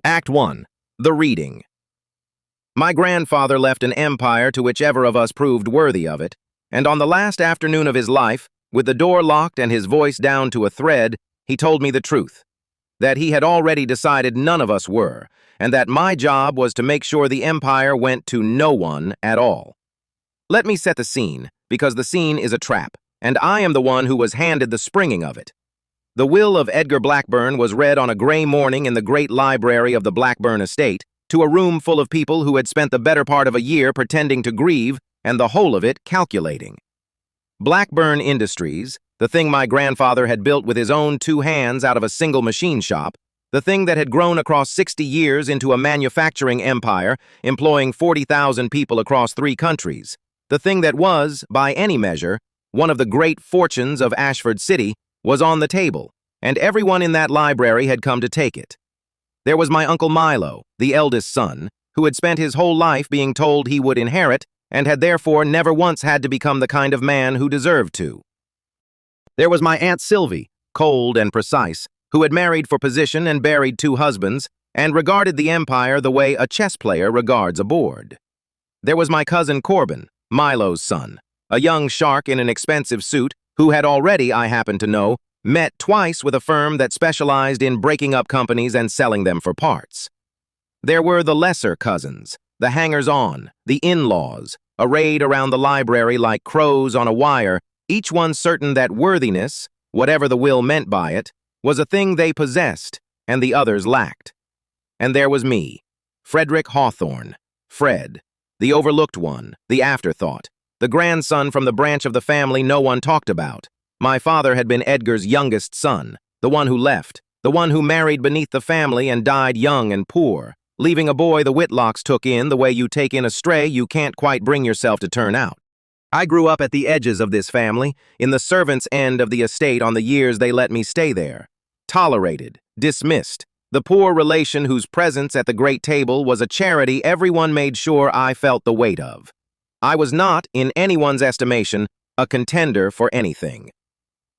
Act 1. The Reading. My grandfather left an empire to whichever of us proved worthy of it, and on the last afternoon of his life, with the door locked and his voice down to a thread, he told me the truth. That he had already decided none of us were, and that my job was to make sure the empire went to no one at all. Let me set the scene, because the scene is a trap, and I am the one who was handed the springing of it. The will of Edgar Blackburn was read on a gray morning in the great library of the Blackburn estate to a room full of people who had spent the better part of a year pretending to grieve and the whole of it calculating. Blackburn Industries, the thing my grandfather had built with his own 2 hands out of a single machine shop, the thing that had grown across 60 years into a manufacturing empire employing 40,000 people across 3 countries, the thing that was, by any measure, one of the great fortunes of Ashford City, was on the table, and everyone in that library had come to take it. There was my Uncle Milo, the eldest son, who had spent his whole life being told he would inherit and had therefore never once had to become the kind of man who deserved to. There was my Aunt Sylvie, cold and precise, who had married for position and buried 2 husbands and regarded the empire the way a chess player regards a board. There was my cousin Corbin, Milo's son, a young shark in an expensive suit who had already, I happen to know, met twice with a firm that specialized in breaking up companies and selling them for parts. There were the lesser cousins, the hangers-on, the in-laws, arrayed around the library like crows on a wire, each one certain that worthiness, whatever the will meant by it, was a thing they possessed and the others lacked. And there was me, Frederick Hawthorne, Fred, the overlooked one, the afterthought, the grandson from the branch of the family no one talked about. My father had been Edgar's youngest son, the one who left, the one who married beneath the family and died young and poor, leaving a boy the Whitlocks took in the way you take in a stray you can't quite bring yourself to turn out. I grew up at the edges of this family, in the servants' end of the estate on the years they let me stay there. Tolerated, dismissed, the poor relation whose presence at the great table was a charity everyone made sure I felt the weight of. I was not, in anyone's estimation, a contender for anything.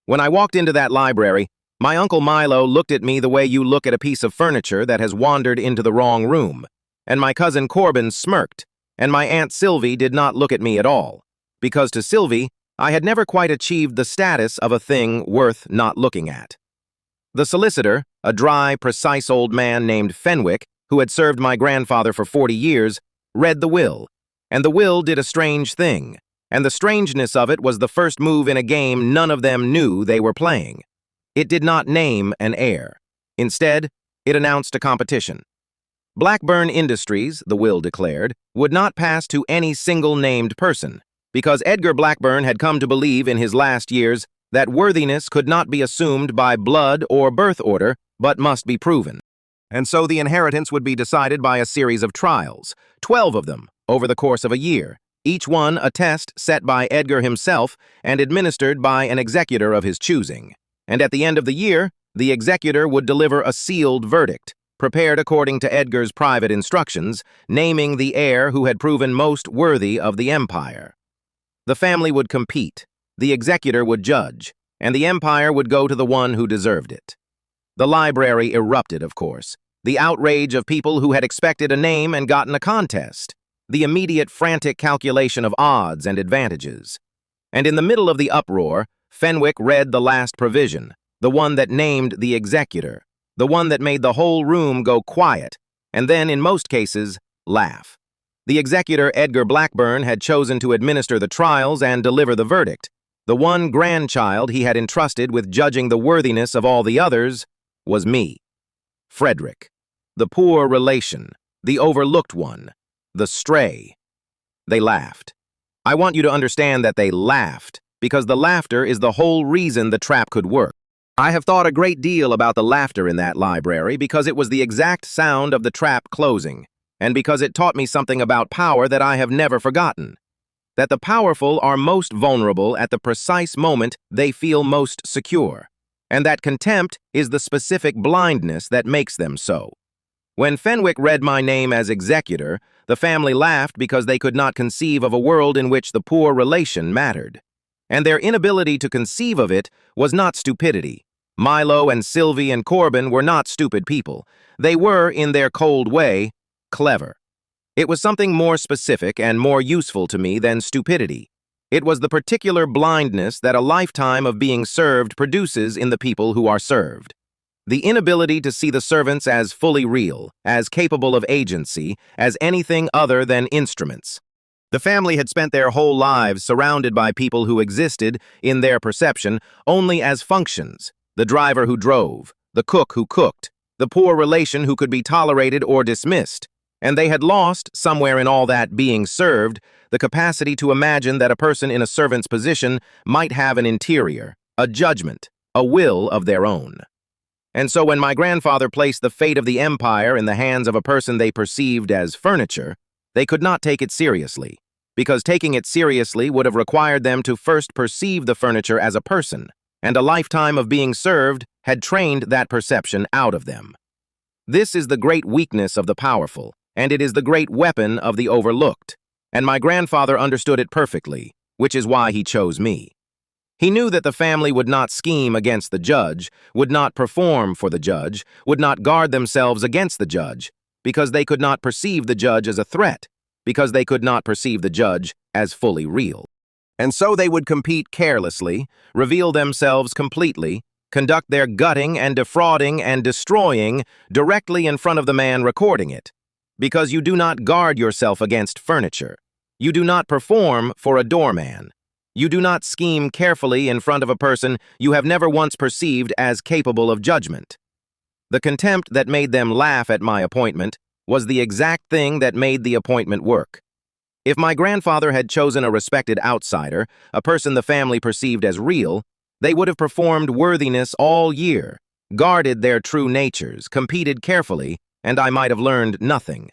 When I walked into that library, my Uncle Milo looked at me the way you look at a piece of furniture that has wandered into the wrong room, and my cousin Corbin smirked, and my Aunt Sylvie did not look at me at all, because to Sylvie, I had never quite achieved the status of a thing worth not looking at. The solicitor, a dry, precise old man named Fenwick, who had served my grandfather for 40 years, read the will, and the will did a strange thing, and the strangeness of it was the first move in a game none of them knew they were playing. It did not name an heir. Instead, it announced a competition. Blackburn Industries, the will declared, would not pass to any single named person, because Edgar Blackburn had come to believe in his last years that worthiness could not be assumed by blood or birth order, but must be proven. And so the inheritance would be decided by a series of trials, 12 of them, over the course of a year, each one a test set by Edgar himself and administered by an executor of his choosing. And at the end of the year, the executor would deliver a sealed verdict, prepared according to Edgar's private instructions, naming the heir who had proven most worthy of the empire. The family would compete, the executor would judge, and the empire would go to the one who deserved it. The library erupted, of course, the outrage of people who had expected a name and gotten a contest, the immediate frantic calculation of odds and advantages. And in the middle of the uproar, Fenwick read the last provision, the one that named the executor, the one that made the whole room go quiet, and then, in most cases, laugh. The executor, Edgar Blackburn, had chosen to administer the trials and deliver the verdict. The one grandchild he had entrusted with judging the worthiness of all the others was me, Frederick, the poor relation, the overlooked one, the stray. They laughed. I want you to understand that they laughed, because the laughter is the whole reason the trap could work. I have thought a great deal about the laughter in that library because it was the exact sound of the trap closing, and because it taught me something about power that I have never forgotten. That the powerful are most vulnerable at the precise moment they feel most secure, and that contempt is the specific blindness that makes them so. When Fenwick read my name as executor, the family laughed because they could not conceive of a world in which the poor relation mattered. And their inability to conceive of it was not stupidity, Milo and Sylvie and Corbin were not stupid people. They were, in their cold way, clever. It was something more specific and more useful to me than stupidity. It was the particular blindness that a lifetime of being served produces in the people who are served. The inability to see the servants as fully real, as capable of agency, as anything other than instruments. The family had spent their whole lives surrounded by people who existed, in their perception, only as functions: the driver who drove, the cook who cooked, the poor relation who could be tolerated or dismissed. And they had lost, somewhere in all that being served, the capacity to imagine that a person in a servant's position might have an interior, a judgment, a will of their own. And so when my grandfather placed the fate of the empire in the hands of a person they perceived as furniture, they could not take it seriously, because taking it seriously would have required them to first perceive the furniture as a person, and a lifetime of being served had trained that perception out of them. This is the great weakness of the powerful, and it is the great weapon of the overlooked, and my grandfather understood it perfectly, which is why he chose me. He knew that the family would not scheme against the judge, would not perform for the judge, would not guard themselves against the judge, because they could not perceive the judge as a threat, because they could not perceive the judge as fully real. And so they would compete carelessly, reveal themselves completely, conduct their gutting and defrauding and destroying directly in front of the man recording it. Because you do not guard yourself against furniture. You do not perform for a doorman. You do not scheme carefully in front of a person you have never once perceived as capable of judgment. The contempt that made them laugh at my appointment was the exact thing that made the appointment work. If my grandfather had chosen a respected outsider, a person the family perceived as real, they would have performed worthiness all year, guarded their true natures, competed carefully, and I might have learned nothing.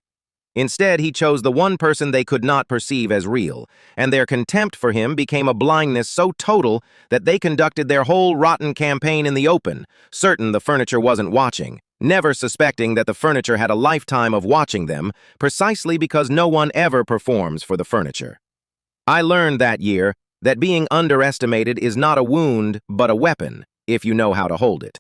Instead, he chose the one person they could not perceive as real, and their contempt for him became a blindness so total that they conducted their whole rotten campaign in the open, certain the furniture wasn't watching, never suspecting that the furniture had a lifetime of watching them, precisely because no one ever performs for the furniture. I learned that year that being underestimated is not a wound, but a weapon, if you know how to hold it.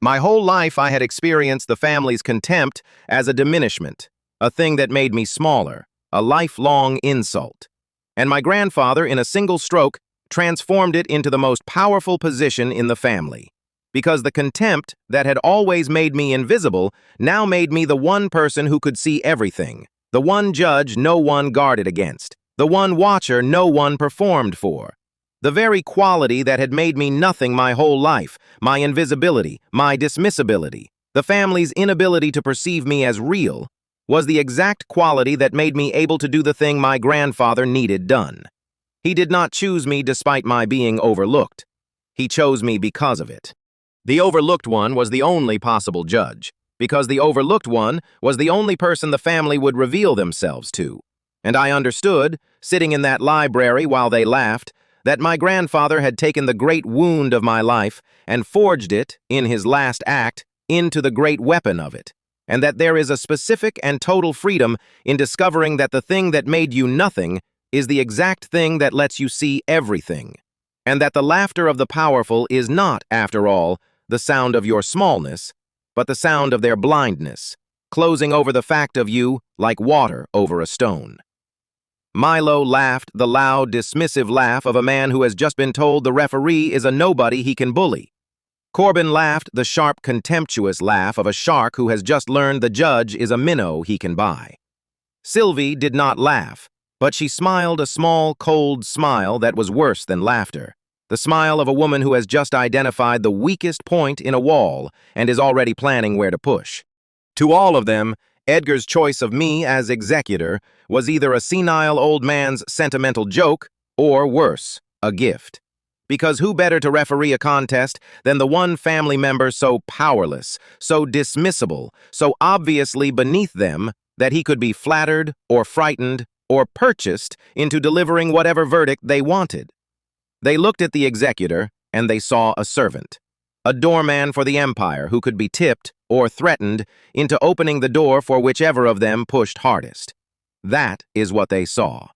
My whole life I had experienced the family's contempt as a diminishment, a thing that made me smaller, a lifelong insult. And my grandfather, in a single stroke, transformed it into the most powerful position in the family. Because the contempt that had always made me invisible now made me the one person who could see everything, the one judge no one guarded against, the one watcher no one performed for. The very quality that had made me nothing my whole life, my invisibility, my dismissibility, the family's inability to perceive me as real, was the exact quality that made me able to do the thing my grandfather needed done. He did not choose me despite my being overlooked. He chose me because of it. The overlooked one was the only possible judge, because the overlooked one was the only person the family would reveal themselves to. And I understood, sitting in that library while they laughed, that my grandfather had taken the great wound of my life and forged it, in his last act, into the great weapon of it, and that there is a specific and total freedom in discovering that the thing that made you nothing is the exact thing that lets you see everything, and that the laughter of the powerful is not, after all, the sound of your smallness, but the sound of their blindness, closing over the fact of you like water over a stone. Milo laughed the loud, dismissive laugh of a man who has just been told the referee is a nobody he can bully. Corbin laughed the sharp, contemptuous laugh of a shark who has just learned the judge is a minnow he can buy. Sylvie did not laugh, but she smiled a small, cold smile that was worse than laughter. The smile of a woman who has just identified the weakest point in a wall and is already planning where to push. To all of them, Edgar's choice of me as executor was either a senile old man's sentimental joke or, worse, a gift. Because who better to referee a contest than the one family member so powerless, so dismissible, so obviously beneath them that he could be flattered or frightened or purchased into delivering whatever verdict they wanted. They looked at the executor, and they saw a servant, a doorman for the empire who could be tipped or threatened into opening the door for whichever of them pushed hardest. That is what they saw.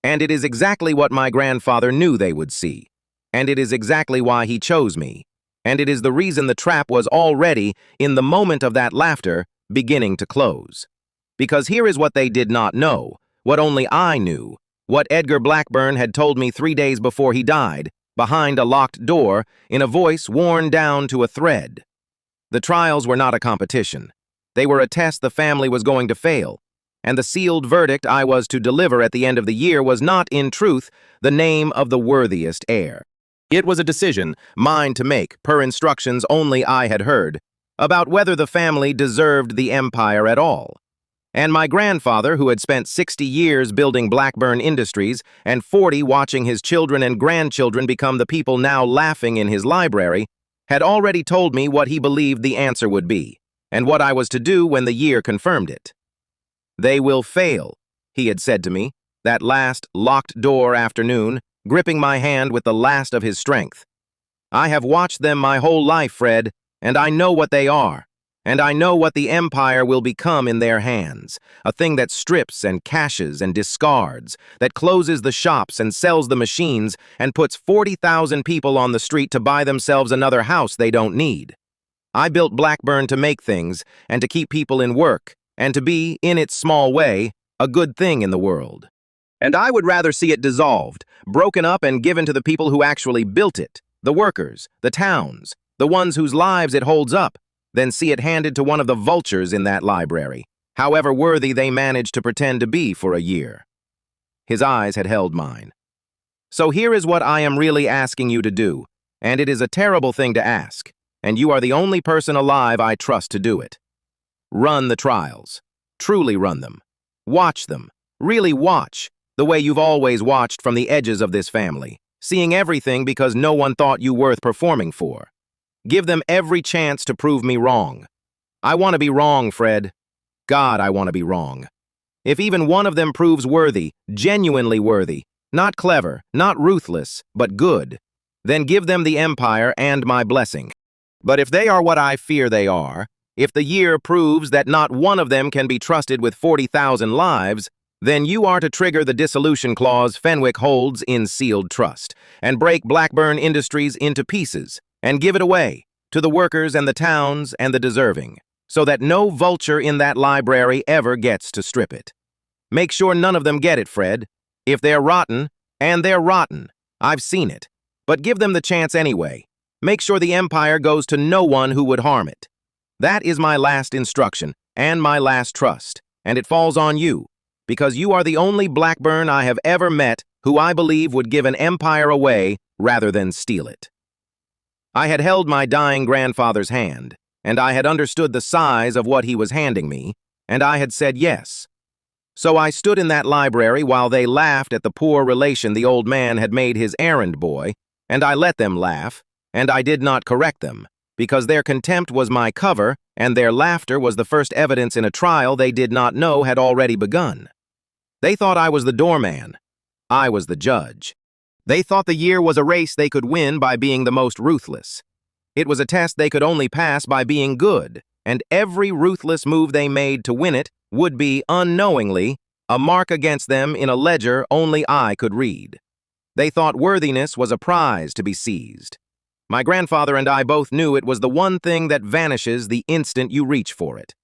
And it is exactly what my grandfather knew they would see. And it is exactly why he chose me. and it is the reason the trap was already, in the moment of that laughter, beginning to close. Because here is what they did not know, what only I knew, what Edgar Blackburn had told me 3 days before he died, behind a locked door, in a voice worn down to a thread. The trials were not a competition. They were a test the family was going to fail, and the sealed verdict I was to deliver at the end of the year was not, in truth, the name of the worthiest heir. It was a decision, mine to make, per instructions only I had heard, about whether the family deserved the empire at all. And my grandfather, who had spent 60 years building Blackburn Industries and 40 watching his children and grandchildren become the people now laughing in his library, had already told me what he believed the answer would be, and what I was to do when the year confirmed it. "They will fail," he had said to me, that last locked-door afternoon, gripping my hand with the last of his strength. "I have watched them my whole life, Fred, and I know what they are. And I know what the empire will become in their hands, a thing that strips and caches and discards, that closes the shops and sells the machines and puts 40,000 people on the street to buy themselves another house they don't need. I built Blackburn to make things and to keep people in work and to be, in its small way, a good thing in the world. And I would rather see it dissolved, broken up and given to the people who actually built it, the workers, the towns, the ones whose lives it holds up, than see it handed to one of the vultures in that library, however worthy they managed to pretend to be for a year." His eyes had held mine. "So here is what I am really asking you to do, and it is a terrible thing to ask, and you are the only person alive I trust to do it. Run the trials. Truly run them. Watch them. Really watch, the way you've always watched from the edges of this family, seeing everything because no one thought you worth performing for. Give them every chance to prove me wrong. I want to be wrong, Fred. God, I want to be wrong. If even one of them proves worthy, genuinely worthy, not clever, not ruthless, but good, then give them the empire and my blessing. But if they are what I fear they are, if the year proves that not one of them can be trusted with 40,000 lives, then you are to trigger the dissolution clause Fenwick holds in sealed trust, and break Blackburn Industries into pieces, and give it away to the workers and the towns and the deserving, so that no vulture in that library ever gets to strip it. Make sure none of them get it, Fred. If they're rotten, and they're rotten, I've seen it, but give them the chance anyway. Make sure the empire goes to no one who would harm it. That is my last instruction and my last trust, and it falls on you, because you are the only Blackburn I have ever met who I believe would give an empire away rather than steal it." I had held my dying grandfather's hand, and I had understood the size of what he was handing me, and I had said yes. So I stood in that library while they laughed at the poor relation the old man had made his errand boy, and I let them laugh, and I did not correct them, because their contempt was my cover, and their laughter was the first evidence in a trial they did not know had already begun. They thought I was the doorman. I was the judge. They thought the year was a race they could win by being the most ruthless. It was a test they could only pass by being good, and every ruthless move they made to win it would be, unknowingly, a mark against them in a ledger only I could read. They thought worthiness was a prize to be seized. My grandfather and I both knew it was the one thing that vanishes the instant you reach for it.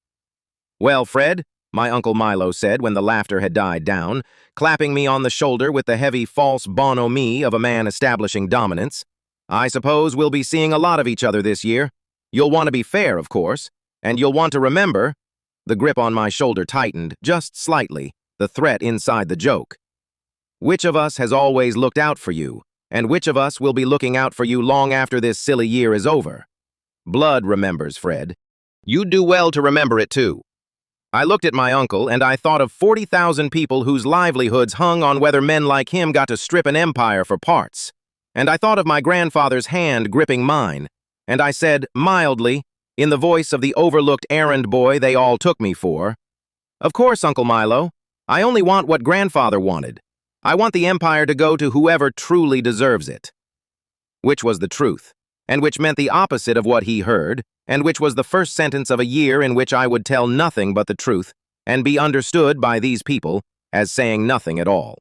"Well, Fred," my Uncle Milo said when the laughter had died down, clapping me on the shoulder with the heavy false bonhomie of a man establishing dominance, "I suppose we'll be seeing a lot of each other this year. You'll want to be fair, of course, and you'll want to remember—" The grip on my shoulder tightened, just slightly, the threat inside the joke. "Which of us has always looked out for you, and which of us will be looking out for you long after this silly year is over? Blood remembers, Fred. You'd do well to remember it, too." I looked at my uncle, and I thought of 40,000 people whose livelihoods hung on whether men like him got to strip an empire for parts. And I thought of my grandfather's hand gripping mine, and I said, mildly, in the voice of the overlooked errand boy they all took me for, "Of course, Uncle Milo, I only want what grandfather wanted. I want the empire to go to whoever truly deserves it." Which was the truth, and which meant the opposite of what he heard, and which was the first sentence of a year in which I would tell nothing but the truth, and be understood by these people as saying nothing at all.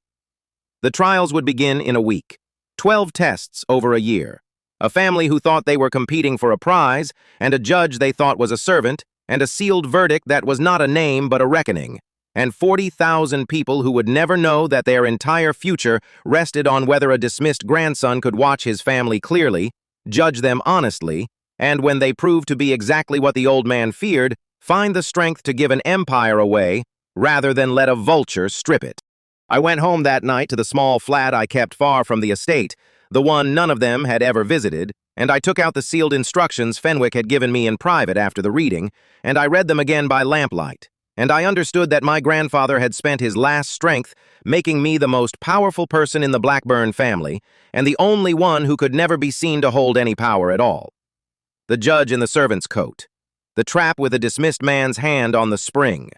The trials would begin in a week, 12 tests over a year, A family who thought they were competing for a prize, and a judge they thought was a servant, and a sealed verdict that was not a name but a reckoning, and 40,000 people who would never know that their entire future rested on whether a dismissed grandson could watch his family clearly, judge them honestly, and when they proved to be exactly what the old man feared, find the strength to give an empire away rather than let a vulture strip it. I went home that night to the small flat I kept far from the estate, the one none of them had ever visited, and I took out the sealed instructions Fenwick had given me in private after the reading, and I read them again by lamplight, and I understood that my grandfather had spent his last strength making me the most powerful person in the Blackburn family, and the only one who could never be seen to hold any power at all. The judge in the servant's coat. The trap with a dismissed man's hand on the spring.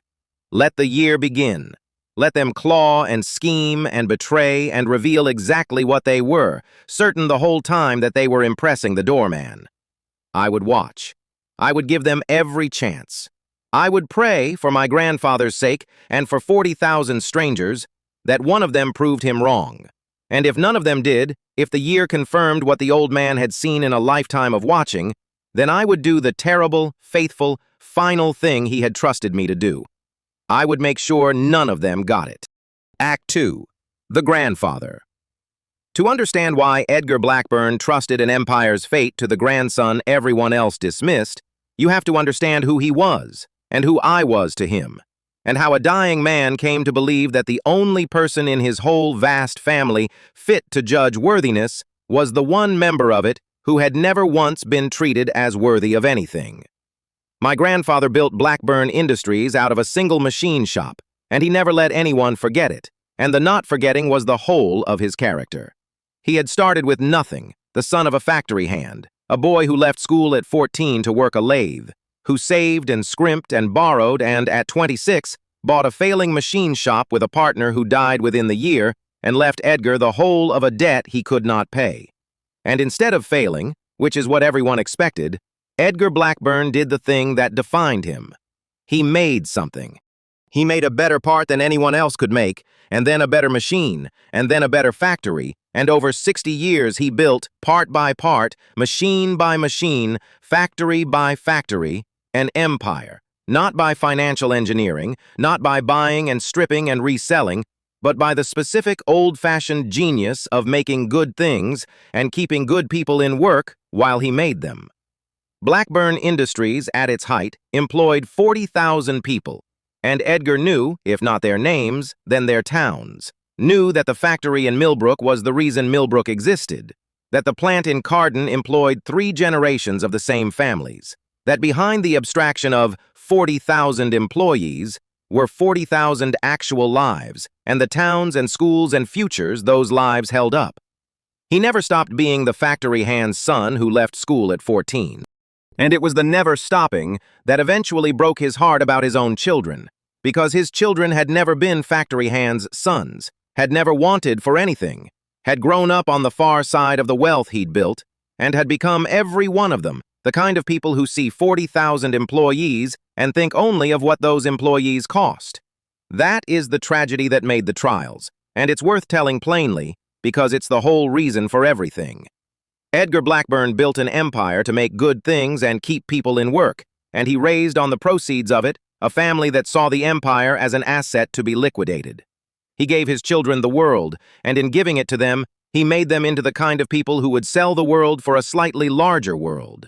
Let the year begin. Let them claw and scheme and betray and reveal exactly what they were, certain the whole time that they were impressing the doorman. I would watch. I would give them every chance. I would pray, for my grandfather's sake and for 40,000 strangers, that one of them proved him wrong. And if none of them did, if the year confirmed what the old man had seen in a lifetime of watching, then I would do the terrible, faithful, final thing he had trusted me to do. I would make sure none of them got it. Act 2. The Grandfather. To understand why Edgar Blackburn trusted an empire's fate to the grandson everyone else dismissed, you have to understand who he was, and who I was to him, and how a dying man came to believe that the only person in his whole vast family fit to judge worthiness was the one member of it who had never once been treated as worthy of anything. My grandfather built Blackburn Industries out of a single machine shop, and he never let anyone forget it, and the not forgetting was the whole of his character. He had started with nothing, the son of a factory hand, a boy who left school at 14 to work a lathe, who saved and scrimped and borrowed and, at 26, bought a failing machine shop with a partner who died within the year and left Edgar the whole of a debt he could not pay. And instead of failing, which is what everyone expected, Edgar Blackburn did the thing that defined him. He made something. He made a better part than anyone else could make, and then a better machine, and then a better factory, and over 60 years he built, part by part, machine by machine, factory by factory, an empire, not by financial engineering, not by buying and stripping and reselling, but by the specific old-fashioned genius of making good things and keeping good people in work while he made them. Blackburn Industries, at its height, employed 40,000 people, and Edgar knew, if not their names, then their towns, knew that the factory in Millbrook was the reason Millbrook existed, that the plant in Carden employed 3 generations of the same families, that behind the abstraction of 40,000 employees were 40,000 actual lives, and the towns and schools and futures those lives held up. He never stopped being the factory hand's son who left school at 14. And it was the never stopping that eventually broke his heart about his own children, because his children had never been factory hands' sons, had never wanted for anything, had grown up on the far side of the wealth he'd built, and had become every one of them the kind of people who see 40,000 employees and think only of what those employees cost. That is the tragedy that made the trials, and it's worth telling plainly because it's the whole reason for everything. Edgar Blackburn built an empire to make good things and keep people in work, and he raised on the proceeds of it a family that saw the empire as an asset to be liquidated. He gave his children the world, and in giving it to them, he made them into the kind of people who would sell the world for a slightly larger world.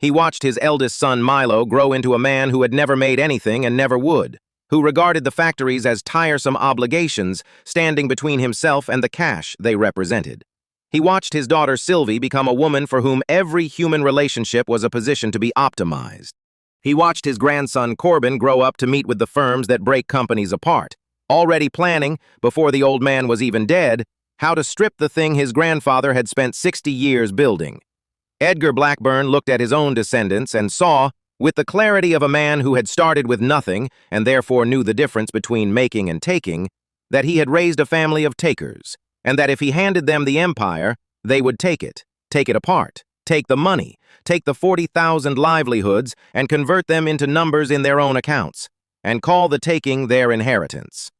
He watched his eldest son, Milo, grow into a man who had never made anything and never would, who regarded the factories as tiresome obligations standing between himself and the cash they represented. He watched his daughter Sylvie become a woman for whom every human relationship was a position to be optimized. He watched his grandson Corbin grow up to meet with the firms that break companies apart, already planning, before the old man was even dead, how to strip the thing his grandfather had spent 60 years building. Edgar Blackburn looked at his own descendants and saw, with the clarity of a man who had started with nothing and therefore knew the difference between making and taking, that he had raised a family of takers, and that if he handed them the empire, they would take it apart, take the money, take the 40,000 livelihoods and convert them into numbers in their own accounts, and call the taking their inheritance.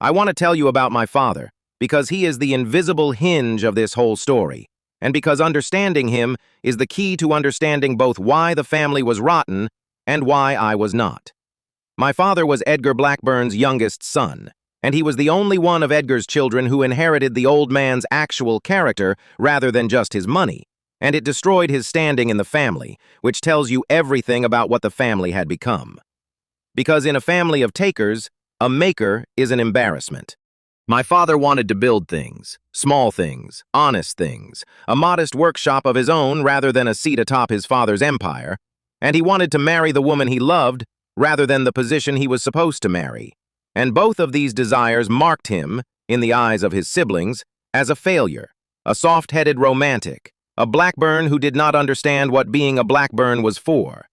I want to tell you about my father, because he is the invisible hinge of this whole story, and because understanding him is the key to understanding both why the family was rotten and why I was not. My father was Edgar Blackburn's youngest son, and he was the only one of Edgar's children who inherited the old man's actual character rather than just his money, and it destroyed his standing in the family, which tells you everything about what the family had become. Because in a family of takers, a maker is an embarrassment. My father wanted to build things, small things, honest things, a modest workshop of his own rather than a seat atop his father's empire, and he wanted to marry the woman he loved rather than the position he was supposed to marry. And both of these desires marked him, in the eyes of his siblings, as a failure, a soft-headed romantic, a Blackburn who did not understand what being a Blackburn was for.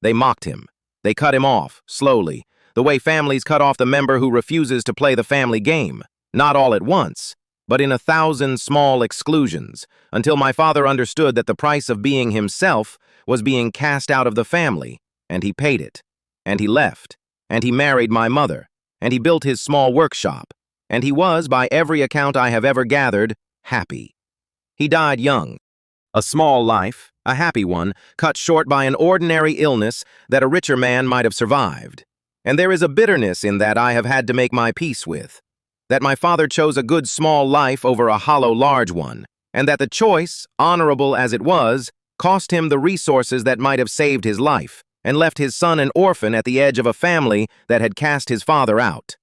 They mocked him. They cut him off, slowly, the way families cut off the member who refuses to play the family game, not all at once, but in 1,000 small exclusions, until my father understood that the price of being himself was being cast out of the family, and he paid it. And he left, and he married my mother, and he built his small workshop, and he was, by every account I have ever gathered, happy. He died young. A small life, a happy one, cut short by an ordinary illness that a richer man might have survived. And there is a bitterness in that I have had to make my peace with. That my father chose a good small life over a hollow large one, and that the choice, honorable as it was, cost him the resources that might have saved his life, and left his son an orphan at the edge of a family that had cast his father out.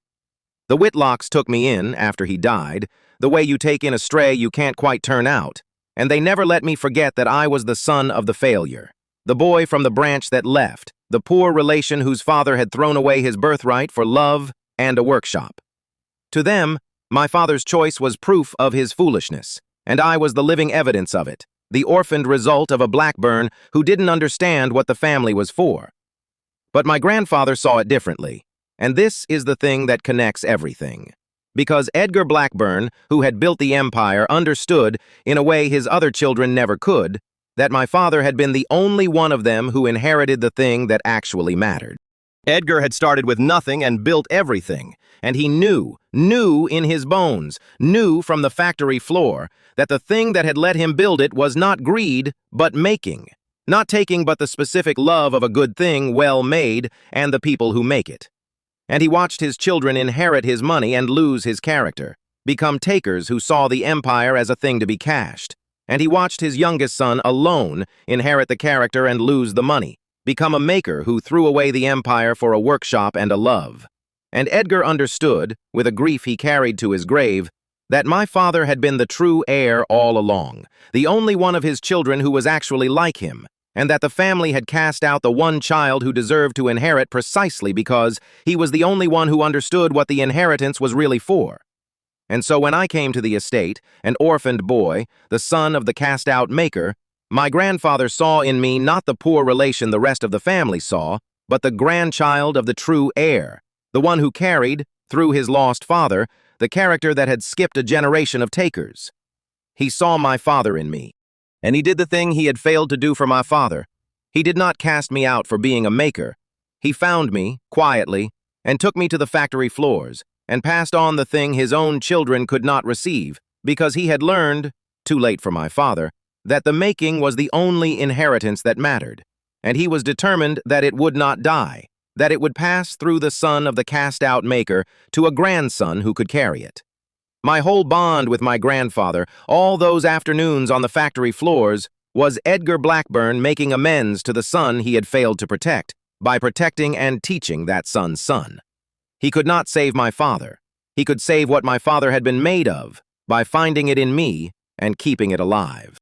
The Whitlocks took me in after he died, the way you take in a stray you can't quite turn out, and they never let me forget that I was the son of the failure, the boy from the branch that left, the poor relation whose father had thrown away his birthright for love and a workshop. To them, my father's choice was proof of his foolishness, and I was the living evidence of it, the orphaned result of a Blackburn who didn't understand what the family was for. But my grandfather saw it differently, and this is the thing that connects everything. Because Edgar Blackburn, who had built the empire, understood, in a way his other children never could, that my father had been the only one of them who inherited the thing that actually mattered. Edgar had started with nothing and built everything, and he knew in his bones, knew from the factory floor, that the thing that had let him build it was not greed, but making. Not taking but the specific love of a good thing well made and the people who make it. And he watched his children inherit his money and lose his character, become takers who saw the empire as a thing to be cashed. And he watched his youngest son alone inherit the character and lose the money, become a maker who threw away the empire for a workshop and a love. And Edgar understood, with a grief he carried to his grave, that my father had been the true heir all along, the only one of his children who was actually like him, and that the family had cast out the one child who deserved to inherit precisely because he was the only one who understood what the inheritance was really for. And so when I came to the estate, an orphaned boy, the son of the cast-out maker, my grandfather saw in me not the poor relation the rest of the family saw, but the grandchild of the true heir, the one who carried, through his lost father, the character that had skipped a generation of takers. He saw my father in me, and he did the thing he had failed to do for my father. He did not cast me out for being a maker. He found me, quietly, and took me to the factory floors, and passed on the thing his own children could not receive, because he had learned, too late for my father, that the making was the only inheritance that mattered, and he was determined that it would not die, that it would pass through the son of the cast-out maker to a grandson who could carry it. My whole bond with my grandfather, all those afternoons on the factory floors, was Edgar Blackburn making amends to the son he had failed to protect, by protecting and teaching that son's son. He could not save my father. He could save what my father had been made of, by finding it in me and keeping it alive.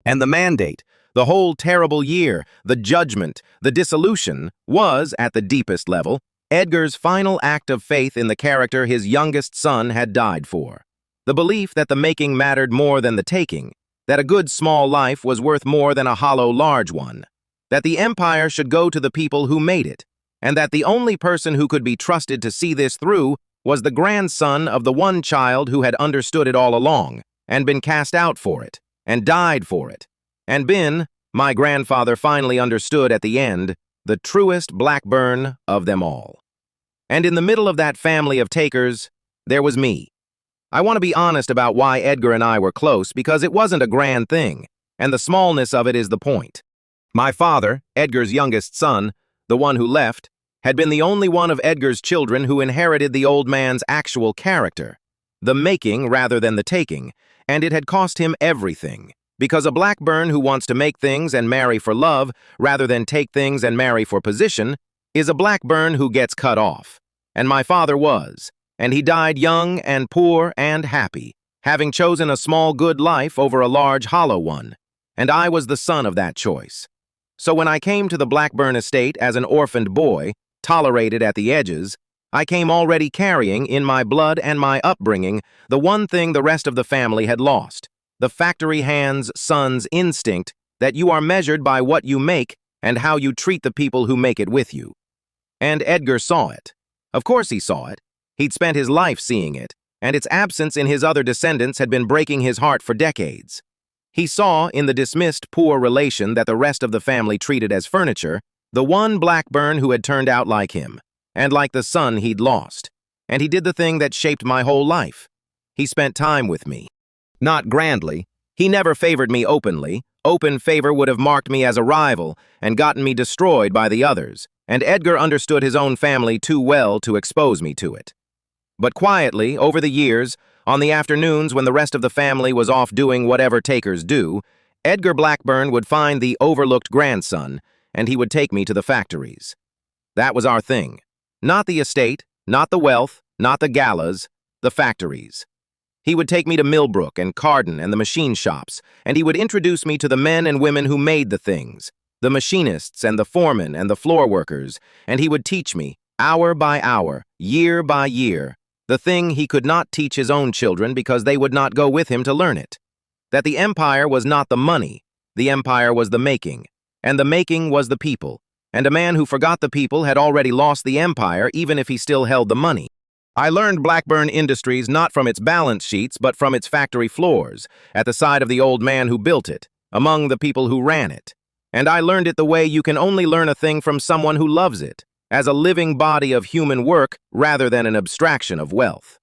And the mandate, the whole terrible year, the judgment, the dissolution, was, at the deepest level, Edgar's final act of faith in the character his youngest son had died for. The belief that the making mattered more than the taking, that a good small life was worth more than a hollow large one, that the empire should go to the people who made it, and that the only person who could be trusted to see this through was the grandson of the one child who had understood it all along, and been cast out for it, and died for it, and been, my grandfather finally understood at the end, the truest Blackburn of them all. And in the middle of that family of takers, there was me. I want to be honest about why Edgar and I were close because it wasn't a grand thing, and the smallness of it is the point. My father, Edgar's youngest son, the one who left, had been the only one of Edgar's children who inherited the old man's actual character, the making rather than the taking, and it had cost him everything. Because a Blackburn who wants to make things and marry for love rather than take things and marry for position is a Blackburn who gets cut off. And my father was, and he died young and poor and happy, having chosen a small good life over a large hollow one. And I was the son of that choice. So when I came to the Blackburn estate as an orphaned boy, tolerated at the edges, I came already carrying, in my blood and my upbringing, the one thing the rest of the family had lost, the factory hand's son's instinct that you are measured by what you make and how you treat the people who make it with you. And Edgar saw it. Of course he saw it. He'd spent his life seeing it, and its absence in his other descendants had been breaking his heart for decades. He saw, in the dismissed poor relation that the rest of the family treated as furniture, the one Blackburn who had turned out like him, and like the son he'd lost. And he did the thing that shaped my whole life. He spent time with me. Not grandly. He never favored me openly. Open favor would have marked me as a rival and gotten me destroyed by the others, and Edgar understood his own family too well to expose me to it. But quietly, over the years, on the afternoons when the rest of the family was off doing whatever takers do, Edgar Blackburn would find the overlooked grandson, and he would take me to the factories. That was our thing. Not the estate, not the wealth, not the galas, the factories. He would take me to Millbrook and Carden and the machine shops, and he would introduce me to the men and women who made the things, the machinists and the foremen and the floor workers, and he would teach me, hour by hour, year by year, the thing he could not teach his own children because they would not go with him to learn it. That the empire was not the money, the empire was the making, and the making was the people, and a man who forgot the people had already lost the empire even if he still held the money. I learned Blackburn Industries not from its balance sheets but from its factory floors, at the side of the old man who built it, among the people who ran it. And I learned it the way you can only learn a thing from someone who loves it, as a living body of human work rather than an abstraction of wealth.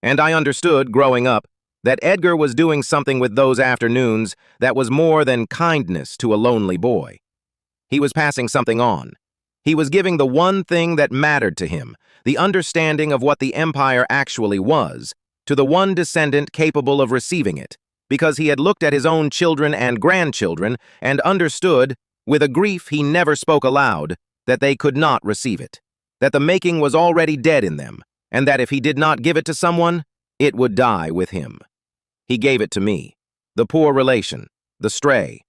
And I understood, growing up, that Edgar was doing something with those afternoons that was more than kindness to a lonely boy. He was passing something on. He was giving the one thing that mattered to him, the understanding of what the empire actually was, to the one descendant capable of receiving it, because he had looked at his own children and grandchildren and understood, with a grief he never spoke aloud, that they could not receive it, that the making was already dead in them, and that if he did not give it to someone, it would die with him. He gave it to me, the poor relation, the stray.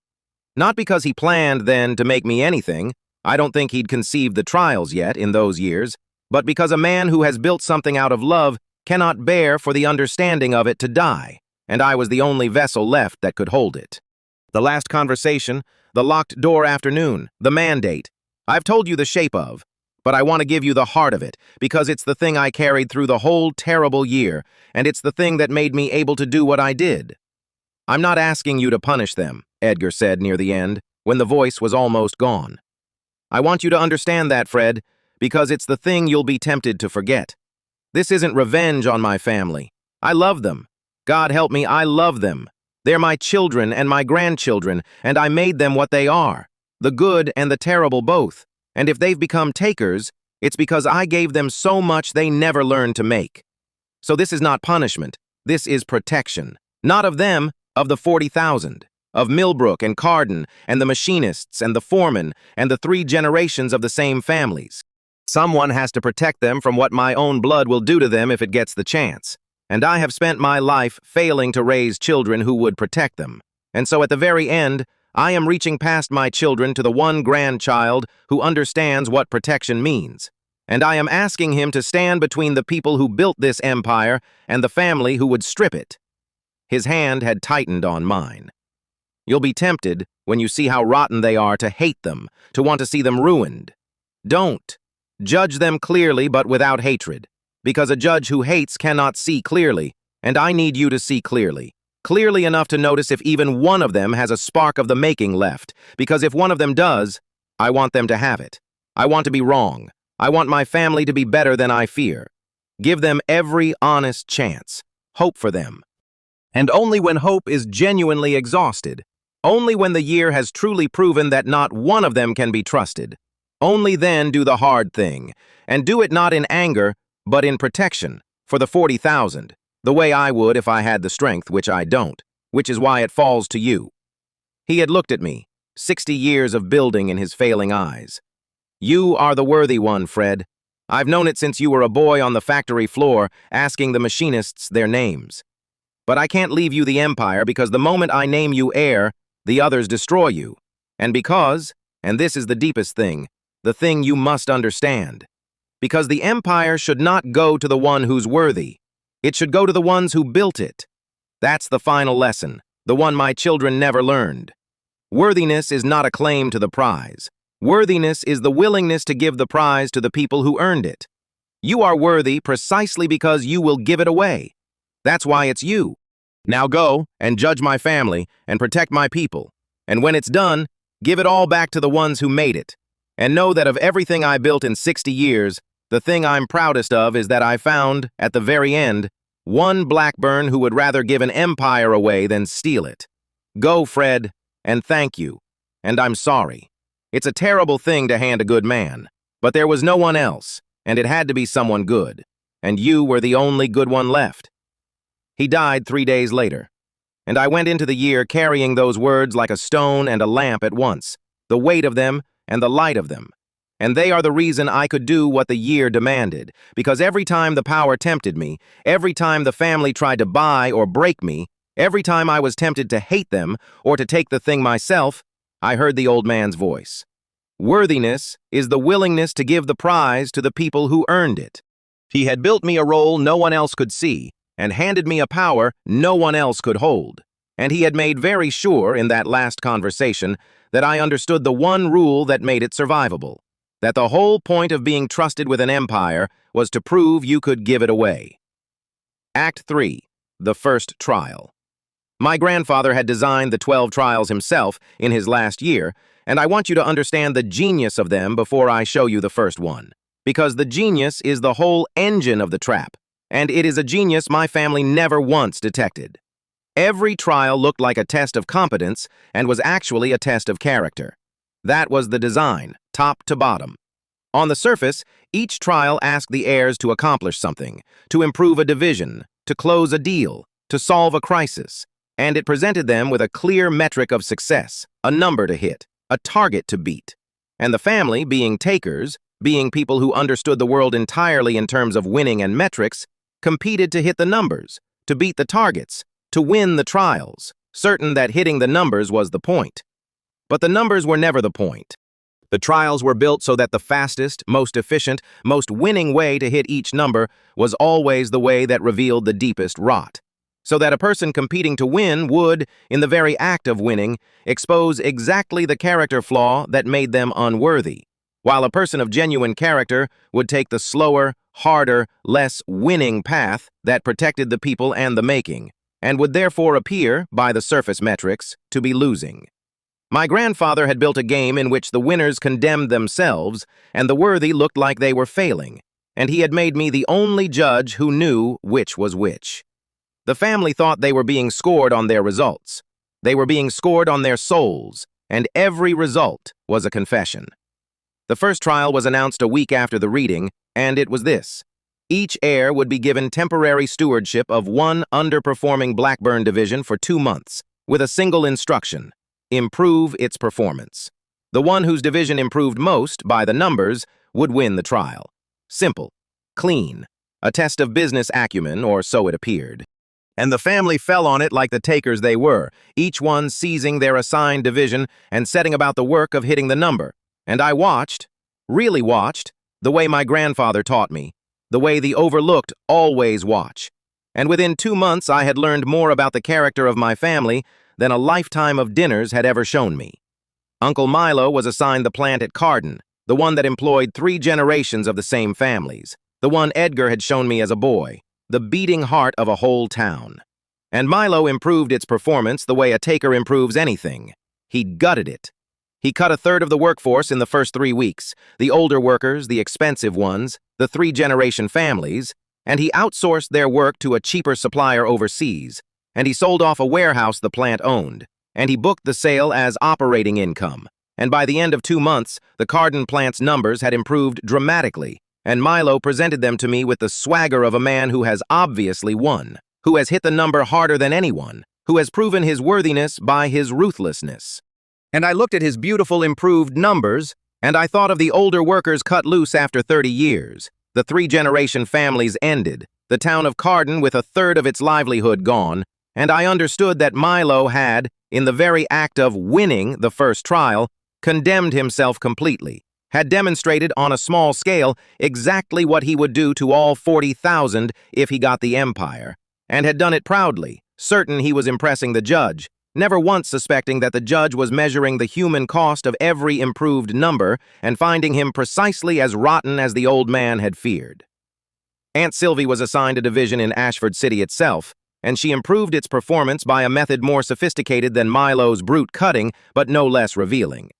Not because he planned then to make me anything, I don't think he'd conceived the trials yet in those years, but because a man who has built something out of love cannot bear for the understanding of it to die, and I was the only vessel left that could hold it. The last conversation, the locked door afternoon, the mandate, I've told you the shape of, but I want to give you the heart of it, because it's the thing I carried through the whole terrible year, and it's the thing that made me able to do what I did. I'm not asking you to punish them, Edgar said near the end, when the voice was almost gone. I want you to understand that, Fred, because it's the thing you'll be tempted to forget. This isn't revenge on my family. I love them. God help me, I love them. They're my children and my grandchildren, and I made them what they are, the good and the terrible both. And if they've become takers, it's because I gave them so much they never learned to make. So this is not punishment. This is protection. Not of them, of the 40,000. Of Millbrook and Carden and the machinists and the foremen and the 3 generations of the same families. Someone has to protect them from what my own blood will do to them if it gets the chance. And I have spent my life failing to raise children who would protect them. And so at the very end, I am reaching past my children to the one grandchild who understands what protection means. And I am asking him to stand between the people who built this empire and the family who would strip it. His hand had tightened on mine. You'll be tempted, when you see how rotten they are, to hate them, to want to see them ruined. Don't. Judge them clearly but without hatred, because a judge who hates cannot see clearly, and I need you to see clearly. Clearly enough to notice if even one of them has a spark of the making left, because if one of them does, I want them to have it. I want to be wrong. I want my family to be better than I fear. Give them every honest chance. hope for them. And only when hope is genuinely exhausted, only when the year has truly proven that not one of them can be trusted, only then do the hard thing, and do it not in anger, but in protection, for the 40,000, the way I would if I had the strength, which I don't, which is why it falls to you. He had looked at me, 60 years of building in his failing eyes. You are the worthy one, Fred. I've known it since you were a boy on the factory floor, asking the machinists their names. But I can't leave you the empire because the moment I name you heir, the others destroy you. And because, and this is the deepest thing, the thing you must understand, because the empire should not go to the one who's worthy. It should go to the ones who built it. That's the final lesson, the one my children never learned. Worthiness is not a claim to the prize. Worthiness is the willingness to give the prize to the people who earned it. You are worthy precisely because you will give it away. That's why it's you. Now go and judge my family and protect my people. And when it's done, give it all back to the ones who made it. And know that of everything I built in 60 years, the thing I'm proudest of is that I found, at the very end, one Blackburn who would rather give an empire away than steal it. Go, Fred, and thank you. And I'm sorry. It's a terrible thing to hand a good man, but there was no one else, and it had to be someone good. And you were the only good one left. He died 3 days later, and I went into the year carrying those words like a stone and a lamp at once, the weight of them and the light of them. And they are the reason I could do what the year demanded, because every time the power tempted me, every time the family tried to buy or break me, every time I was tempted to hate them or to take the thing myself, I heard the old man's voice. Worthiness is the willingness to give the prize to the people who earned it. He had built me a role no one else could see, and handed me a power no one else could hold. And he had made very sure in that last conversation that I understood the one rule that made it survivable, that the whole point of being trusted with an empire was to prove you could give it away. Act 3. The First Trial. My grandfather had designed the 12 trials himself in his last year, and I want you to understand the genius of them before I show you the first one, because the genius is the whole engine of the trap, and it is a genius my family never once detected. Every trial looked like a test of competence and was actually a test of character. That was the design, top to bottom. On the surface, each trial asked the heirs to accomplish something, to improve a division, to close a deal, to solve a crisis, and it presented them with a clear metric of success, a number to hit, a target to beat. And the family, being takers, being people who understood the world entirely in terms of winning and metrics, competed to hit the numbers, to beat the targets, to win the trials, certain that hitting the numbers was the point. But the numbers were never the point. The trials were built so that the fastest, most efficient, most winning way to hit each number was always the way that revealed the deepest rot. So that a person competing to win would, in the very act of winning, expose exactly the character flaw that made them unworthy, while a person of genuine character would take the slower, harder, less winning path that protected the people and the making, and would therefore appear, by the surface metrics, to be losing. My grandfather had built a game in which the winners condemned themselves and the worthy looked like they were failing, and he had made me the only judge who knew which was which. The family thought they were being scored on their results. They were being scored on their souls, and every result was a confession. The first trial was announced a week after the reading, and it was this. Each heir would be given temporary stewardship of one underperforming Blackburn division for 2 months, with a single instruction: improve its performance. The one whose division improved most, by the numbers, would win the trial. Simple, clean, a test of business acumen, or so it appeared. And the family fell on it like the takers they were, each one seizing their assigned division and setting about the work of hitting the number. And I watched, really watched, the way my grandfather taught me, the way the overlooked always watch. And within 2 months I had learned more about the character of my family than a lifetime of dinners had ever shown me. Uncle Milo was assigned the plant at Carden, the one that employed 3 generations of the same families, the one Edgar had shown me as a boy, the beating heart of a whole town. And Milo improved its performance the way a taker improves anything. He gutted it. He cut 1/3 of the workforce in the first 3 weeks, the older workers, the expensive ones, the 3-generation families, and he outsourced their work to a cheaper supplier overseas, and he sold off a warehouse the plant owned, and he booked the sale as operating income. And by the end of 2 months, the Carden plant's numbers had improved dramatically, and Milo presented them to me with the swagger of a man who has obviously won, who has hit the number harder than anyone, who has proven his worthiness by his ruthlessness. And I looked at his beautiful improved numbers, and I thought of the older workers cut loose after 30 years, the 3-generation families ended, the town of Carden with a third of its livelihood gone, and I understood that Milo had, in the very act of winning the first trial, condemned himself completely, had demonstrated on a small scale exactly what he would do to all 40,000 if he got the empire, and had done it proudly, certain he was impressing the judge, never once suspecting that the judge was measuring the human cost of every improved number and finding him precisely as rotten as the old man had feared. Aunt Sylvie was assigned a division in Ashford City itself, and she improved its performance by a method more sophisticated than Milo's brute cutting, but no less revealing.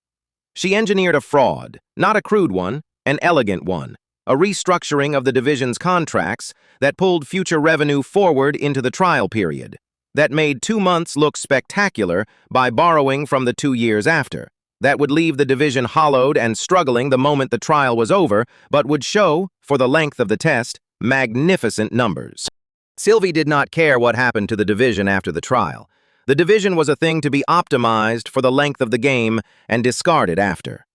She engineered a fraud, not a crude one, an elegant one, a restructuring of the division's contracts that pulled future revenue forward into the trial period, that made 2 months look spectacular by borrowing from the 2 years after, that would leave the division hollowed and struggling the moment the trial was over, but would show, for the length of the test, magnificent numbers. Sylvie did not care what happened to the division after the trial. The division was a thing to be optimized for the length of the game and discarded after.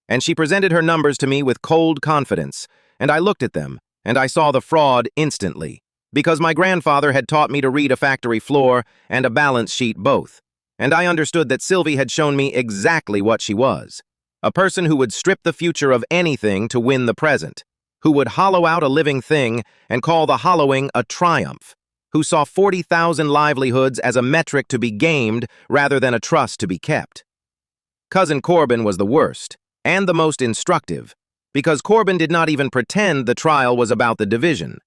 And she presented her numbers to me with cold confidence, and I looked at them, and I saw the fraud instantly, because my grandfather had taught me to read a factory floor and a balance sheet both, and I understood that Sylvie had shown me exactly what she was, a person who would strip the future of anything to win the present, who would hollow out a living thing and call the hollowing a triumph, who saw 40,000 livelihoods as a metric to be gamed rather than a trust to be kept. Cousin Corbin was the worst, and the most instructive, because Corbin did not even pretend the trial was about the division.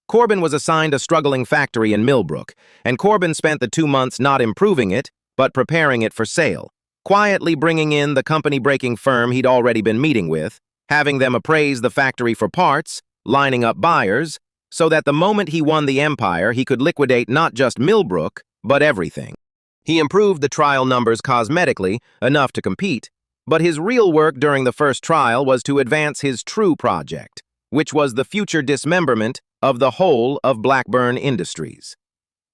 Corbin was assigned a struggling factory in Millbrook, and Corbin spent the 2 months not improving it, but preparing it for sale, quietly bringing in the company-breaking firm he'd already been meeting with, having them appraise the factory for parts, lining up buyers, so that the moment he won the empire, he could liquidate not just Millbrook, but everything. He improved the trial numbers cosmetically, enough to compete, but his real work during the first trial was to advance his true project, which was the future dismemberment of the whole of Blackburn Industries.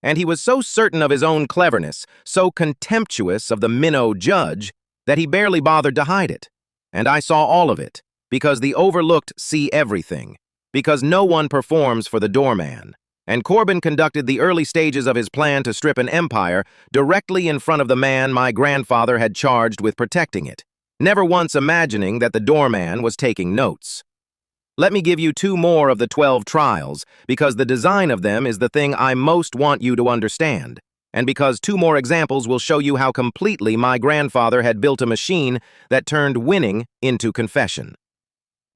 And he was so certain of his own cleverness, so contemptuous of the minnow judge, that he barely bothered to hide it. And I saw all of it, because the overlooked see everything, because no one performs for the doorman. And Corbin conducted the early stages of his plan to strip an empire directly in front of the man my grandfather had charged with protecting it, never once imagining that the doorman was taking notes. Let me give you 2 more of the 12 trials, because the design of them is the thing I most want you to understand, and because 2 more examples will show you how completely my grandfather had built a machine that turned winning into confession.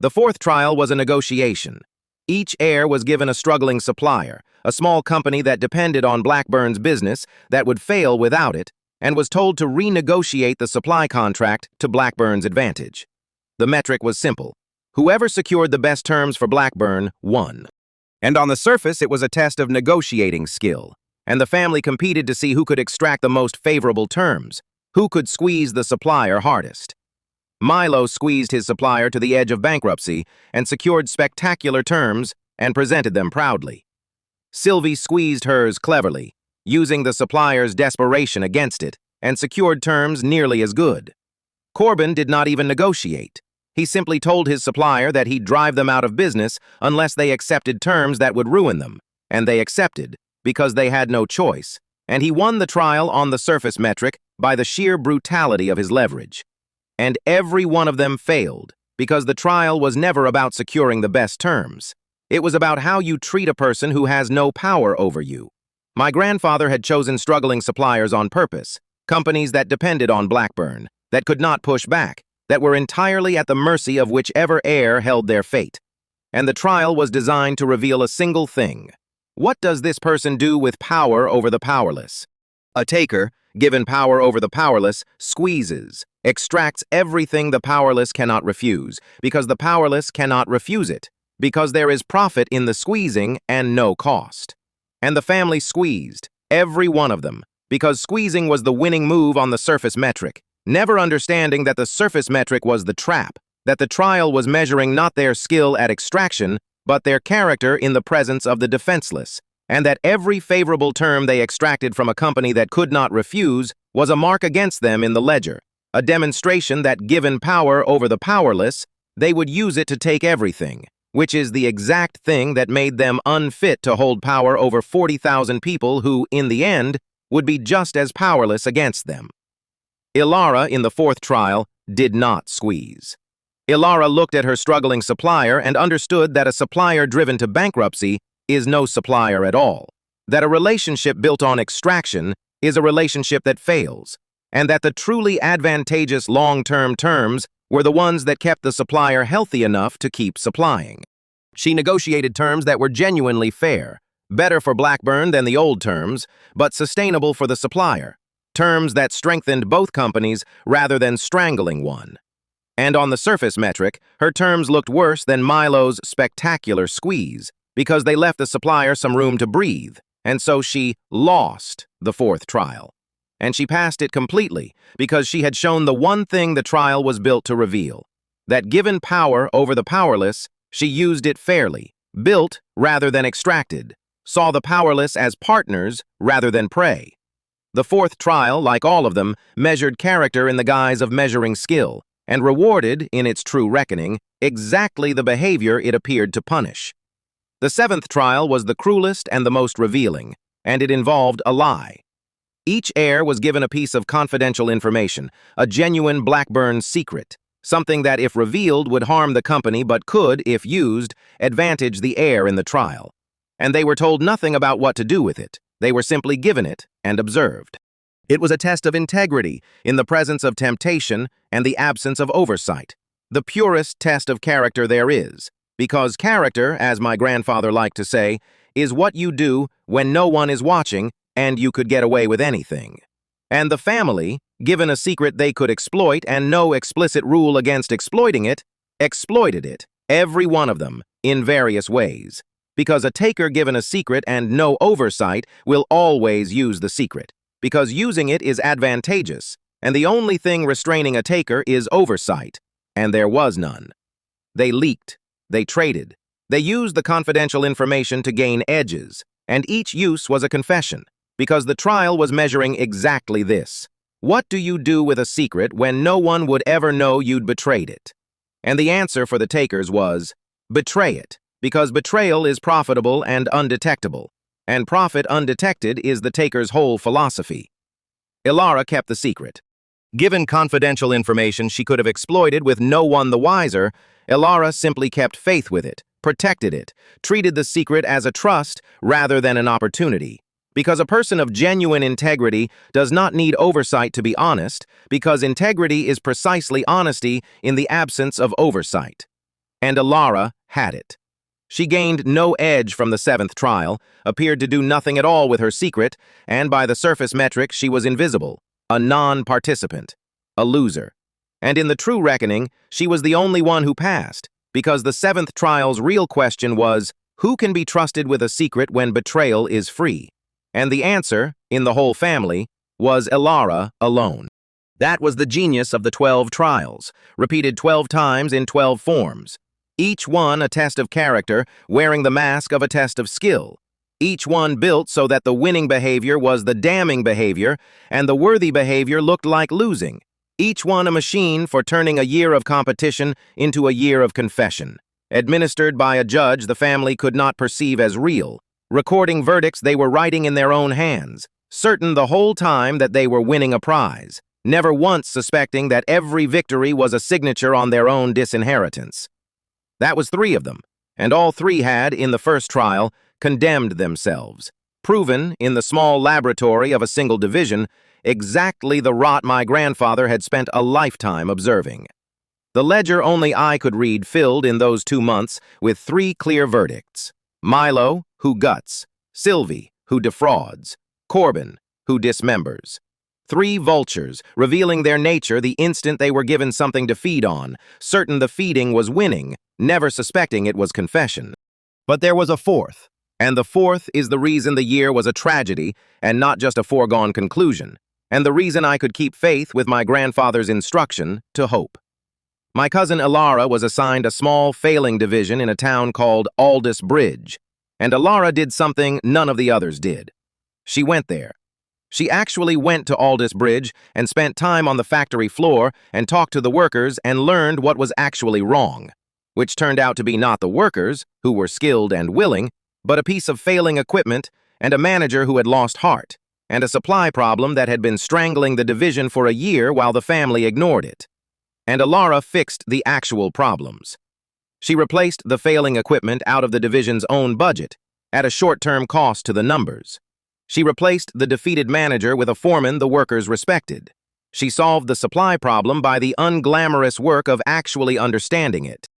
The 4th trial was a negotiation. Each heir was given a struggling supplier, a small company that depended on Blackburn's business that would fail without it, and was told to renegotiate the supply contract to Blackburn's advantage. The metric was simple. Whoever secured the best terms for Blackburn won. And on the surface, it was a test of negotiating skill, and the family competed to see who could extract the most favorable terms, who could squeeze the supplier hardest. Milo squeezed his supplier to the edge of bankruptcy and secured spectacular terms and presented them proudly. Sylvie squeezed hers cleverly, using the supplier's desperation against it, and secured terms nearly as good. Corbin did not even negotiate. He simply told his supplier that he'd drive them out of business unless they accepted terms that would ruin them, and they accepted, because they had no choice, and he won the trial on the surface metric by the sheer brutality of his leverage. And every one of them failed, because the trial was never about securing the best terms. It was about how you treat a person who has no power over you. My grandfather had chosen struggling suppliers on purpose, companies that depended on Blackburn, that could not push back, that were entirely at the mercy of whichever heir held their fate. And the trial was designed to reveal a single thing. What does this person do with power over the powerless? A taker, given power over the powerless, squeezes, extracts everything the powerless cannot refuse, because the powerless cannot refuse it, because there is profit in the squeezing and no cost. And the family squeezed, every one of them, because squeezing was the winning move on the surface metric, never understanding that the surface metric was the trap, that the trial was measuring not their skill at extraction, but their character in the presence of the defenseless, and that every favorable term they extracted from a company that could not refuse was a mark against them in the ledger, a demonstration that given power over the powerless, they would use it to take everything, which is the exact thing that made them unfit to hold power over 40,000 people who, in the end, would be just as powerless against them. Ilara, in the fourth trial, did not squeeze. Ilara looked at her struggling supplier and understood that a supplier driven to bankruptcy is no supplier at all, that a relationship built on extraction is a relationship that fails, and that the truly advantageous long-term terms were the ones that kept the supplier healthy enough to keep supplying. She negotiated terms that were genuinely fair, better for Blackburn than the old terms, but sustainable for the supplier, terms that strengthened both companies rather than strangling one. And on the surface metric, her terms looked worse than Milo's spectacular squeeze, because they left the supplier some room to breathe, and so she lost the fourth trial. And she passed it completely, because she had shown the one thing the trial was built to reveal, that given power over the powerless, she used it fairly, built rather than extracted, saw the powerless as partners rather than prey. The fourth trial, like all of them, measured character in the guise of measuring skill, and rewarded, in its true reckoning, exactly the behavior it appeared to punish. The seventh trial was the cruelest and the most revealing, and it involved a lie. Each heir was given a piece of confidential information, a genuine Blackburn secret, something that, if revealed, would harm the company but could, if used, advantage the heir in the trial. And they were told nothing about what to do with it. They were simply given it and observed. It was a test of integrity in the presence of temptation and the absence of oversight, the purest test of character there is, because character, as my grandfather liked to say, is what you do when no one is watching and you could get away with anything. And the family, given a secret they could exploit and no explicit rule against exploiting it, exploited it, every one of them, in various ways. Because a taker given a secret and no oversight will always use the secret, because using it is advantageous, and the only thing restraining a taker is oversight, and there was none. They leaked, they traded, they used the confidential information to gain edges, and each use was a confession, because the trial was measuring exactly this. What do you do with a secret when no one would ever know you'd betrayed it? And the answer for the takers was, betray it, because betrayal is profitable and undetectable, and profit undetected is the taker's whole philosophy. Ilara kept the secret. Given confidential information she could have exploited with no one the wiser, Ilara simply kept faith with it, protected it, treated the secret as a trust rather than an opportunity. Because a person of genuine integrity does not need oversight to be honest, because integrity is precisely honesty in the absence of oversight. And Ilara had it. She gained no edge from the seventh trial, appeared to do nothing at all with her secret, and by the surface metric she was invisible, a non-participant, a loser. And in the true reckoning, she was the only one who passed, because the seventh trial's real question was, who can be trusted with a secret when betrayal is free? And the answer, in the whole family, was Ilara alone. That was the genius of the 12 trials, repeated 12 times in 12 forms. Each one a test of character, wearing the mask of a test of skill. Each one built so that the winning behavior was the damning behavior, and the worthy behavior looked like losing. Each one a machine for turning a year of competition into a year of confession. Administered by a judge the family could not perceive as real. Recording verdicts they were writing in their own hands, certain the whole time that they were winning a prize, never once suspecting that every victory was a signature on their own disinheritance. That was 3 of them, and all 3 had, in the first trial, condemned themselves, proven, in the small laboratory of a single division, exactly the rot my grandfather had spent a lifetime observing. The ledger only I could read filled in those 2 months with 3 clear verdicts. Milo, who guts, Sylvie, who defrauds, Corbin, who dismembers. 3 vultures, revealing their nature the instant they were given something to feed on, certain the feeding was winning, never suspecting it was confession. But there was a fourth, and the fourth is the reason the year was a tragedy and not just a foregone conclusion, and the reason I could keep faith with my grandfather's instruction to hope. My cousin Ilara was assigned a small failing division in a town called Aldous Bridge, and Ilara did something none of the others did. She went there. She actually went to Aldous Bridge and spent time on the factory floor and talked to the workers and learned what was actually wrong, which turned out to be not the workers, who were skilled and willing, but a piece of failing equipment and a manager who had lost heart, and a supply problem that had been strangling the division for a year while the family ignored it. And Ilara fixed the actual problems. She replaced the failing equipment out of the division's own budget, at a short-term cost to the numbers. She replaced the defeated manager with a foreman the workers respected. She solved the supply problem by the unglamorous work of actually understanding it.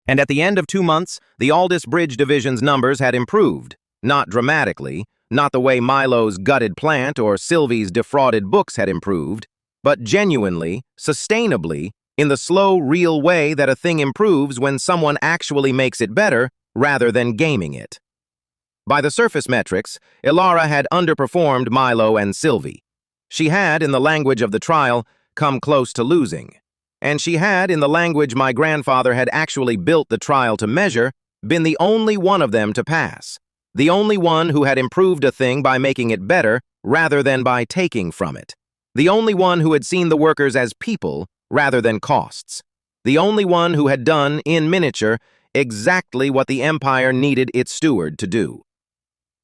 And at the end of 2 months, the Aldous Bridge division's numbers had improved, not dramatically, not the way Milo's gutted plant or Sylvie's defrauded books had improved, but genuinely, sustainably, in the slow, real way that a thing improves when someone actually makes it better rather than gaming it. By the surface metrics, Ilara had underperformed Milo and Sylvie. She had, in the language of the trial, come close to losing. And she had, in the language my grandfather had actually built the trial to measure, been the only one of them to pass. The only one who had improved a thing by making it better rather than by taking from it. The only one who had seen the workers as people rather than costs. The only one who had done, in miniature, exactly what the Empire needed its steward to do.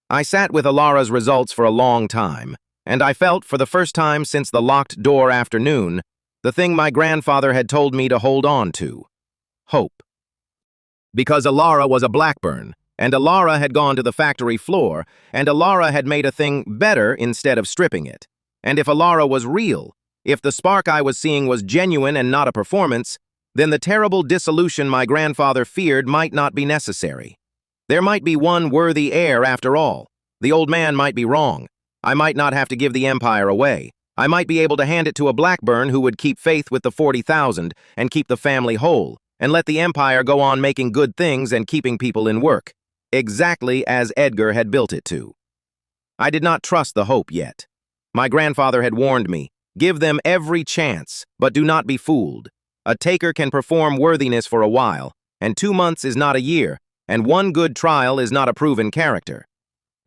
I sat with Ilara's results for a long time, and I felt, for the first time since the locked door afternoon, the thing my grandfather had told me to hold on to: hope. Because Ilara was a Blackburn, and Ilara had gone to the factory floor, and Ilara had made a thing better instead of stripping it. And if Ilara was real, if the spark I was seeing was genuine and not a performance, then the terrible dissolution my grandfather feared might not be necessary. There might be one worthy heir after all. The old man might be wrong. I might not have to give the Empire away. I might be able to hand it to a Blackburn who would keep faith with the 40,000 and keep the family whole, and let the Empire go on making good things and keeping people in work, exactly as Edgar had built it to. I did not trust the hope yet. My grandfather had warned me, give them every chance, but do not be fooled. A taker can perform worthiness for a while, and 2 months is not a year, and one good trial is not a proven character.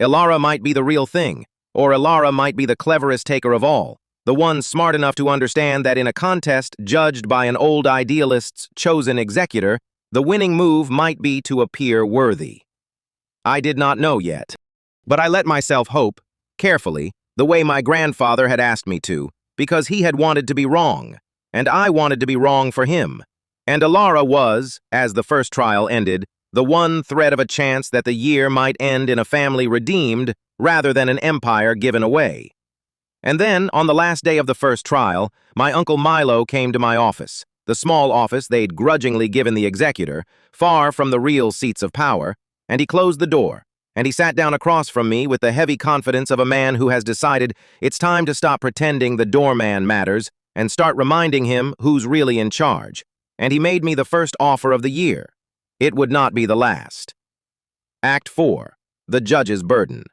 Ilara might be the real thing, or Ilara might be the cleverest taker of all, the one smart enough to understand that in a contest judged by an old idealist's chosen executor, the winning move might be to appear worthy. I did not know yet, but I let myself hope, carefully, the way my grandfather had asked me to, because he had wanted to be wrong, and I wanted to be wrong for him. And Ilara was, as the first trial ended, the one thread of a chance that the year might end in a family redeemed rather than an empire given away. And then, on the last day of the first trial, my Uncle Milo came to my office, the small office they'd grudgingly given the executor, far from the real seats of power, and he closed the door, and he sat down across from me with the heavy confidence of a man who has decided it's time to stop pretending the doorman matters and start reminding him who's really in charge, and he made me the first offer of the year. It would not be the last. Act 4. The Judge's Burden.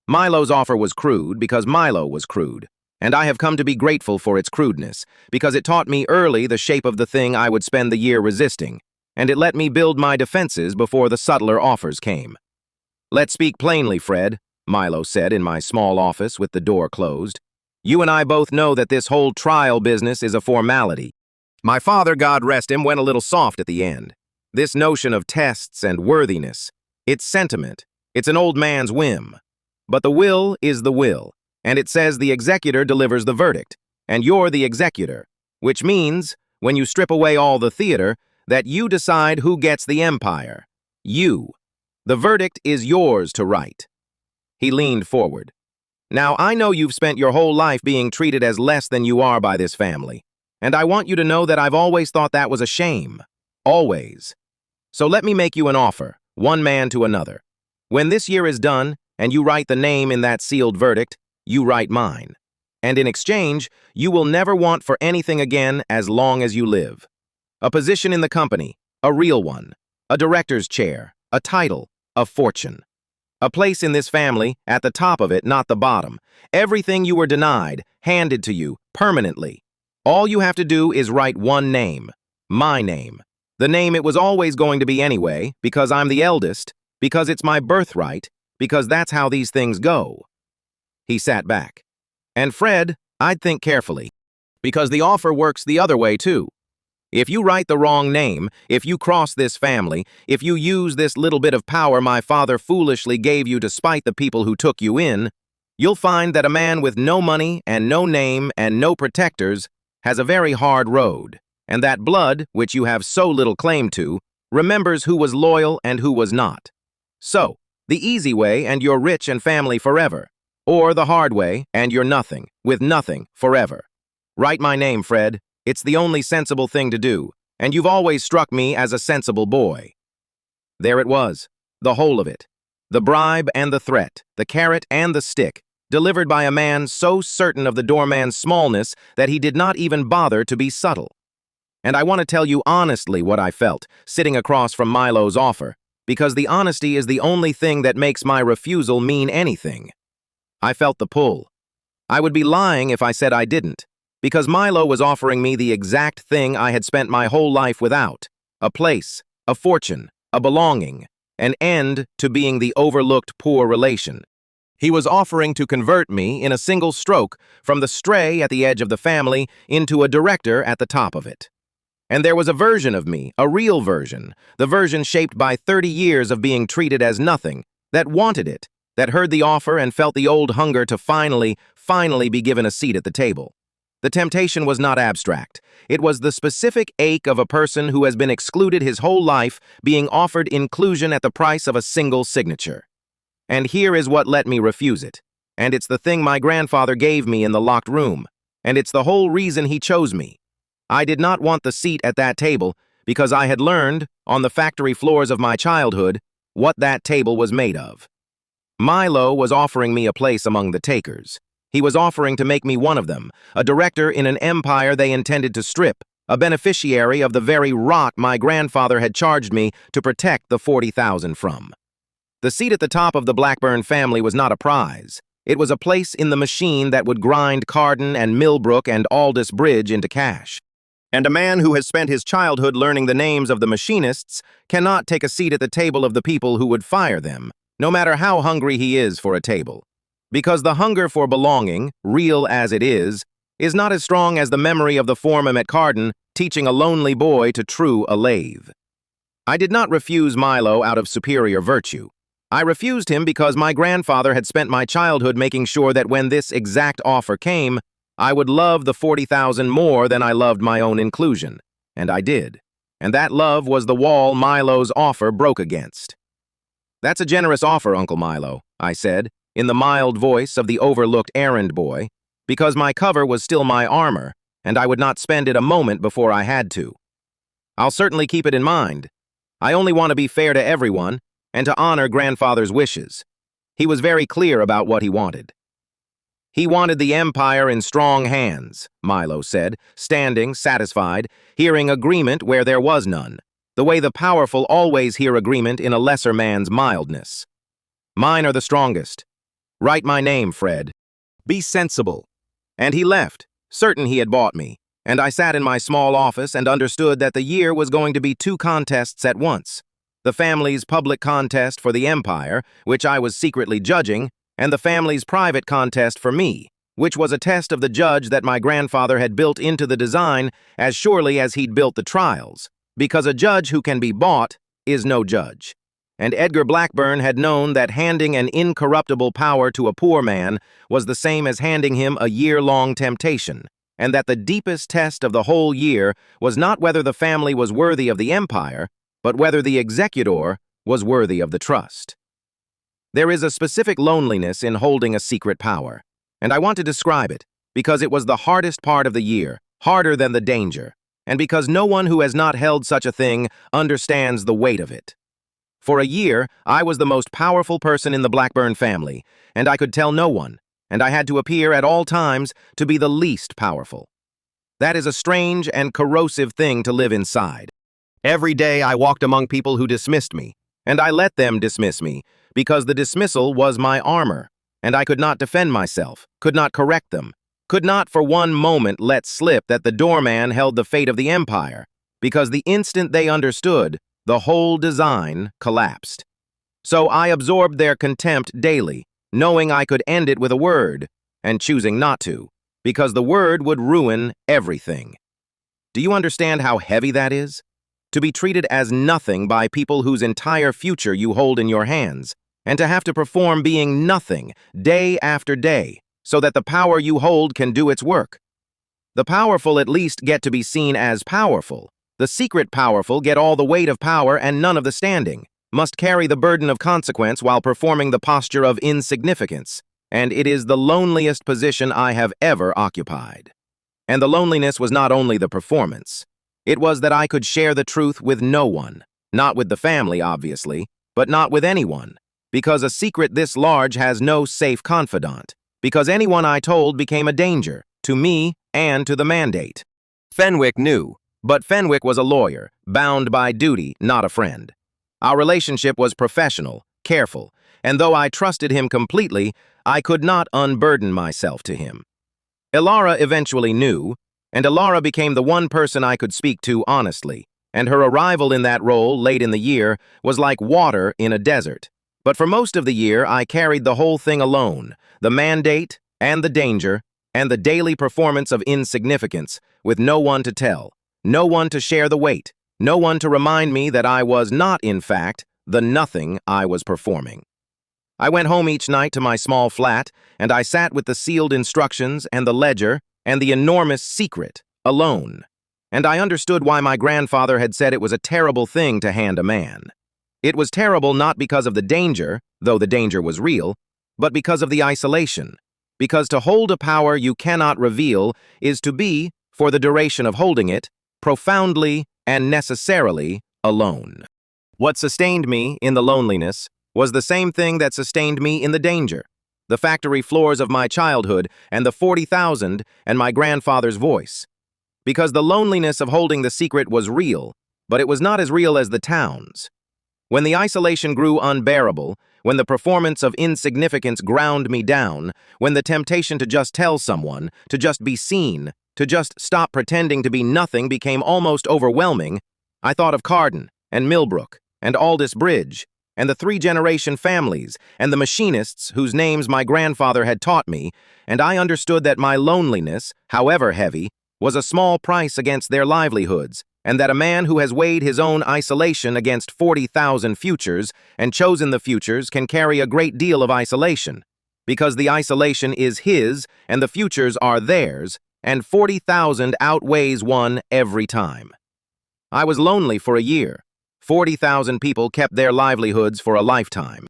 Milo's offer was crude because Milo was crude, and I have come to be grateful for its crudeness, because it taught me early the shape of the thing I would spend the year resisting, and it let me build my defenses before the subtler offers came. "Let's speak plainly, Fred," Milo said in my small office with the door closed. "You and I both know that this whole trial business is a formality. My father, God rest him, went a little soft at the end. This notion of tests and worthiness, it's sentiment, it's an old man's whim. But the will is the will, and it says the executor delivers the verdict, and you're the executor, which means, when you strip away all the theater, that you decide who gets the empire. You. The verdict is yours to write." He leaned forward. "Now, I know you've spent your whole life being treated as less than you are by this family, and I want you to know that I've always thought that was a shame. Always. So let me make you an offer, one man to another. When this year is done, and you write the name in that sealed verdict, you write mine. And in exchange, you will never want for anything again as long as you live. A position in the company, a real one, a director's chair, a title, a fortune. A place in this family, at the top of it, not the bottom. Everything you were denied, handed to you, permanently. All you have to do is write one name. My name. The name it was always going to be anyway, because I'm the eldest, because it's my birthright, because that's how these things go. He sat back. And Fred, I'd think carefully, because the offer works the other way too. If you write the wrong name, if you cross this family, if you use this little bit of power my father foolishly gave you to spite the people who took you in, you'll find that a man with no money and no name and no protectors has a very hard road, and that blood, which you have so little claim to, remembers who was loyal and who was not. So, the easy way and you're rich and family forever, or the hard way and you're nothing, with nothing, forever. Write my name, Fred. It's the only sensible thing to do, and you've always struck me as a sensible boy. There it was, the whole of it. The bribe and the threat, the carrot and the stick, delivered by a man so certain of the doorman's smallness that he did not even bother to be subtle. And I want to tell you honestly what I felt, sitting across from Milo's offer, because the honesty is the only thing that makes my refusal mean anything. I felt the pull. I would be lying if I said I didn't, because Milo was offering me the exact thing I had spent my whole life without: a place, a fortune, a belonging, an end to being the overlooked poor relation. He was offering to convert me in a single stroke from the stray at the edge of the family into a director at the top of it. And there was a version of me, a real version, the version shaped by 30 years of being treated as nothing, that wanted it, that heard the offer and felt the old hunger to finally be given a seat at the table. The temptation was not abstract. It was the specific ache of a person who has been excluded his whole life being offered inclusion at the price of a single signature. And here is what let me refuse it. And it's the thing my grandfather gave me in the locked room. And it's the whole reason he chose me. I did not want the seat at that table because I had learned, on the factory floors of my childhood, what that table was made of. Milo was offering me a place among the takers. He was offering to make me one of them, a director in an empire they intended to strip, a beneficiary of the very rot my grandfather had charged me to protect the 40,000 from. The seat at the top of the Blackburn family was not a prize. It was a place in the machine that would grind Carden and Millbrook and Aldous Bridge into cash. And a man who has spent his childhood learning the names of the machinists cannot take a seat at the table of the people who would fire them, no matter how hungry he is for a table. Because the hunger for belonging, real as it is not as strong as the memory of the foreman at Carden teaching a lonely boy to true a lathe. I did not refuse Milo out of superior virtue. I refused him because my grandfather had spent my childhood making sure that when this exact offer came, I would love the 40,000 more than I loved my own inclusion. And I did. And that love was the wall Milo's offer broke against. "That's a generous offer, Uncle Milo," I said, in the mild voice of the overlooked errand boy, because my cover was still my armor, and I would not spend it a moment before I had to. "I'll certainly keep it in mind. I only want to be fair to everyone, and to honor grandfather's wishes." He was very clear about what he wanted. He wanted the empire in strong hands, Milo said, standing, satisfied, hearing agreement where there was none, the way the powerful always hear agreement in a lesser man's mildness. "Mine are the strongest. Write my name, Fred. Be sensible." And he left, certain he had bought me, and I sat in my small office and understood that the year was going to be two contests at once: the family's public contest for the empire, which I was secretly judging, and the family's private contest for me, which was a test of the judge that my grandfather had built into the design as surely as he'd built the trials, because a judge who can be bought is no judge. And Edgar Blackburn had known that handing an incorruptible power to a poor man was the same as handing him a year-long temptation, and that the deepest test of the whole year was not whether the family was worthy of the empire, but whether the executor was worthy of the trust. There is a specific loneliness in holding a secret power, and I want to describe it, because it was the hardest part of the year, harder than the danger, and because no one who has not held such a thing understands the weight of it. For a year, I was the most powerful person in the Blackburn family, and I could tell no one, and I had to appear at all times to be the least powerful. That is a strange and corrosive thing to live inside. Every day I walked among people who dismissed me, and I let them dismiss me, because the dismissal was my armor, and I could not defend myself, could not correct them, could not for one moment let slip that the doorman held the fate of the empire, because the instant they understood, the whole design collapsed. So I absorbed their contempt daily, knowing I could end it with a word, and choosing not to, because the word would ruin everything. Do you understand how heavy that is? To be treated as nothing by people whose entire future you hold in your hands, and to have to perform being nothing day after day, so that the power you hold can do its work. The powerful at least get to be seen as powerful. The secret powerful get all the weight of power and none of the standing, must carry the burden of consequence while performing the posture of insignificance, and it is the loneliest position I have ever occupied. And the loneliness was not only the performance. It was that I could share the truth with no one, not with the family, obviously, but not with anyone, because a secret this large has no safe confidant, because anyone I told became a danger, to me and to the mandate. Fenwick knew, but Fenwick was a lawyer, bound by duty, not a friend. Our relationship was professional, careful, and though I trusted him completely, I could not unburden myself to him. Ilara eventually knew, and Ilara became the one person I could speak to honestly, and her arrival in that role late in the year was like water in a desert. But for most of the year, I carried the whole thing alone, the mandate and the danger and the daily performance of insignificance, with no one to tell, no one to share the weight, no one to remind me that I was not, in fact, the nothing I was performing. I went home each night to my small flat, and I sat with the sealed instructions and the ledger and the enormous secret, alone. And I understood why my grandfather had said it was a terrible thing to hand a man. It was terrible not because of the danger, though the danger was real, but because of the isolation. Because to hold a power you cannot reveal is to be, for the duration of holding it, profoundly and necessarily alone. What sustained me in the loneliness was the same thing that sustained me in the danger. The factory floors of my childhood and the 40,000 and my grandfather's voice. Because the loneliness of holding the secret was real, but it was not as real as the town's. When the isolation grew unbearable, when the performance of insignificance ground me down, when the temptation to just tell someone, to just be seen, to just stop pretending to be nothing became almost overwhelming, I thought of Carden and Millbrook and Aldous Bridge and the three-generation families and the machinists whose names my grandfather had taught me, and I understood that my loneliness, however heavy, was a small price against their livelihoods, and that a man who has weighed his own isolation against 40,000 futures and chosen the futures can carry a great deal of isolation, because the isolation is his and the futures are theirs, and 40,000 outweighs one every time. I was lonely for a year. 40,000 people kept their livelihoods for a lifetime.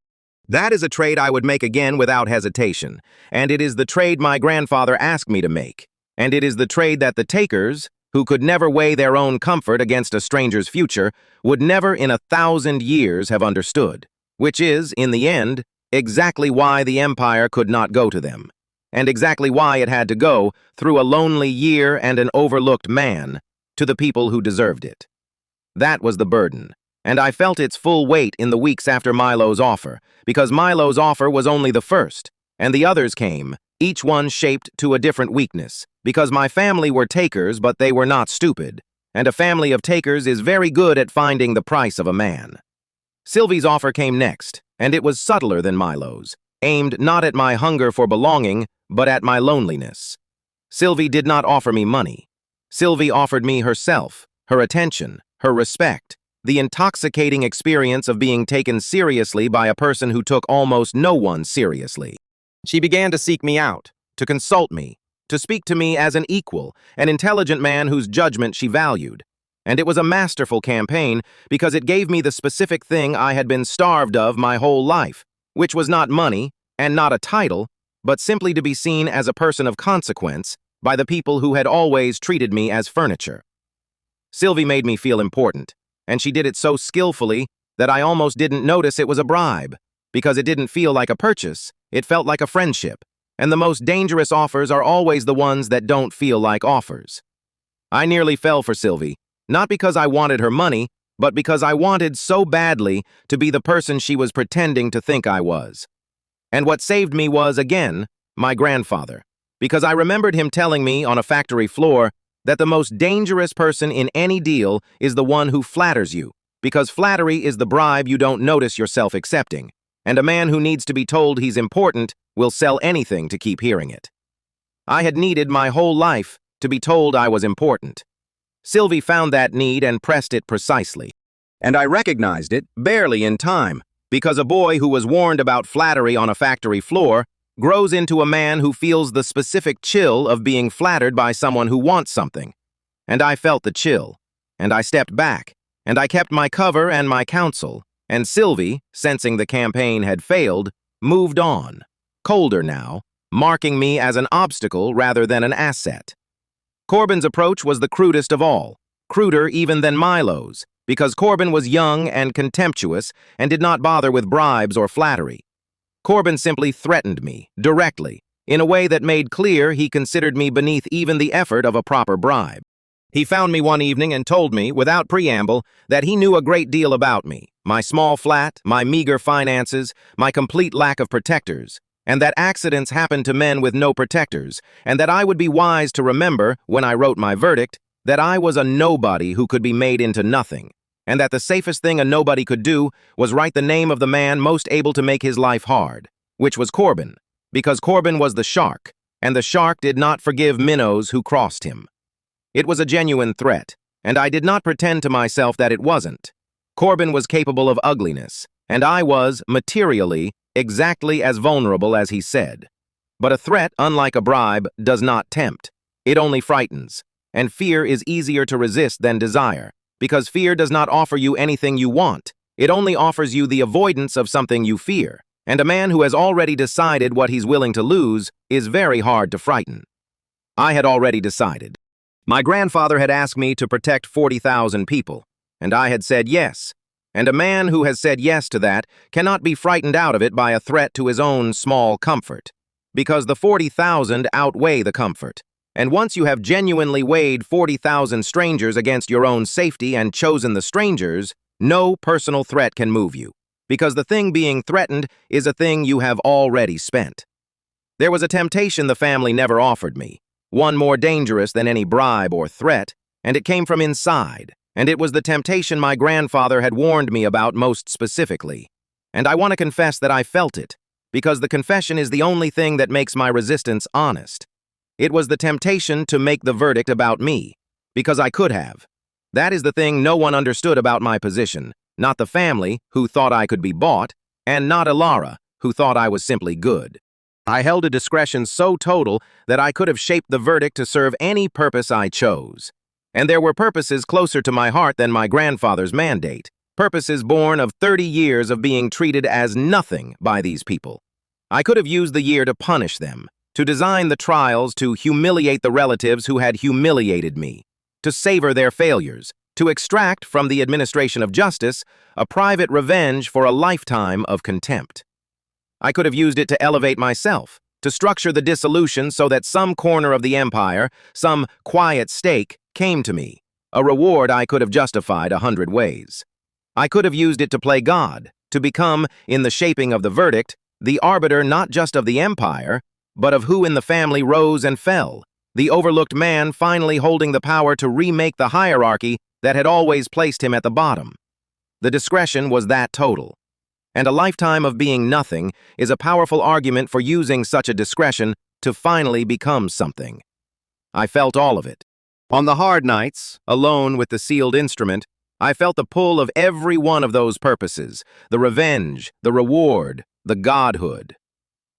That is a trade I would make again without hesitation, and it is the trade my grandfather asked me to make, and it is the trade that the takers, who could never weigh their own comfort against a stranger's future, would never in 1,000 years have understood, which is, in the end, exactly why the empire could not go to them, and exactly why it had to go, through a lonely year and an overlooked man, to the people who deserved it. That was the burden, and I felt its full weight in the weeks after Milo's offer, because Milo's offer was only the first, and the others came, each one shaped to a different weakness, because my family were takers, but they were not stupid, and a family of takers is very good at finding the price of a man. Sylvie's offer came next, and it was subtler than Milo's, aimed not at my hunger for belonging, but at my loneliness. Sylvie did not offer me money. Sylvie offered me herself, her attention, her respect, the intoxicating experience of being taken seriously by a person who took almost no one seriously. She began to seek me out, to consult me, to speak to me as an equal, an intelligent man whose judgment she valued. And it was a masterful campaign because it gave me the specific thing I had been starved of my whole life, which was not money and not a title, but simply to be seen as a person of consequence by the people who had always treated me as furniture. Sylvie made me feel important, and she did it so skillfully that I almost didn't notice it was a bribe, because it didn't feel like a purchase, it felt like a friendship, and the most dangerous offers are always the ones that don't feel like offers. I nearly fell for Sylvie, not because I wanted her money, but because I wanted so badly to be the person she was pretending to think I was. And what saved me was, again, my grandfather, because I remembered him telling me on a factory floor that the most dangerous person in any deal is the one who flatters you, because flattery is the bribe you don't notice yourself accepting, and a man who needs to be told he's important will sell anything to keep hearing it. I had needed my whole life to be told I was important. Sylvie found that need and pressed it precisely. And I recognized it barely in time, because a boy who was warned about flattery on a factory floor grows into a man who feels the specific chill of being flattered by someone who wants something. And I felt the chill, and I stepped back, and I kept my cover and my counsel, and Sylvie, sensing the campaign had failed, moved on, colder now, marking me as an obstacle rather than an asset. Corbin's approach was the crudest of all, cruder even than Milo's, because Corbin was young and contemptuous and did not bother with bribes or flattery. Corbin simply threatened me, directly, in a way that made clear he considered me beneath even the effort of a proper bribe. He found me one evening and told me, without preamble, that he knew a great deal about me, my small flat, my meager finances, my complete lack of protectors, and that accidents happen to men with no protectors, and that I would be wise to remember, when I wrote my verdict, that I was a nobody who could be made into nothing, and that the safest thing a nobody could do was write the name of the man most able to make his life hard, which was Corbin, because Corbin was the shark, and the shark did not forgive minnows who crossed him. It was a genuine threat, and I did not pretend to myself that it wasn't. Corbin was capable of ugliness, and I was, materially, exactly as vulnerable as he said. But a threat, unlike a bribe, does not tempt. It only frightens, and fear is easier to resist than desire, because fear does not offer you anything you want. It only offers you the avoidance of something you fear, and a man who has already decided what he's willing to lose is very hard to frighten. I had already decided. My grandfather had asked me to protect 40,000 people, and I had said yes. And a man who has said yes to that cannot be frightened out of it by a threat to his own small comfort, because the 40,000 outweigh the comfort. And once you have genuinely weighed 40,000 strangers against your own safety and chosen the strangers, no personal threat can move you, because the thing being threatened is a thing you have already spent. There was a temptation the family never offered me, one more dangerous than any bribe or threat, and it came from inside. And it was the temptation my grandfather had warned me about most specifically. And I want to confess that I felt it, because the confession is the only thing that makes my resistance honest. It was the temptation to make the verdict about me, because I could have. That is the thing no one understood about my position, not the family, who thought I could be bought, and not Ilara, who thought I was simply good. I held a discretion so total that I could have shaped the verdict to serve any purpose I chose. And there were purposes closer to my heart than my grandfather's mandate, purposes born of 30 years of being treated as nothing by these people. I could have used the year to punish them, to design the trials to humiliate the relatives who had humiliated me, to savor their failures, to extract from the administration of justice a private revenge for a lifetime of contempt. I could have used it to elevate myself, to structure the dissolution so that some corner of the empire, some quiet stake, came to me, a reward I could have justified 100 ways. I could have used it to play God, to become, in the shaping of the verdict, the arbiter not just of the empire, but of who in the family rose and fell, the overlooked man finally holding the power to remake the hierarchy that had always placed him at the bottom. The discretion was that total. And a lifetime of being nothing is a powerful argument for using such a discretion to finally become something. I felt all of it. On the hard nights, alone with the sealed instrument, I felt the pull of every one of those purposes, the revenge, the reward, the godhood.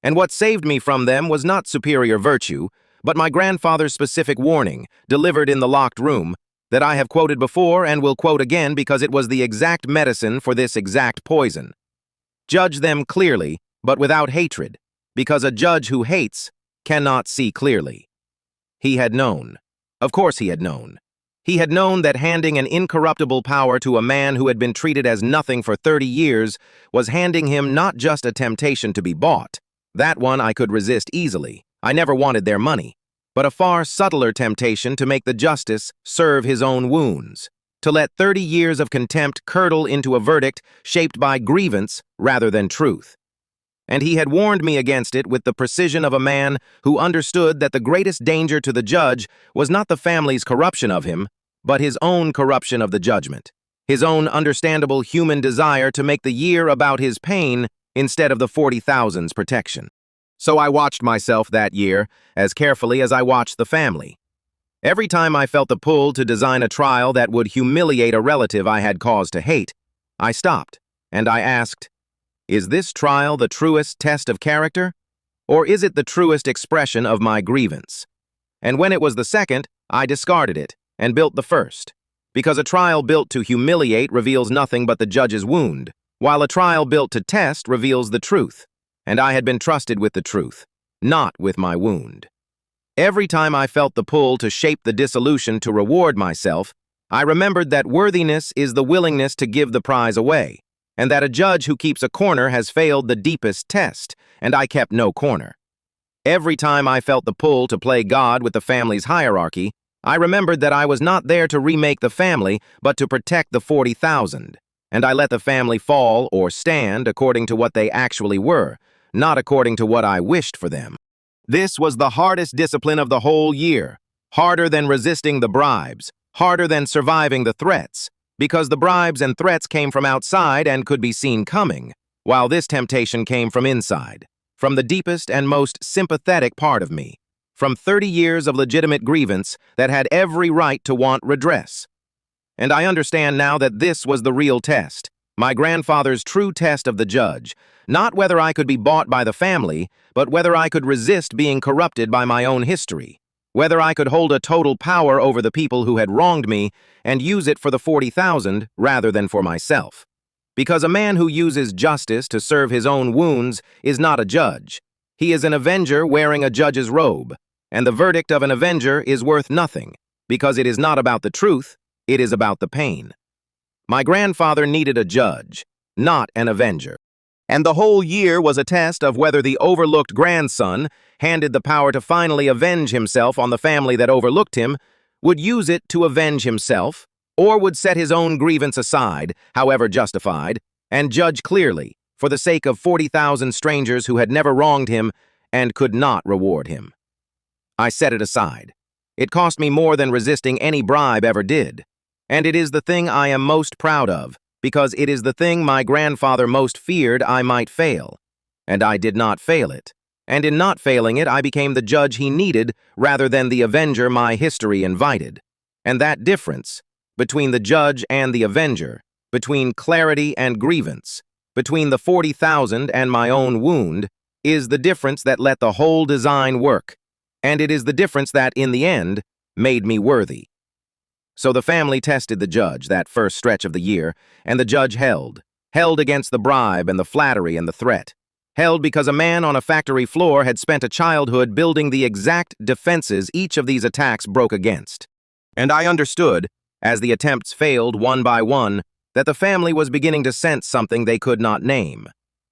And what saved me from them was not superior virtue, but my grandfather's specific warning, delivered in the locked room, that I have quoted before and will quote again because it was the exact medicine for this exact poison. Judge them clearly, but without hatred, because a judge who hates cannot see clearly. He had known. Of course he had known. He had known that handing an incorruptible power to a man who had been treated as nothing for 30 years was handing him not just a temptation to be bought, That one I could resist easily. I never wanted their money. But a far subtler temptation to make the justice serve his own wounds, to let 30 years of contempt curdle into a verdict shaped by grievance rather than truth. And he had warned me against it with the precision of a man who understood that the greatest danger to the judge was not the family's corruption of him, but his own corruption of the judgment, his own understandable human desire to make the year about his pain instead of the 40,000's protection. So I watched myself that year as carefully as I watched the family. Every time I felt the pull to design a trial that would humiliate a relative I had cause to hate, I stopped, and I asked, is this trial the truest test of character, or is it the truest expression of my grievance? And when it was the second, I discarded it and built the first, because a trial built to humiliate reveals nothing but the judge's wound, while a trial built to test reveals the truth, and I had been trusted with the truth, not with my wound. Every time I felt the pull to shape the dissolution to reward myself, I remembered that worthiness is the willingness to give the prize away, and that a judge who keeps a corner has failed the deepest test, and I kept no corner. Every time I felt the pull to play God with the family's hierarchy, I remembered that I was not there to remake the family, but to protect the 40,000, and I let the family fall or stand according to what they actually were, not according to what I wished for them. This was the hardest discipline of the whole year, harder than resisting the bribes, harder than surviving the threats, because the bribes and threats came from outside and could be seen coming, while this temptation came from inside, from the deepest and most sympathetic part of me, from 30 years of legitimate grievance that had every right to want redress. And I understand now that this was the real test, my grandfather's true test of the judge, not whether I could be bought by the family, but whether I could resist being corrupted by my own history, whether I could hold a total power over the people who had wronged me and use it for the 40,000 rather than for myself. Because a man who uses justice to serve his own wounds is not a judge. He is an avenger wearing a judge's robe, and the verdict of an avenger is worth nothing, because it is not about the truth, it is about the pain. My grandfather needed a judge, not an avenger. And the whole year was a test of whether the overlooked grandson, handed the power to finally avenge himself on the family that overlooked him, would use it to avenge himself, or would set his own grievance aside, however justified, and judge clearly, for the sake of 40,000 strangers who had never wronged him and could not reward him. I set it aside. It cost me more than resisting any bribe ever did, and it is the thing I am most proud of, because it is the thing my grandfather most feared I might fail, and I did not fail it. And in not failing it, I became the judge he needed rather than the avenger my history invited. And that difference, between the judge and the avenger, between clarity and grievance, between the 40,000 and my own wound, is the difference that let the whole design work, and it is the difference that, in the end, made me worthy. So the family tested the judge that first stretch of the year, and the judge held against the bribe and the flattery and the threat. Held because a man on a factory floor had spent a childhood building the exact defenses each of these attacks broke against. And I understood, as the attempts failed one by one, that the family was beginning to sense something they could not name.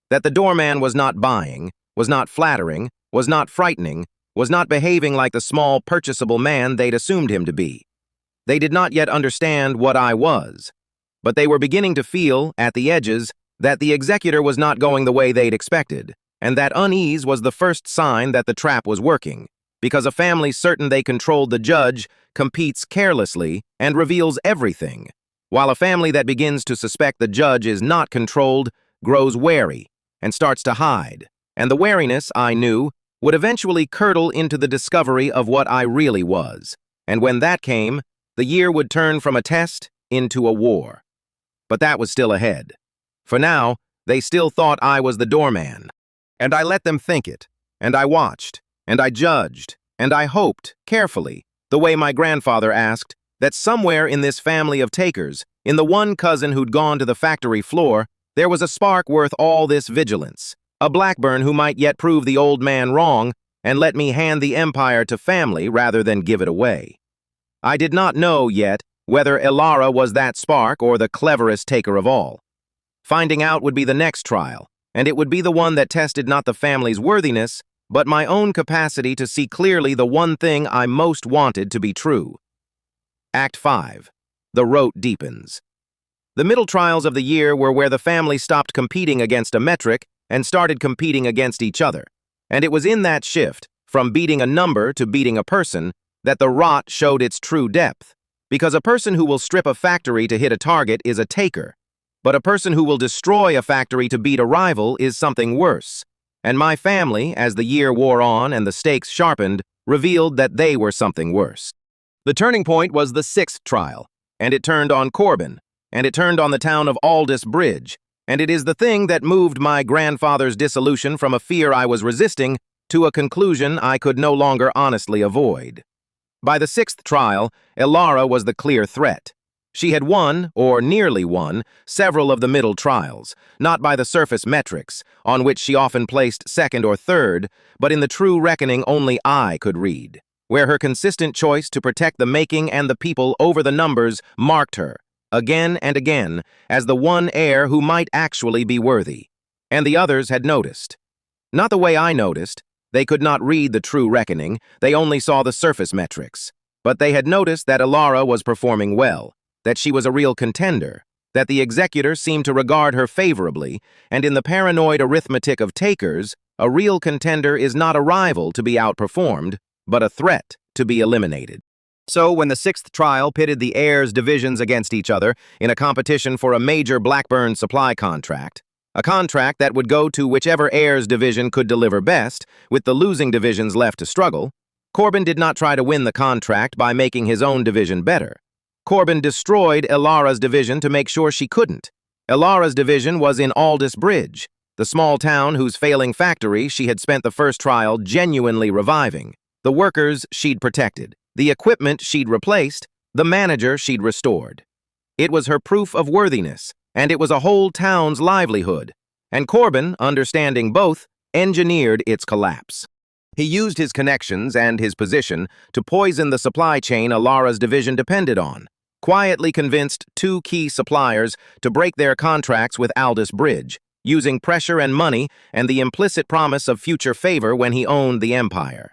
That the doorman was not buying, was not flattering, was not frightening, was not behaving like the small, purchasable man they'd assumed him to be. They did not yet understand what I was, but they were beginning to feel, at the edges, that the executor was not going the way they'd expected, and that unease was the first sign that the trap was working, because a family certain they controlled the judge competes carelessly and reveals everything, while a family that begins to suspect the judge is not controlled grows wary and starts to hide, and the wariness, I knew, would eventually curdle into the discovery of what I really was, and when that came, the year would turn from a test into a war. But that was still ahead. For now, they still thought I was the doorman. And I let them think it, and I watched, and I judged, and I hoped, carefully, the way my grandfather asked, that somewhere in this family of takers, in the one cousin who'd gone to the factory floor, there was a spark worth all this vigilance, a Blackburn who might yet prove the old man wrong and let me hand the empire to family rather than give it away. I did not know yet whether Elara was that spark or the cleverest taker of all. Finding out would be the next trial, and it would be the one that tested not the family's worthiness, but my own capacity to see clearly the one thing I most wanted to be true. Act 5. The rote deepens. The middle trials of the year were where the family stopped competing against a metric and started competing against each other. And it was in that shift, from beating a number to beating a person, that the rot showed its true depth. Because a person who will strip a factory to hit a target is a taker, but a person who will destroy a factory to beat a rival is something worse. And my family, as the year wore on and the stakes sharpened, revealed that they were something worse. The turning point was the 6th trial, and it turned on Corbin, and it turned on the town of Eldest Bridge, and it is the thing that moved my grandfather's dissolution from a fear I was resisting to a conclusion I could no longer honestly avoid. By the 6th trial, Ilara was the clear threat. She had won, or nearly won, several of the middle trials, not by the surface metrics, on which she often placed second or third, but in the true reckoning only I could read, where her consistent choice to protect the making and the people over the numbers marked her, again and again, as the one heir who might actually be worthy. And the others had noticed. Not the way I noticed. They could not read the true reckoning, they only saw the surface metrics. But they had noticed that Ilara was performing well, that she was a real contender, that the executor seemed to regard her favorably, and in the paranoid arithmetic of takers, a real contender is not a rival to be outperformed, but a threat to be eliminated. So when the 6th trial pitted the heirs' divisions against each other in a competition for a major Blackburn supply contract, a contract that would go to whichever heirs' division could deliver best, with the losing divisions left to struggle, Corbin did not try to win the contract by making his own division better. Corbin destroyed Ilara's division to make sure she couldn't. Ilara's division was in Eldest Bridge, the small town whose failing factory she had spent the first trial genuinely reviving, the workers she'd protected, the equipment she'd replaced, the manager she'd restored. It was her proof of worthiness, and it was a whole town's livelihood, and Corbin, understanding both, engineered its collapse. He used his connections and his position to poison the supply chain Ilara's division depended on, quietly convinced 2 key suppliers to break their contracts with Eldest Bridge, using pressure and money and the implicit promise of future favor when he owned the empire.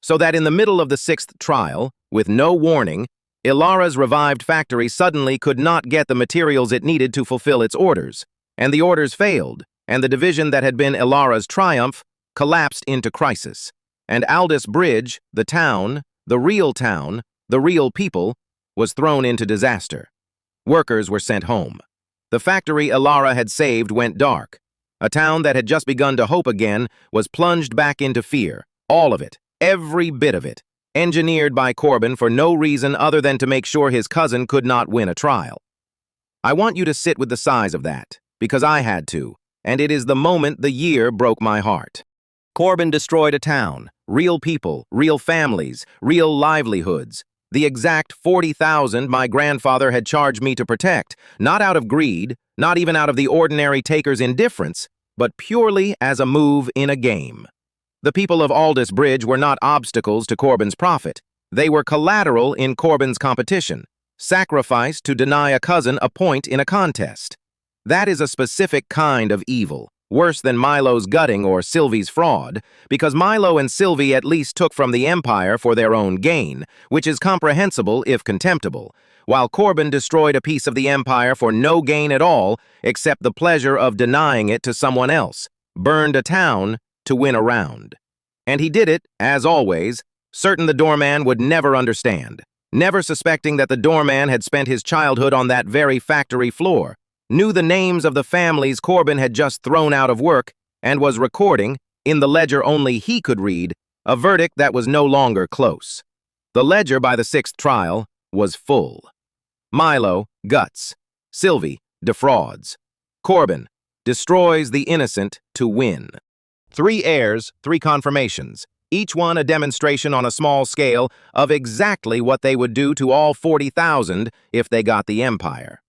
So that in the middle of the 6th trial, with no warning, Ilara's revived factory suddenly could not get the materials it needed to fulfill its orders, and the orders failed, and the division that had been Ilara's triumph collapsed into crisis, and Eldest Bridge, the town, the real people, was thrown into disaster. Workers were sent home. The factory Ilara had saved went dark. A town that had just begun to hope again was plunged back into fear, all of it, every bit of it, engineered by Corbin for no reason other than to make sure his cousin could not win a trial. I want you to sit with the size of that, because I had to, and it is the moment the year broke my heart. Corbin destroyed a town, real people, real families, real livelihoods, the exact 40,000 my grandfather had charged me to protect, not out of greed, not even out of the ordinary taker's indifference, but purely as a move in a game. The people of Eldest Bridge were not obstacles to Corbin's profit. They were collateral in Corbin's competition, sacrificed to deny a cousin a point in a contest. That is a specific kind of evil, worse than Milo's gutting or Sylvie's fraud, because Milo and Sylvie at least took from the empire for their own gain, which is comprehensible if contemptible, while Corbin destroyed a piece of the empire for no gain at all except the pleasure of denying it to someone else, burned a town to win a round. And he did it, as always, certain the doorman would never understand, never suspecting that the doorman had spent his childhood on that very factory floor, knew the names of the families Corbin had just thrown out of work, and was recording, in the ledger only he could read, a verdict that was no longer close. The ledger by the 6th trial was full. Milo, guts. Sylvie, defrauds. Corbin, destroys the innocent to win. 3 heirs, 3 confirmations, each one a demonstration on a small scale of exactly what they would do to all 40,000 if they got the empire.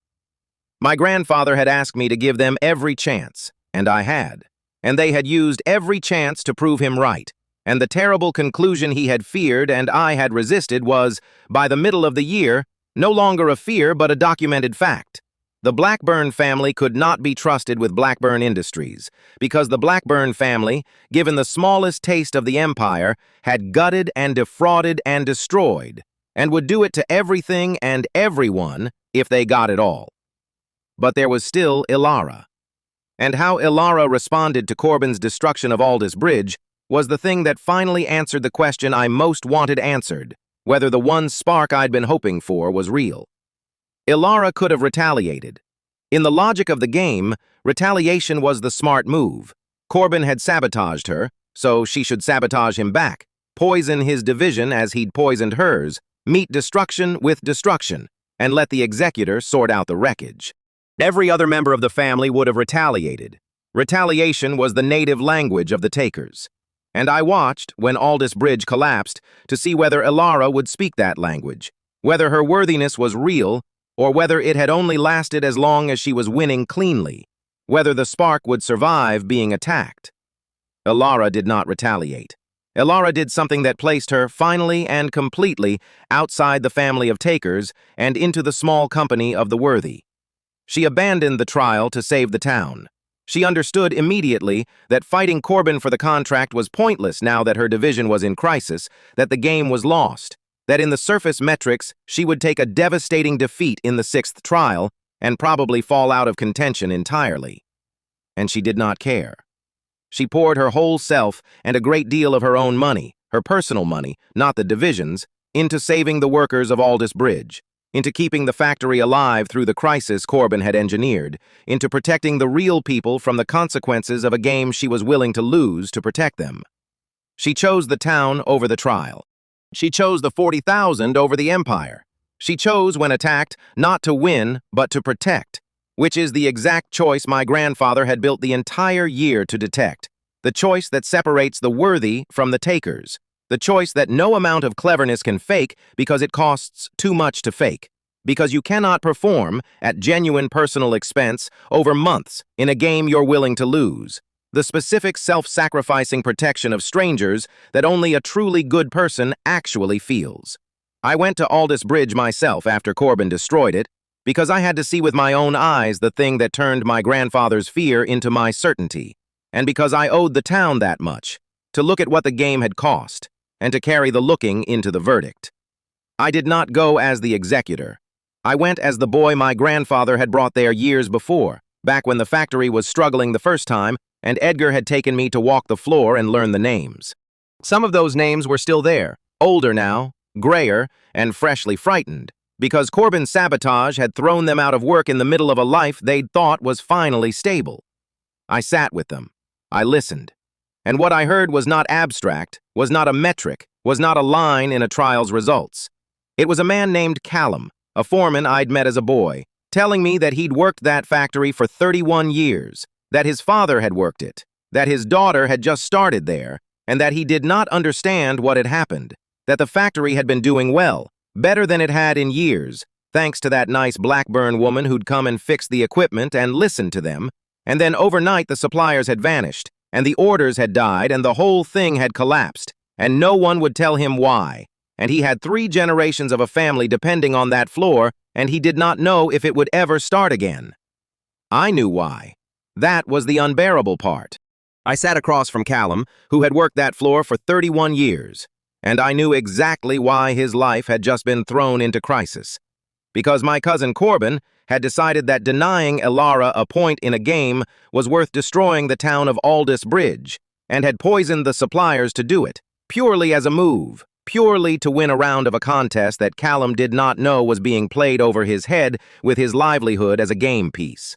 My grandfather had asked me to give them every chance, and I had. And they had used every chance to prove him right, and the terrible conclusion he had feared and I had resisted was, by the middle of the year, no longer a fear but a documented fact. The Blackburn family could not be trusted with Blackburn Industries, because the Blackburn family, given the smallest taste of the empire, had gutted and defrauded and destroyed, and would do it to everything and everyone if they got it all. But there was still Ilara. And how Ilara responded to Corbin's destruction of Aldous Bridge was the thing that finally answered the question I most wanted answered, whether the one spark I'd been hoping for was real. Ilara could have retaliated. In the logic of the game, retaliation was the smart move. Corbin had sabotaged her, so she should sabotage him back, poison his division as he'd poisoned hers, meet destruction with destruction, and let the executor sort out the wreckage. Every other member of the family would have retaliated. Retaliation was the native language of the takers. And I watched, when Aldous Bridge collapsed, to see whether Ilara would speak that language, whether her worthiness was real, or whether it had only lasted as long as she was winning cleanly, whether the spark would survive being attacked. Ilara did not retaliate. Ilara did something that placed her, finally and completely, outside the family of takers and into the small company of the worthy. She abandoned the trial to save the town. She understood immediately that fighting Corbin for the contract was pointless now that her division was in crisis, that the game was lost, that in the surface metrics she would take a devastating defeat in the sixth trial and probably fall out of contention entirely. And she did not care. She poured her whole self and a great deal of her own money, her personal money, not the division's, into saving the workers of Aldous Bridge, into keeping the factory alive through the crisis Corbin had engineered, into protecting the real people from the consequences of a game she was willing to lose to protect them. She chose the town over the trial. She chose the 40,000 over the empire. She chose, when attacked, not to win, but to protect, which is the exact choice my grandfather had built the entire year to detect, the choice that separates the worthy from the takers, the choice that no amount of cleverness can fake because it costs too much to fake, because you cannot perform at genuine personal expense over months in a game you're willing to lose, the specific self-sacrificing protection of strangers that only a truly good person actually feels. I went to Aldous Bridge myself after Corbin destroyed it, because I had to see with my own eyes the thing that turned my grandfather's fear into my certainty, and because I owed the town that much, to look at what the game had cost, and to carry the looking into the verdict. I did not go as the executor. I went as the boy my grandfather had brought there years before, back when the factory was struggling the first time, and Edgar had taken me to walk the floor and learn the names. Some of those names were still there, older now, grayer, and freshly frightened, because Corbin's sabotage had thrown them out of work in the middle of a life they'd thought was finally stable. I sat with them. I listened. And what I heard was not abstract, was not a metric, was not a line in a trial's results. It was a man named Callum, a foreman I'd met as a boy, telling me that he'd worked that factory for 31 years, that his father had worked it, that his daughter had just started there, and that he did not understand what had happened, that the factory had been doing well, better than it had in years, thanks to that nice Blackburn woman who'd come and fixed the equipment and listened to them, and then overnight the suppliers had vanished, and the orders had died, and the whole thing had collapsed, and no one would tell him why, and he had 3 generations of a family depending on that floor, and he did not know if it would ever start again. I knew why. That was the unbearable part. I sat across from Callum, who had worked that floor for 31 years, and I knew exactly why his life had just been thrown into crisis. Because my cousin Corbin had decided that denying Ilara a point in a game was worth destroying the town of Aldous Bridge, and had poisoned the suppliers to do it, purely as a move, purely to win a round of a contest that Callum did not know was being played over his head with his livelihood as a game piece.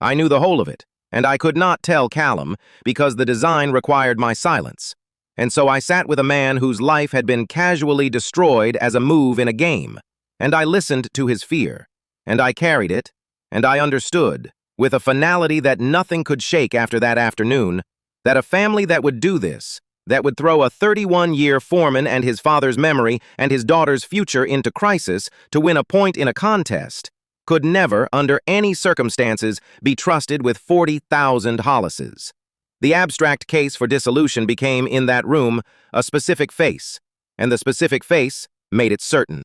I knew the whole of it, and I could not tell Callum because the design required my silence. And so I sat with a man whose life had been casually destroyed as a move in a game, and I listened to his fear, and I carried it, and I understood, with a finality that nothing could shake after that afternoon, that a family that would do this, that would throw a 31-year foreman and his father's memory and his daughter's future into crisis to win a point in a contest, could never, under any circumstances, be trusted with 40,000 Hollises. The abstract case for dissolution became, in that room, a specific face, and the specific face made it certain.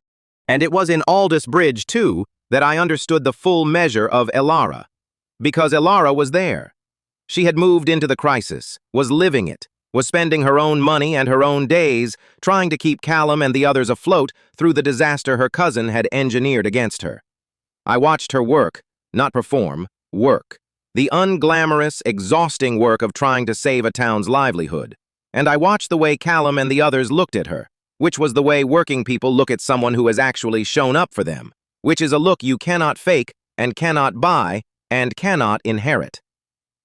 And it was in Aldous Bridge, too, that I understood the full measure of Elara. Because Elara was there. She had moved into the crisis, was living it, was spending her own money and her own days trying to keep Callum and the others afloat through the disaster her cousin had engineered against her. I watched her work, not perform, work. The unglamorous, exhausting work of trying to save a town's livelihood. And I watched the way Callum and the others looked at her, which was the way working people look at someone who has actually shown up for them, which is a look you cannot fake and cannot buy and cannot inherit.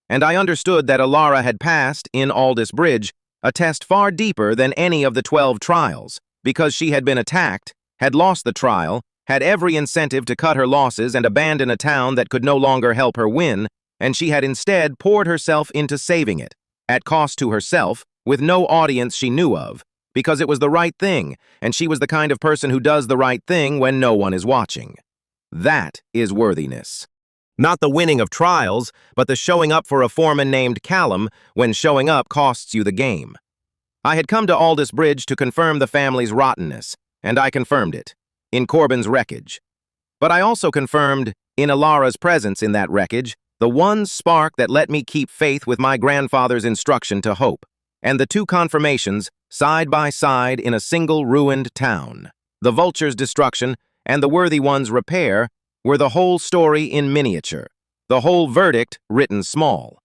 And I understood that Elara had passed, in Aldous Bridge, a test far deeper than any of the 12 trials, because she had been attacked, had lost the trial, had every incentive to cut her losses and abandon a town that could no longer help her win, and she had instead poured herself into saving it, at cost to herself, with no audience she knew of, because it was the right thing, and she was the kind of person who does the right thing when no one is watching. That is worthiness. Not the winning of trials, but the showing up for a foreman named Callum when showing up costs you the game. I had come to Aldous Bridge to confirm the family's rottenness, and I confirmed it, in Corbin's wreckage. But I also confirmed, in Elara's presence in that wreckage, the one spark that let me keep faith with my grandfather's instruction to hope, and the two confirmations, side by side in a single ruined town. The vulture's destruction and the worthy one's repair were the whole story in miniature, the whole verdict written small.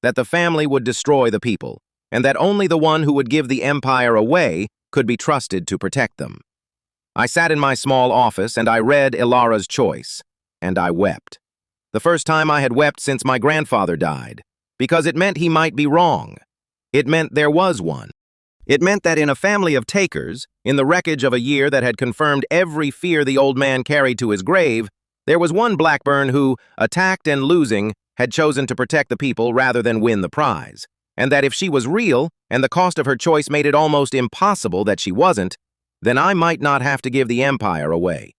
That the family would destroy the people, and that only the one who would give the empire away could be trusted to protect them. I sat in my small office and I read Elara's choice, and I wept. The first time I had wept since my grandfather died, because it meant he might be wrong. It meant there was one. It meant that in a family of takers, in the wreckage of a year that had confirmed every fear the old man carried to his grave, there was one Blackburn who, attacked and losing, had chosen to protect the people rather than win the prize, and that if she was real, and the cost of her choice made it almost impossible that she wasn't, then I might not have to give the empire away.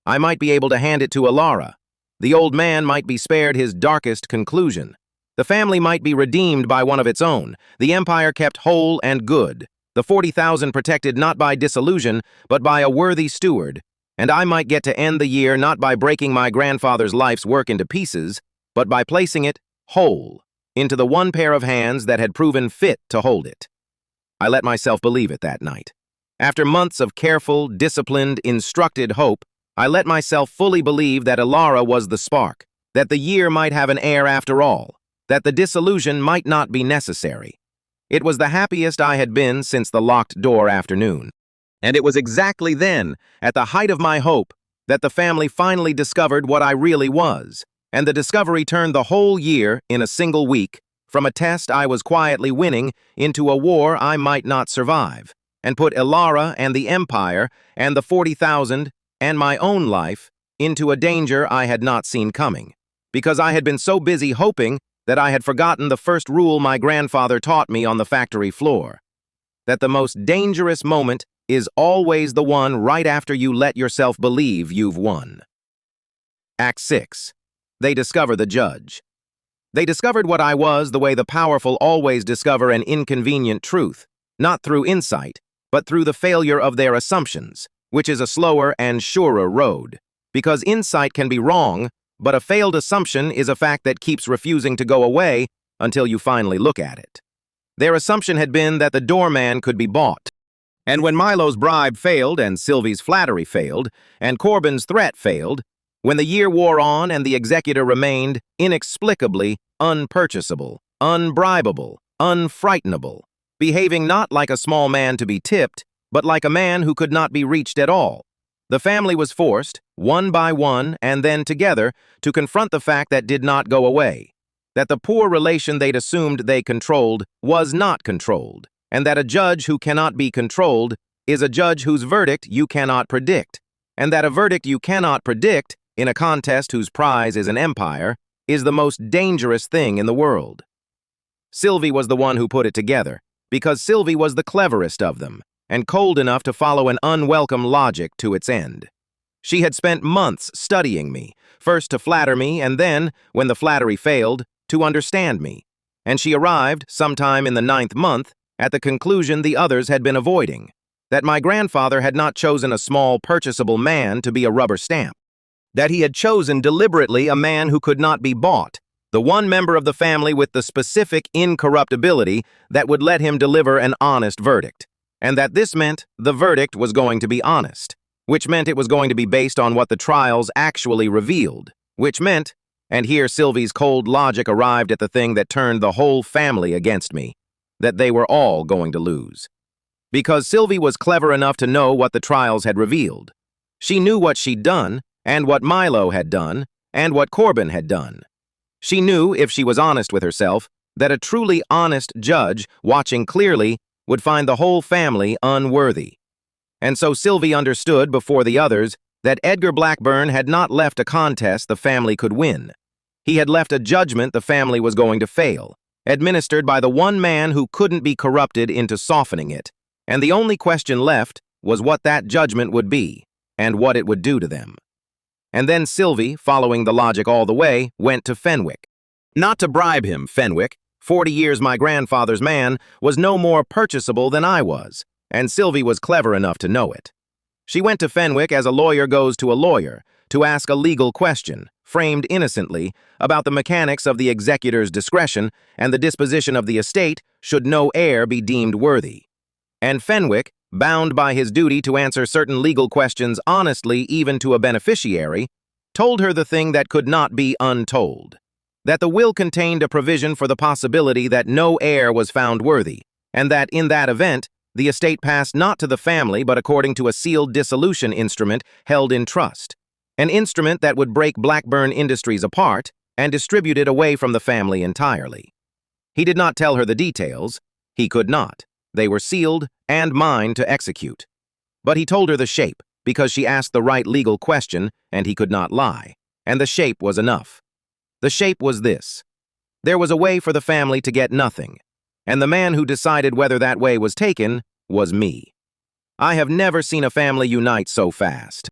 I might be able to hand it to Elara. The old man might be spared his darkest conclusion. The family might be redeemed by one of its own, the empire kept whole and good, the 40,000 protected not by disillusion, but by a worthy steward, and I might get to end the year not by breaking my grandfather's life's work into pieces, but by placing it, whole, into the one pair of hands that had proven fit to hold it. I let myself believe it that night. After months of careful, disciplined, instructed hope, I let myself fully believe that Elara was the spark, that the year might have an heir after all, that the disillusion might not be necessary. It was the happiest I had been since the locked door afternoon. And it was exactly then, at the height of my hope, that the family finally discovered what I really was, and the discovery turned the whole year, in a single week, from a test I was quietly winning into a war I might not survive, and put Elara and the Empire and the 40,000 and my own life into a danger I had not seen coming, because I had been so busy hoping that I had forgotten the first rule my grandfather taught me on the factory floor, that the most dangerous moment is always the one right after you let yourself believe you've won. Act 6. They discover the judge. They discovered what I was the way the powerful always discover an inconvenient truth, not through insight, but through the failure of their assumptions, which is a slower and surer road, because insight can be wrong, but a failed assumption is a fact that keeps refusing to go away until you finally look at it. Their assumption had been that the doorman could be bought. And when Milo's bribe failed, and Sylvie's flattery failed, and Corbin's threat failed, when the year wore on and the executor remained inexplicably unpurchasable, unbribable, unfrightenable, behaving not like a small man to be tipped, but like a man who could not be reached at all, the family was forced, one by one and then together, to confront the fact that did not go away, that the poor relation they'd assumed they controlled was not controlled, and that a judge who cannot be controlled is a judge whose verdict you cannot predict, and that a verdict you cannot predict, in a contest whose prize is an empire, is the most dangerous thing in the world. Sylvie was the one who put it together, because Sylvie was the cleverest of them, and cold enough to follow an unwelcome logic to its end. She had spent months studying me, first to flatter me, and then, when the flattery failed, to understand me, and she arrived, sometime in the 9th month, at the conclusion the others had been avoiding, that my grandfather had not chosen a small, purchasable man to be a rubber stamp, that he had chosen deliberately a man who could not be bought, the one member of the family with the specific incorruptibility that would let him deliver an honest verdict, and that this meant the verdict was going to be honest, which meant it was going to be based on what the trials actually revealed, which meant, and here Sylvie's cold logic arrived at the thing that turned the whole family against me, that they were all going to lose. Because Sylvie was clever enough to know what the trials had revealed. She knew what she'd done, and what Milo had done, and what Corbin had done. She knew, if she was honest with herself, that a truly honest judge, watching clearly, would find the whole family unworthy. And so Sylvie understood before the others that Edgar Blackburn had not left a contest the family could win. He had left a judgment the family was going to fail, administered by the one man who couldn't be corrupted into softening it, and the only question left was what that judgment would be, and what it would do to them. And then Sylvie, following the logic all the way, went to Fenwick. Not to bribe him, Fenwick, 40 years my grandfather's man, was no more purchasable than I was, and Sylvie was clever enough to know it. She went to Fenwick as a lawyer goes to a lawyer, to ask a legal question, framed innocently, about the mechanics of the executor's discretion and the disposition of the estate should no heir be deemed worthy. And Fenwick, bound by his duty to answer certain legal questions honestly even to a beneficiary, told her the thing that could not be untold. That the will contained a provision for the possibility that no heir was found worthy, and that in that event, the estate passed not to the family but according to a sealed dissolution instrument held in trust, an instrument that would break Blackburn Industries apart and distribute it away from the family entirely. He did not tell her the details. He could not. They were sealed and mine to execute. But he told her the shape, because she asked the right legal question, and he could not lie. And the shape was enough. The shape was this. There was a way for the family to get nothing, and the man who decided whether that way was taken was me. I have never seen a family unite so fast.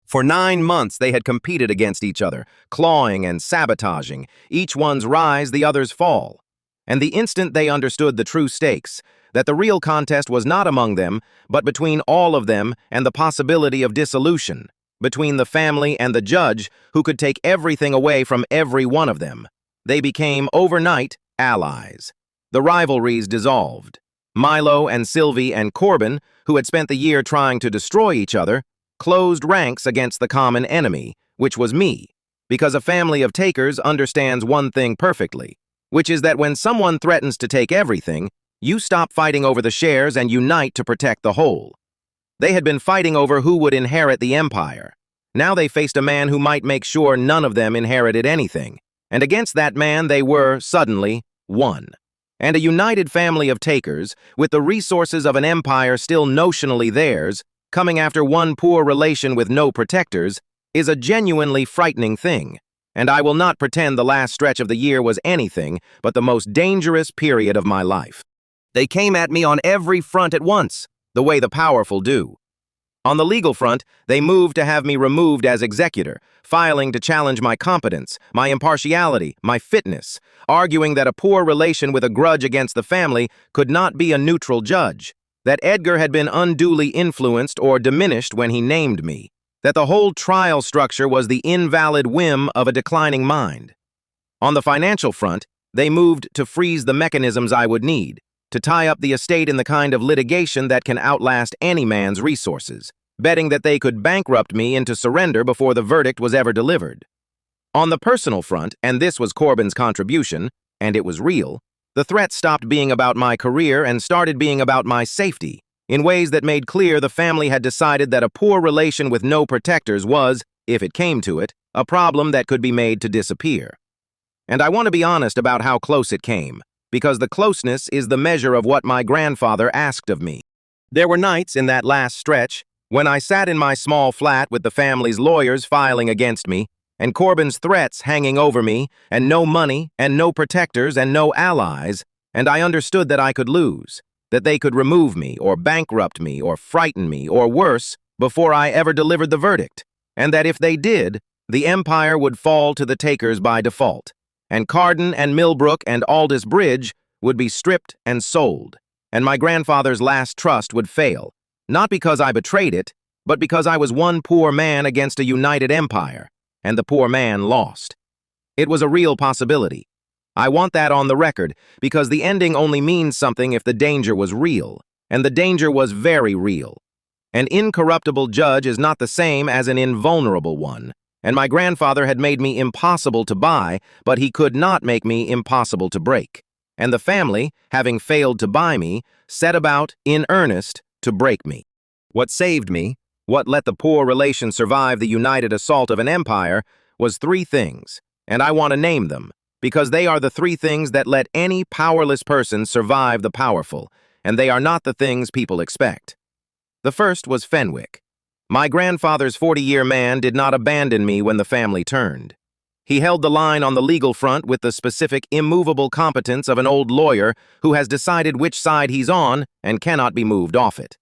For 9 months they had competed against each other, clawing and sabotaging, each one's rise, the other's fall. And the instant they understood the true stakes, that the real contest was not among them, but between all of them and the possibility of dissolution, between the family and the judge who could take everything away from every one of them, they became, overnight, allies. The rivalries dissolved. Milo and Sylvie and Corbin, who had spent the year trying to destroy each other, closed ranks against the common enemy, which was me, because a family of takers understands one thing perfectly, which is that when someone threatens to take everything, you stop fighting over the shares and unite to protect the whole. They had been fighting over who would inherit the empire. Now they faced a man who might make sure none of them inherited anything, and against that man they were, suddenly, one. And a united family of takers, with the resources of an empire still notionally theirs, coming after one poor relation with no protectors, is a genuinely frightening thing. And I will not pretend the last stretch of the year was anything but the most dangerous period of my life. They came at me on every front at once, the way the powerful do. On the legal front, they moved to have me removed as executor, filing to challenge my competence, my impartiality, my fitness, arguing that a poor relation with a grudge against the family could not be a neutral judge, that Edgar had been unduly influenced or diminished when he named me, that the whole trial structure was the invalid whim of a declining mind. On the financial front, they moved to freeze the mechanisms I would need, to tie up the estate in the kind of litigation that can outlast any man's resources, betting that they could bankrupt me into surrender before the verdict was ever delivered. On the personal front, and this was Corbin's contribution, and it was real, the threat stopped being about my career and started being about my safety, in ways that made clear the family had decided that a poor relation with no protectors was, if it came to it, a problem that could be made to disappear. And I want to be honest about how close it came, because the closeness is the measure of what my grandfather asked of me. There were nights in that last stretch when I sat in my small flat with the family's lawyers filing against me, and Corbin's threats hanging over me, and no money, and no protectors, and no allies, and I understood that I could lose, that they could remove me, or bankrupt me, or frighten me, or worse, before I ever delivered the verdict, and that if they did, the empire would fall to the takers by default, and Carden and Millbrook and Aldous Bridge would be stripped and sold, and my grandfather's last trust would fail, not because I betrayed it, but because I was one poor man against a united empire, and the poor man lost. It was a real possibility. I want that on the record, because the ending only means something if the danger was real, and the danger was very real. An incorruptible judge is not the same as an invulnerable one, and my grandfather had made me impossible to buy, but he could not make me impossible to break. And the family, having failed to buy me, set about, in earnest, to break me. What saved me, what let the poor relation survive the united assault of an empire, was three things, and I want to name them, because they are the three things that let any powerless person survive the powerful, and they are not the things people expect. The first was Fenwick. My grandfather's 40-year man did not abandon me when the family turned. He held the line on the legal front with the specific, immovable competence of an old lawyer who has decided which side he's on and cannot be moved off it.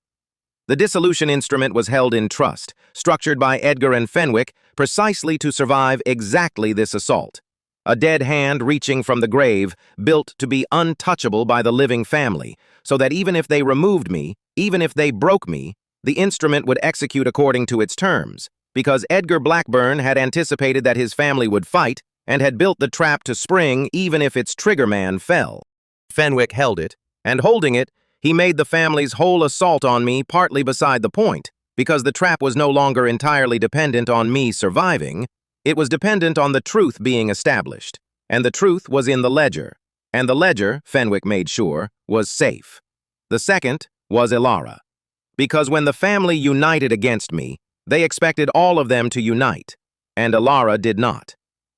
The dissolution instrument was held in trust, structured by Edgar and Fenwick precisely to survive exactly this assault. A dead hand reaching from the grave, built to be untouchable by the living family, so that even if they removed me, even if they broke me, the instrument would execute according to its terms, because Edgar Blackburn had anticipated that his family would fight and had built the trap to spring even if its triggerman fell. Fenwick held it, and holding it, he made the family's whole assault on me partly beside the point, because the trap was no longer entirely dependent on me surviving. It was dependent on the truth being established, and the truth was in the ledger, and the ledger, Fenwick made sure, was safe. The second was Ilara, because when the family united against me, they expected all of them to unite, and Ilara did not.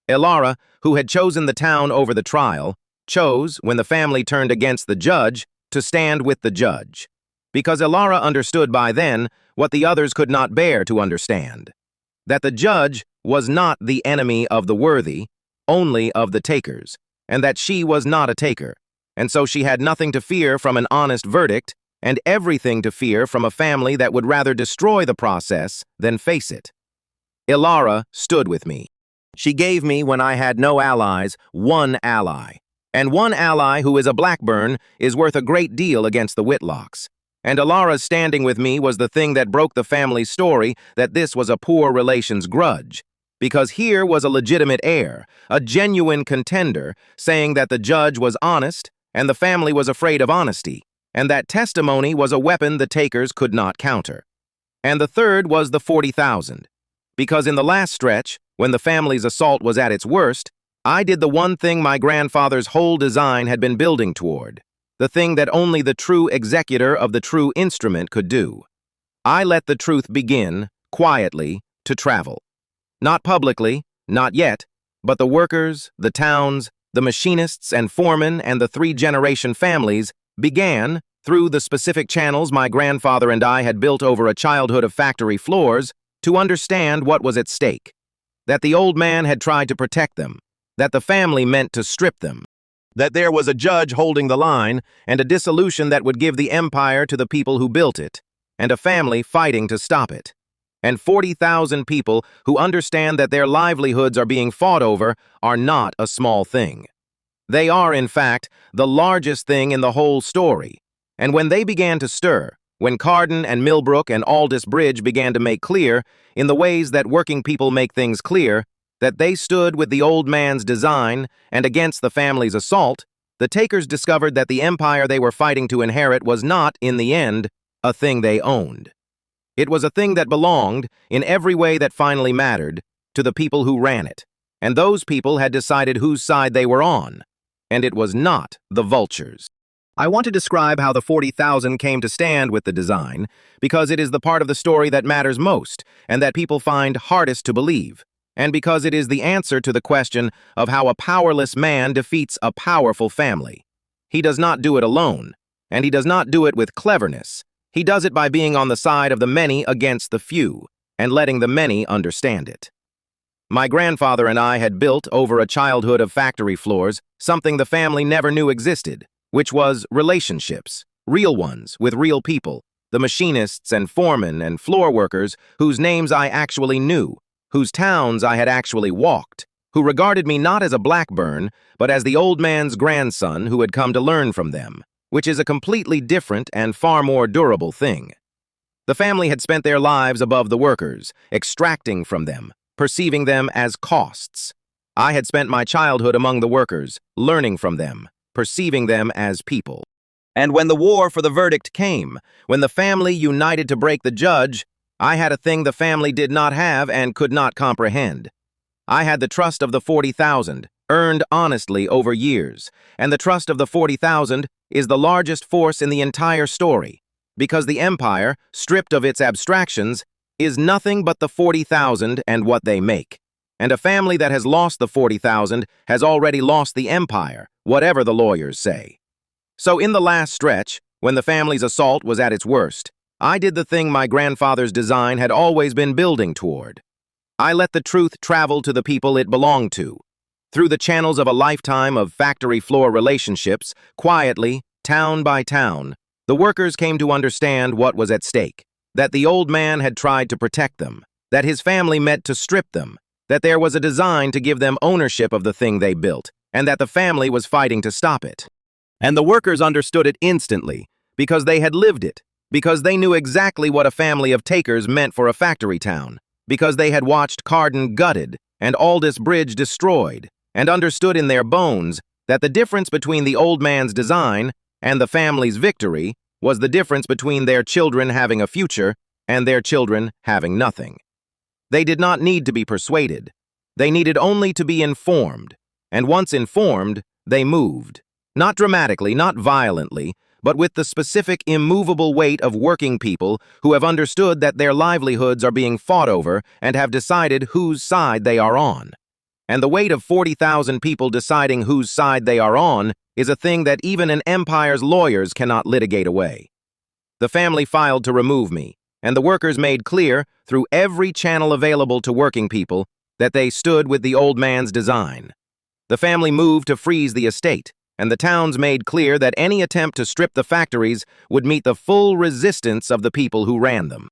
Ilara, who had chosen the town over the trial, chose, when the family turned against the judge, to stand with the judge, because Ilara understood by then what the others could not bear to understand, that the judge was not the enemy of the worthy, only of the takers, and that she was not a taker, and so she had nothing to fear from an honest verdict, and everything to fear from a family that would rather destroy the process than face it. Ilara stood with me. She gave me, when I had no allies, one ally. And one ally who is a Blackburn is worth a great deal against the Whitlocks. And Ilara's standing with me was the thing that broke the family's story that this was a poor relation's grudge. Because here was a legitimate heir, a genuine contender, saying that the judge was honest and the family was afraid of honesty, and that testimony was a weapon the takers could not counter. And the third was the 40,000. Because in the last stretch, when the family's assault was at its worst, I did the one thing my grandfather's whole design had been building toward, the thing that only the true executor of the true instrument could do. I let the truth begin, quietly, to travel. Not publicly, not yet, but the workers, the towns, the machinists and foremen and the three-generation families began, through the specific channels my grandfather and I had built over a childhood of factory floors, to understand what was at stake. That the old man had tried to protect them, that the family meant to strip them, that there was a judge holding the line, and a dissolution that would give the empire to the people who built it, and a family fighting to stop it. And 40,000 people who understand that their livelihoods are being fought over are not a small thing. They are, in fact, the largest thing in the whole story. And when they began to stir, when Carden and Millbrook and Aldous Bridge began to make clear, in the ways that working people make things clear, that they stood with the old man's design and against the family's assault, the takers discovered that the empire they were fighting to inherit was not, in the end, a thing they owned. It was a thing that belonged, in every way that finally mattered, to the people who ran it, and those people had decided whose side they were on, and it was not the vultures. I want to describe how the 40,000 came to stand with the design, because it is the part of the story that matters most, and that people find hardest to believe, and because it is the answer to the question of how a powerless man defeats a powerful family. He does not do it alone, and he does not do it with cleverness. He does it by being on the side of the many against the few, and letting the many understand it. My grandfather and I had built, over a childhood of factory floors, something the family never knew existed, which was relationships, real ones, with real people, the machinists and foremen and floor workers whose names I actually knew, whose towns I had actually walked, who regarded me not as a Blackburn, but as the old man's grandson who had come to learn from them, which is a completely different and far more durable thing. The family had spent their lives above the workers, extracting from them, perceiving them as costs. I had spent my childhood among the workers, learning from them, perceiving them as people. And when the war for the verdict came, when the family united to break the judge, I had a thing the family did not have and could not comprehend. I had the trust of the 40,000, earned honestly over years, and the trust of the 40,000 is the largest force in the entire story, because the empire, stripped of its abstractions, is nothing but the 40,000 and what they make. And a family that has lost the 40,000 has already lost the empire, whatever the lawyers say. So in the last stretch, when the family's assault was at its worst, I did the thing my grandfather's design had always been building toward. I let the truth travel to the people it belonged to. Through the channels of a lifetime of factory floor relationships, quietly, town by town, the workers came to understand what was at stake, that the old man had tried to protect them, that his family meant to strip them, that there was a design to give them ownership of the thing they built, and that the family was fighting to stop it. And the workers understood it instantly, because they had lived it, because they knew exactly what a family of takers meant for a factory town, because they had watched Carden gutted and Aldous Bridge destroyed, and understood in their bones that the difference between the old man's design and the family's victory was the difference between their children having a future and their children having nothing. They did not need to be persuaded. They needed only to be informed, and once informed, they moved. Not dramatically, not violently, but with the specific immovable weight of working people who have understood that their livelihoods are being fought over and have decided whose side they are on. And the weight of 40,000 people deciding whose side they are on is a thing that even an empire's lawyers cannot litigate away. The family filed to remove me, and the workers made clear, through every channel available to working people, that they stood with the old man's design. The family moved to freeze the estate, and the towns made clear that any attempt to strip the factories would meet the full resistance of the people who ran them.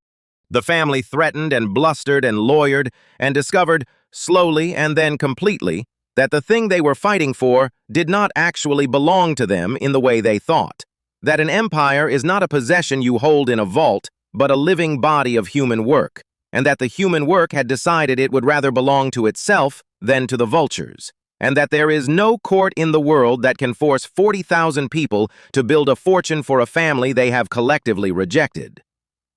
The family threatened and blustered and lawyered and discovered, slowly and then completely, that the thing they were fighting for did not actually belong to them in the way they thought. That an empire is not a possession you hold in a vault, but a living body of human work, and that the human work had decided it would rather belong to itself than to the vultures, and that there is no court in the world that can force 40,000 people to build a fortune for a family they have collectively rejected.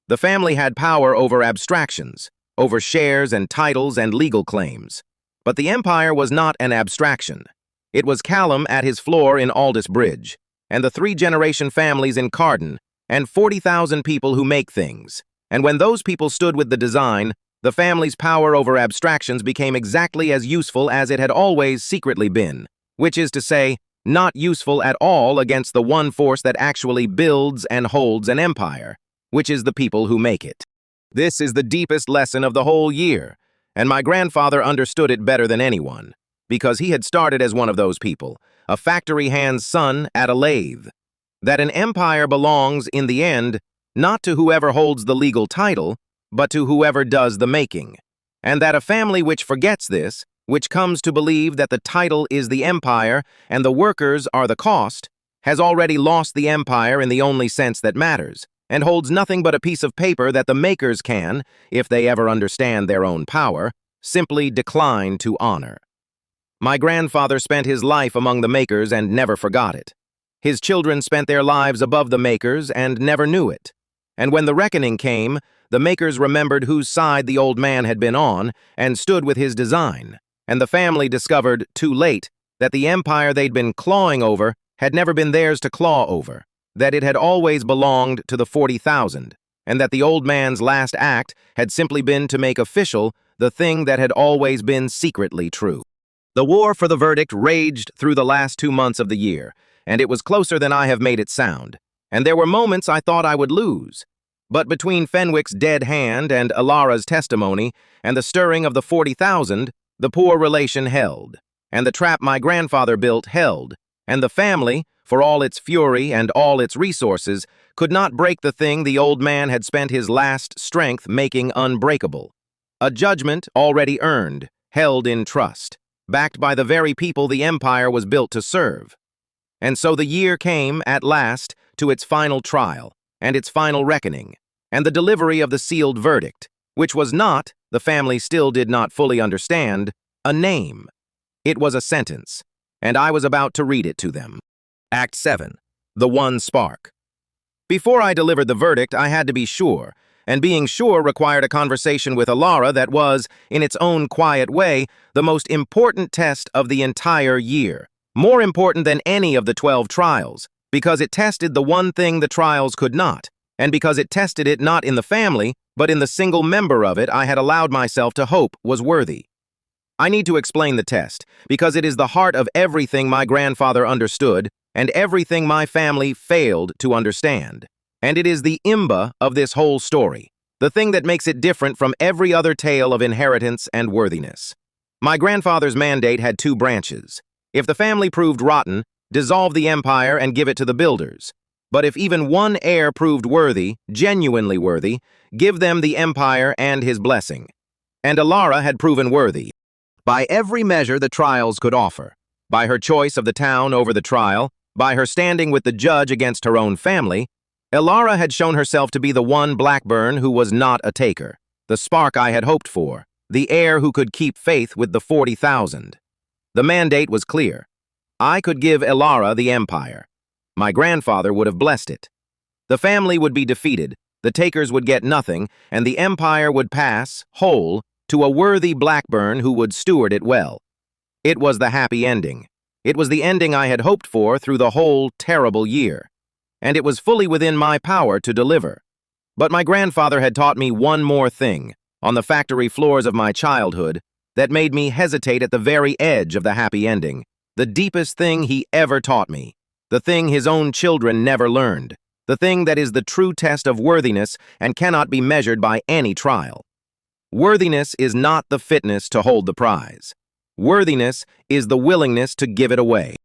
The family had power over abstractions, over shares and titles and legal claims. But the empire was not an abstraction. It was Callum at his floor in Aldous Bridge, and the 3-generation families in Carden, and 40,000 people who make things. And when those people stood with the design, the family's power over abstractions became exactly as useful as it had always secretly been, which is to say, not useful at all against the one force that actually builds and holds an empire, which is the people who make it. This is the deepest lesson of the whole year, and my grandfather understood it better than anyone, because he had started as one of those people, a factory hand's son at a lathe. That an empire belongs, in the end, not to whoever holds the legal title, but to whoever does the making. And that a family which forgets this, which comes to believe that the title is the empire and the workers are the cost, has already lost the empire in the only sense that matters, and holds nothing but a piece of paper that the makers can, if they ever understand their own power, simply decline to honor. My grandfather spent his life among the makers and never forgot it. His children spent their lives above the makers and never knew it. And when the reckoning came, the makers remembered whose side the old man had been on and stood with his design, and the family discovered, too late, that the empire they'd been clawing over had never been theirs to claw over, that it had always belonged to the 40,000, and that the old man's last act had simply been to make official the thing that had always been secretly true. The war for the verdict raged through the last 2 months of the year, and it was closer than I have made it sound, and there were moments I thought I would lose. But between Fenwick's dead hand and Alara's testimony and the stirring of the 40,000, the poor relation held, and the trap my grandfather built held, and the family, for all its fury and all its resources, could not break the thing the old man had spent his last strength making unbreakable. A judgment already earned, held in trust, backed by the very people the empire was built to serve. And so the year came, at last, to its final trial, and its final reckoning, and the delivery of the sealed verdict, which was not, the family still did not fully understand, a name. It was a sentence, and I was about to read it to them. Act 7. The One Spark. Before I delivered the verdict, I had to be sure, and being sure required a conversation with Alara that was, in its own quiet way, the most important test of the entire year. More important than any of the 12 trials, because it tested the one thing the trials could not, and because it tested it not in the family, but in the single member of it I had allowed myself to hope was worthy. I need to explain the test, because it is the heart of everything my grandfather understood, and everything my family failed to understand. And it is the imba of this whole story, the thing that makes it different from every other tale of inheritance and worthiness. My grandfather's mandate had two branches. If the family proved rotten, dissolve the empire and give it to the builders. But if even one heir proved worthy, genuinely worthy, give them the empire and his blessing. And Alara had proven worthy. By every measure the trials could offer. By her choice of the town over the trial, by her standing with the judge against her own family, Alara had shown herself to be the one Blackburn who was not a taker, the spark I had hoped for, the heir who could keep faith with the 40,000. The mandate was clear. I could give Alara the empire. My grandfather would have blessed it. The family would be defeated, the takers would get nothing, and the empire would pass, whole, to a worthy Blackburn who would steward it well. It was the happy ending. It was the ending I had hoped for through the whole terrible year. And it was fully within my power to deliver. But my grandfather had taught me one more thing, on the factory floors of my childhood, that made me hesitate at the very edge of the happy ending, the deepest thing he ever taught me, the thing his own children never learned, the thing that is the true test of worthiness and cannot be measured by any trial. Worthiness is not the fitness to hold the prize. Worthiness is the willingness to give it away.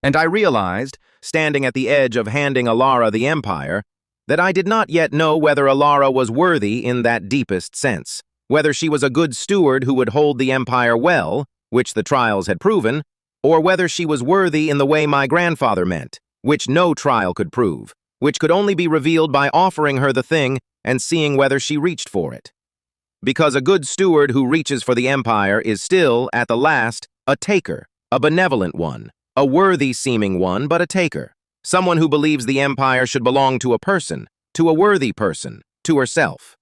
And I realized, standing at the edge of handing Alara the empire, that I did not yet know whether Alara was worthy in that deepest sense, whether she was a good steward who would hold the empire well, which the trials had proven, or whether she was worthy in the way my grandfather meant, which no trial could prove, which could only be revealed by offering her the thing and seeing whether she reached for it. Because a good steward who reaches for the empire is still, at the last, a taker, a benevolent one, a worthy-seeming one, but a taker, someone who believes the empire should belong to a person, to a worthy person, to herself.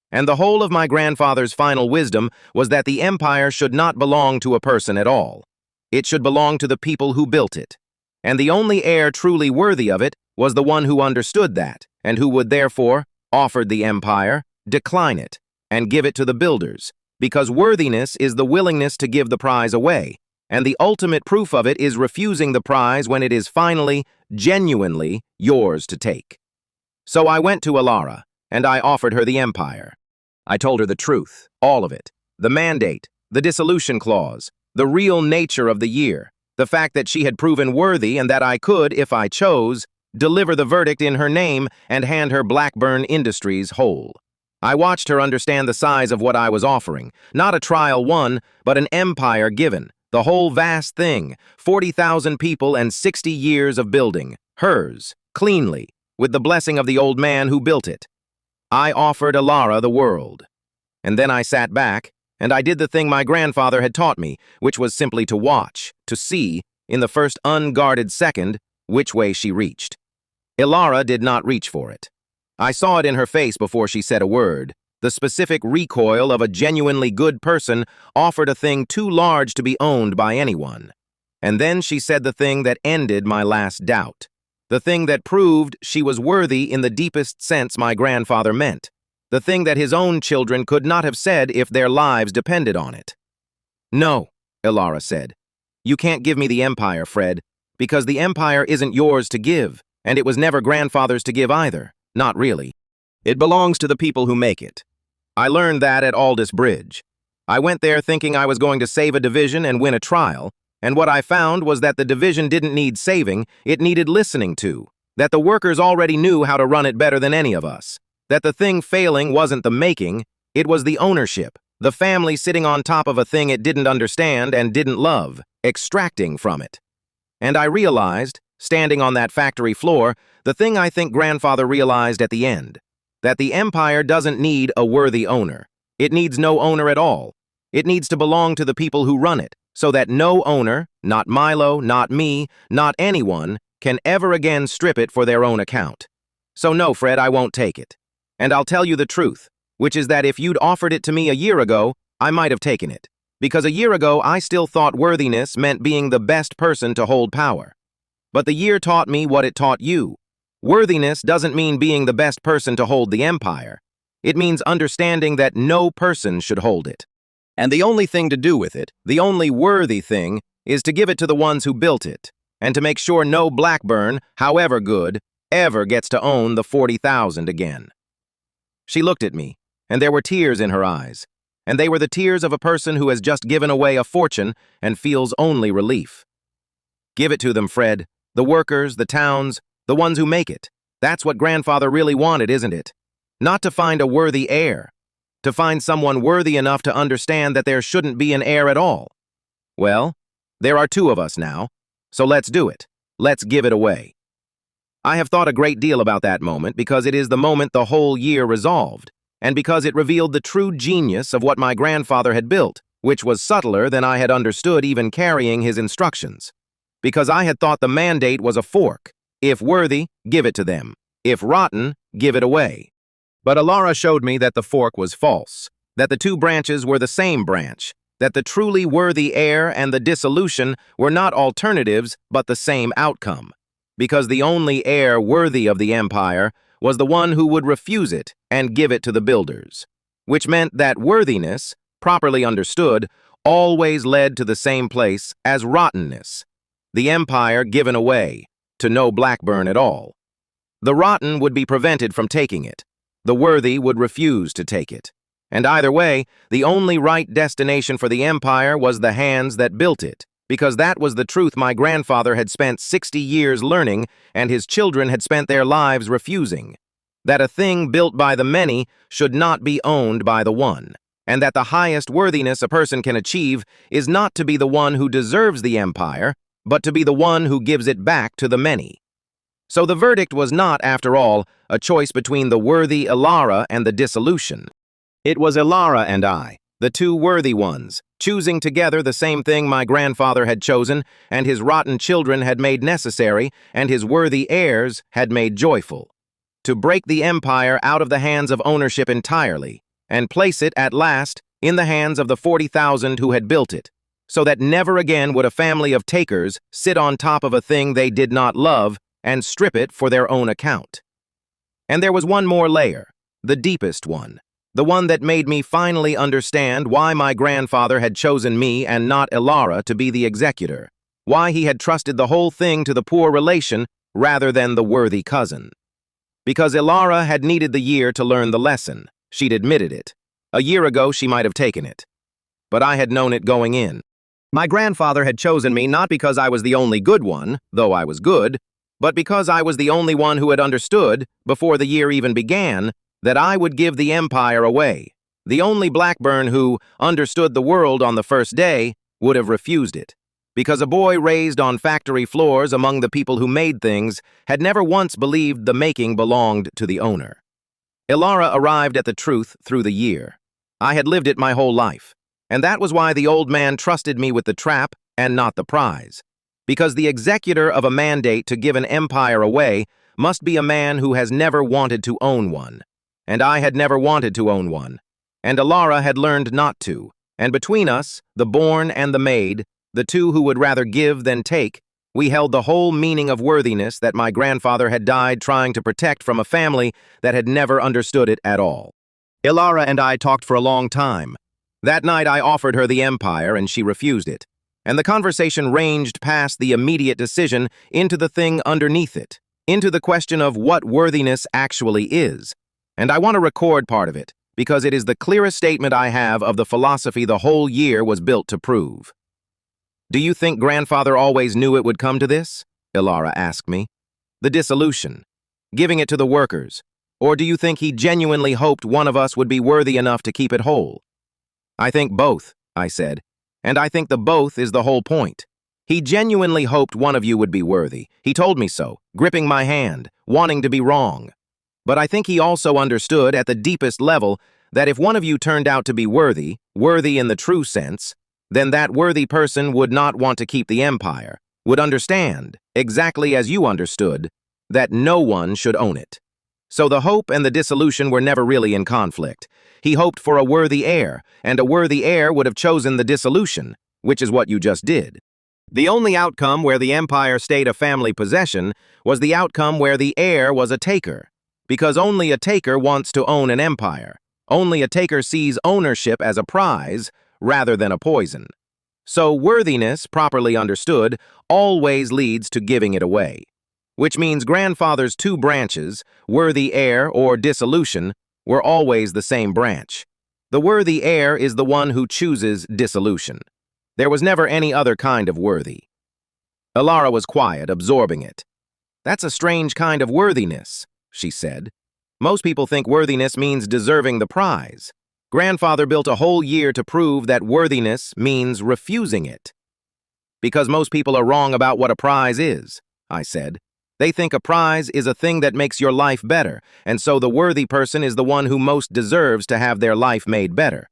And the whole of my grandfather's final wisdom was that the empire should not belong to a person at all. It should belong to the people who built it. And the only heir truly worthy of it was the one who understood that, and who would therefore, offered the empire, decline it, and give it to the builders, because worthiness is the willingness to give the prize away, and the ultimate proof of it is refusing the prize when it is finally, genuinely, yours to take. So I went to Alara, and I offered her the empire. I told her the truth, all of it, the mandate, the dissolution clause, the real nature of the year, the fact that she had proven worthy and that I could, if I chose, deliver the verdict in her name and hand her Blackburn Industries whole. I watched her understand the size of what I was offering, not a trial won, but an empire given, the whole vast thing, 40,000 people and 60 years of building, hers, cleanly, with the blessing of the old man who built it. I offered Alara the world. And then I sat back, and I did the thing my grandfather had taught me, which was simply to watch, to see, in the first unguarded second, which way she reached. Alara did not reach for it. I saw it in her face before she said a word. The specific recoil of a genuinely good person offered a thing too large to be owned by anyone. And then she said the thing that ended my last doubt. The thing that proved she was worthy in the deepest sense my grandfather meant. The thing that his own children could not have said if their lives depended on it. No, Alara said. You can't give me the empire, Fred, because the empire isn't yours to give, and it was never grandfather's to give either. Not really. It belongs to the people who make it. I learned that at Aldous Bridge. I went there thinking I was going to save a division and win a trial, and what I found was that the division didn't need saving, it needed listening to, that the workers already knew how to run it better than any of us, that the thing failing wasn't the making, it was the ownership, the family sitting on top of a thing it didn't understand and didn't love, extracting from it. And I realized, standing on that factory floor, the thing I think grandfather realized at the end, that the empire doesn't need a worthy owner. It needs no owner at all. It needs to belong to the people who run it, so that no owner, not Milo, not me, not anyone, can ever again strip it for their own account. So no, Fred, I won't take it. And I'll tell you the truth, which is that if you'd offered it to me a year ago, I might have taken it. Because a year ago, I still thought worthiness meant being the best person to hold power. But the year taught me what it taught you. Worthiness doesn't mean being the best person to hold the empire. It means understanding that no person should hold it. And the only thing to do with it, the only worthy thing, is to give it to the ones who built it, and to make sure no Blackburn, however good, ever gets to own the 40,000 again. She looked at me, and there were tears in her eyes, and they were the tears of a person who has just given away a fortune and feels only relief. Give it to them, Fred. The workers, the towns, the ones who make it. That's what Grandfather really wanted, isn't it? Not to find a worthy heir. To find someone worthy enough to understand that there shouldn't be an heir at all. Well, there are two of us now, so let's do it. Let's give it away. I have thought a great deal about that moment because it is the moment the whole year resolved, and because it revealed the true genius of what my grandfather had built, which was subtler than I had understood even carrying his instructions. Because I had thought the mandate was a fork. If worthy, give it to them. If rotten, give it away. But Alara showed me that the fork was false, that the two branches were the same branch, that the truly worthy heir and the dissolution were not alternatives but the same outcome, because the only heir worthy of the empire was the one who would refuse it and give it to the builders, which meant that worthiness, properly understood, always led to the same place as rottenness, the empire given away, to no Blackburn at all. The rotten would be prevented from taking it. The worthy would refuse to take it. And either way, the only right destination for the empire was the hands that built it, because that was the truth my grandfather had spent 60 years learning and his children had spent their lives refusing. That a thing built by the many should not be owned by the one, and that the highest worthiness a person can achieve is not to be the one who deserves the empire, but to be the one who gives it back to the many. So the verdict was not, after all, a choice between the worthy Alara and the dissolution. It was Alara and I, the two worthy ones, choosing together the same thing my grandfather had chosen, and his rotten children had made necessary, and his worthy heirs had made joyful. To break the empire out of the hands of ownership entirely, and place it, at last, in the hands of the 40,000 who had built it, so that never again would a family of takers sit on top of a thing they did not love and strip it for their own account. And there was one more layer, the deepest one, the one that made me finally understand why my grandfather had chosen me and not Alara to be the executor, why he had trusted the whole thing to the poor relation rather than the worthy cousin. Because Alara had needed the year to learn the lesson. She'd admitted it. A year ago, she might have taken it. But I had known it going in. My grandfather had chosen me not because I was the only good one, though I was good, but because I was the only one who had understood, before the year even began, that I would give the empire away. The only Blackburn who understood the world on the first day would have refused it. Because a boy raised on factory floors among the people who made things had never once believed the making belonged to the owner. Alara arrived at the truth through the year. I had lived it my whole life, and that was why the old man trusted me with the trap and not the prize. Because the executor of a mandate to give an empire away must be a man who has never wanted to own one. And I had never wanted to own one. And Alara had learned not to. And between us, the born and the made, the two who would rather give than take, we held the whole meaning of worthiness that my grandfather had died trying to protect from a family that had never understood it at all. Alara and I talked for a long time. That night I offered her the empire and she refused it. And the conversation ranged past the immediate decision into the thing underneath it, into the question of what worthiness actually is. And I want to record part of it, because it is the clearest statement I have of the philosophy the whole year was built to prove. Do you think Grandfather always knew it would come to this? Alara asked me. The dissolution, giving it to the workers. Or do you think he genuinely hoped one of us would be worthy enough to keep it whole? I think both, I said. And I think the both is the whole point. He genuinely hoped one of you would be worthy. He told me so, gripping my hand, wanting to be wrong. But I think he also understood at the deepest level that if one of you turned out to be worthy in the true sense, then that worthy person would not want to keep the empire, would understand, exactly as you understood, that no one should own it. So the hope and the dissolution were never really in conflict. He hoped for a worthy heir, and a worthy heir would have chosen the dissolution, which is what you just did. The only outcome where the empire stayed a family possession was the outcome where the heir was a taker, because only a taker wants to own an empire. Only a taker sees ownership as a prize rather than a poison. So worthiness, properly understood, always leads to giving it away. Which means grandfather's two branches, worthy heir or dissolution, were always the same branch. The worthy heir is the one who chooses dissolution. There was never any other kind of worthy. Ilara was quiet, absorbing it. "That's a strange kind of worthiness," she said. "Most people think worthiness means deserving the prize. Grandfather built a whole year to prove that worthiness means refusing it." "Because most people are wrong about what a prize is," I said. "They think a prize is a thing that makes your life better, and so the worthy person is the one who most deserves to have their life made better.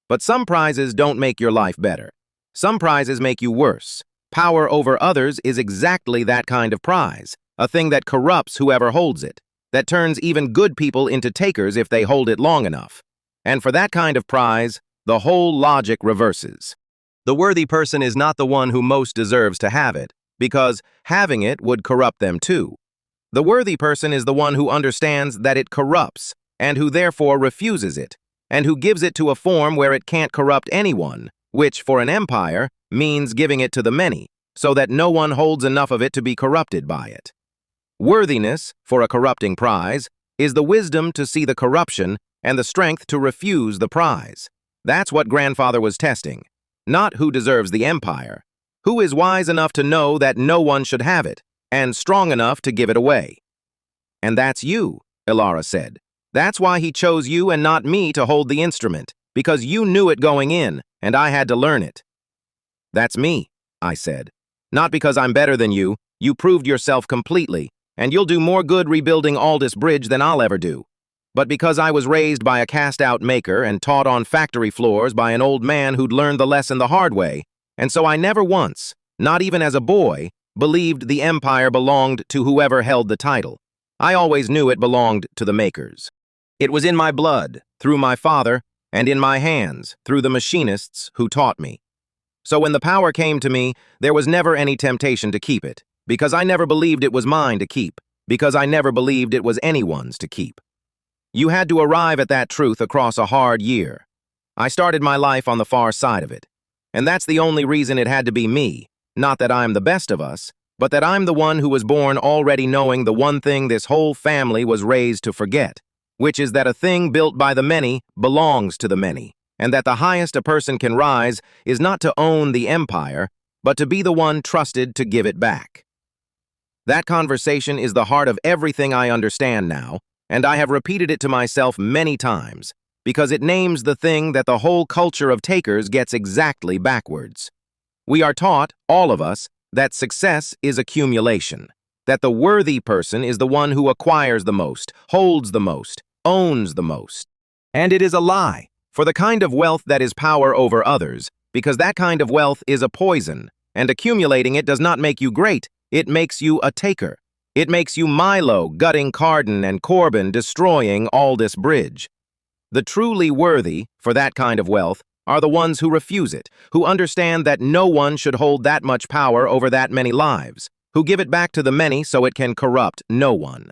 But some prizes don't make your life better. Some prizes make you worse. Power over others is exactly that kind of prize, a thing that corrupts whoever holds it, that turns even good people into takers if they hold it long enough. And for that kind of prize, the whole logic reverses. The worthy person is not the one who most deserves to have it, because having it would corrupt them too. The worthy person is the one who understands that it corrupts, and who therefore refuses it, and who gives it to a form where it can't corrupt anyone, which, for an empire, means giving it to the many, so that no one holds enough of it to be corrupted by it. Worthiness, for a corrupting prize, is the wisdom to see the corruption and the strength to refuse the prize. That's what grandfather was testing. Not who deserves the empire. Who is wise enough to know that no one should have it, and strong enough to give it away. "And that's you," Ilara said. "That's why he chose you and not me to hold the instrument, because you knew it going in, and I had to learn it." "That's me," I said. "Not because I'm better than you proved yourself completely, and you'll do more good rebuilding Aldous Bridge than I'll ever do. But because I was raised by a cast-out maker and taught on factory floors by an old man who'd learned the lesson the hard way, and so I never once, not even as a boy, believed the empire belonged to whoever held the title. I always knew it belonged to the makers. It was in my blood, through my father, and in my hands, through the machinists who taught me. So when the power came to me, there was never any temptation to keep it, because I never believed it was mine to keep, because I never believed it was anyone's to keep. You had to arrive at that truth across a hard year. I started my life on the far side of it. And that's the only reason it had to be me, not that I'm the best of us, but that I'm the one who was born already knowing the one thing this whole family was raised to forget, which is that a thing built by the many belongs to the many, and that the highest a person can rise is not to own the empire, but to be the one trusted to give it back. That conversation is the heart of everything I understand now, and I have repeated it to myself many times, because it names the thing that the whole culture of takers gets exactly backwards. We are taught, all of us, that success is accumulation, that the worthy person is the one who acquires the most, holds the most, owns the most. And it is a lie, for the kind of wealth that is power over others, because that kind of wealth is a poison, and accumulating it does not make you great, it makes you a taker. It makes you Milo gutting Carden and Corbin destroying Aldous Bridge. The truly worthy, for that kind of wealth, are the ones who refuse it, who understand that no one should hold that much power over that many lives, who give it back to the many so it can corrupt no one.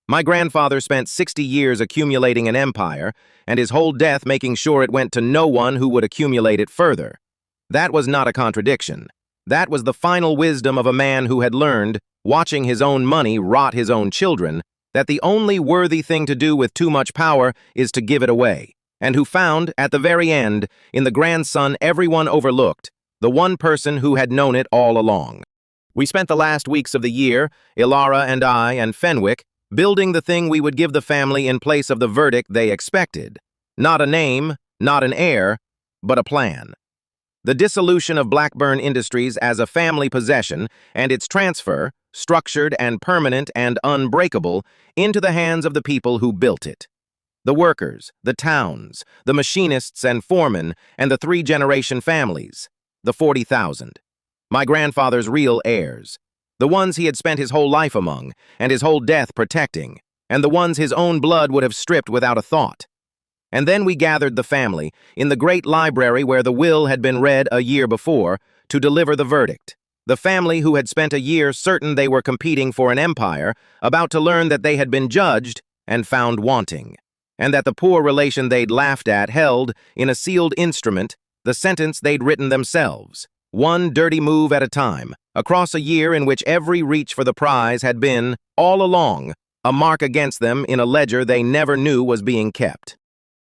My grandfather spent 60 years accumulating an empire, and his whole death making sure it went to no one who would accumulate it further. That was not a contradiction. That was the final wisdom of a man who had learned, watching his own money rot his own children, that the only worthy thing to do with too much power is to give it away, and who found, at the very end, in the grandson everyone overlooked, the one person who had known it all along. We spent the last weeks of the year, Ilara and I and Fenwick, building the thing we would give the family in place of the verdict they expected. Not a name, not an heir, but a plan. The dissolution of Blackburn Industries as a family possession and its transfer, structured and permanent and unbreakable, into the hands of the people who built it. The workers, the towns, the machinists and foremen, and the three-generation families. The 40,000. My grandfather's real heirs. The ones he had spent his whole life among, and his whole death protecting, and the ones his own blood would have stripped without a thought. And then we gathered the family, in the great library where the will had been read a year before, to deliver the verdict. The family who had spent a year certain they were competing for an empire, about to learn that they had been judged and found wanting, and that the poor relation they'd laughed at held, in a sealed instrument, the sentence they'd written themselves, one dirty move at a time, across a year in which every reach for the prize had been, all along, a mark against them in a ledger they never knew was being kept.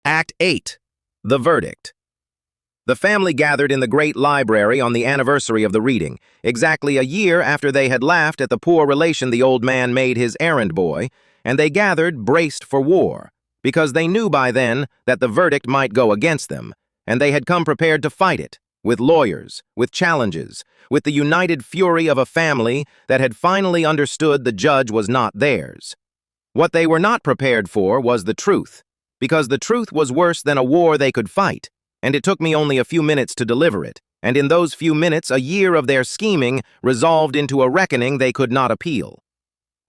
Act 8. The Verdict. The family gathered in the great library on the anniversary of the reading, exactly a year after they had laughed at the poor relation the old man made his errand boy, and they gathered braced for war, because they knew by then that the verdict might go against them, and they had come prepared to fight it, with lawyers, with challenges, with the united fury of a family that had finally understood the judge was not theirs. What they were not prepared for was the truth, because the truth was worse than a war they could fight, and it took me only a few minutes to deliver it, and in those few minutes a year of their scheming resolved into a reckoning they could not appeal.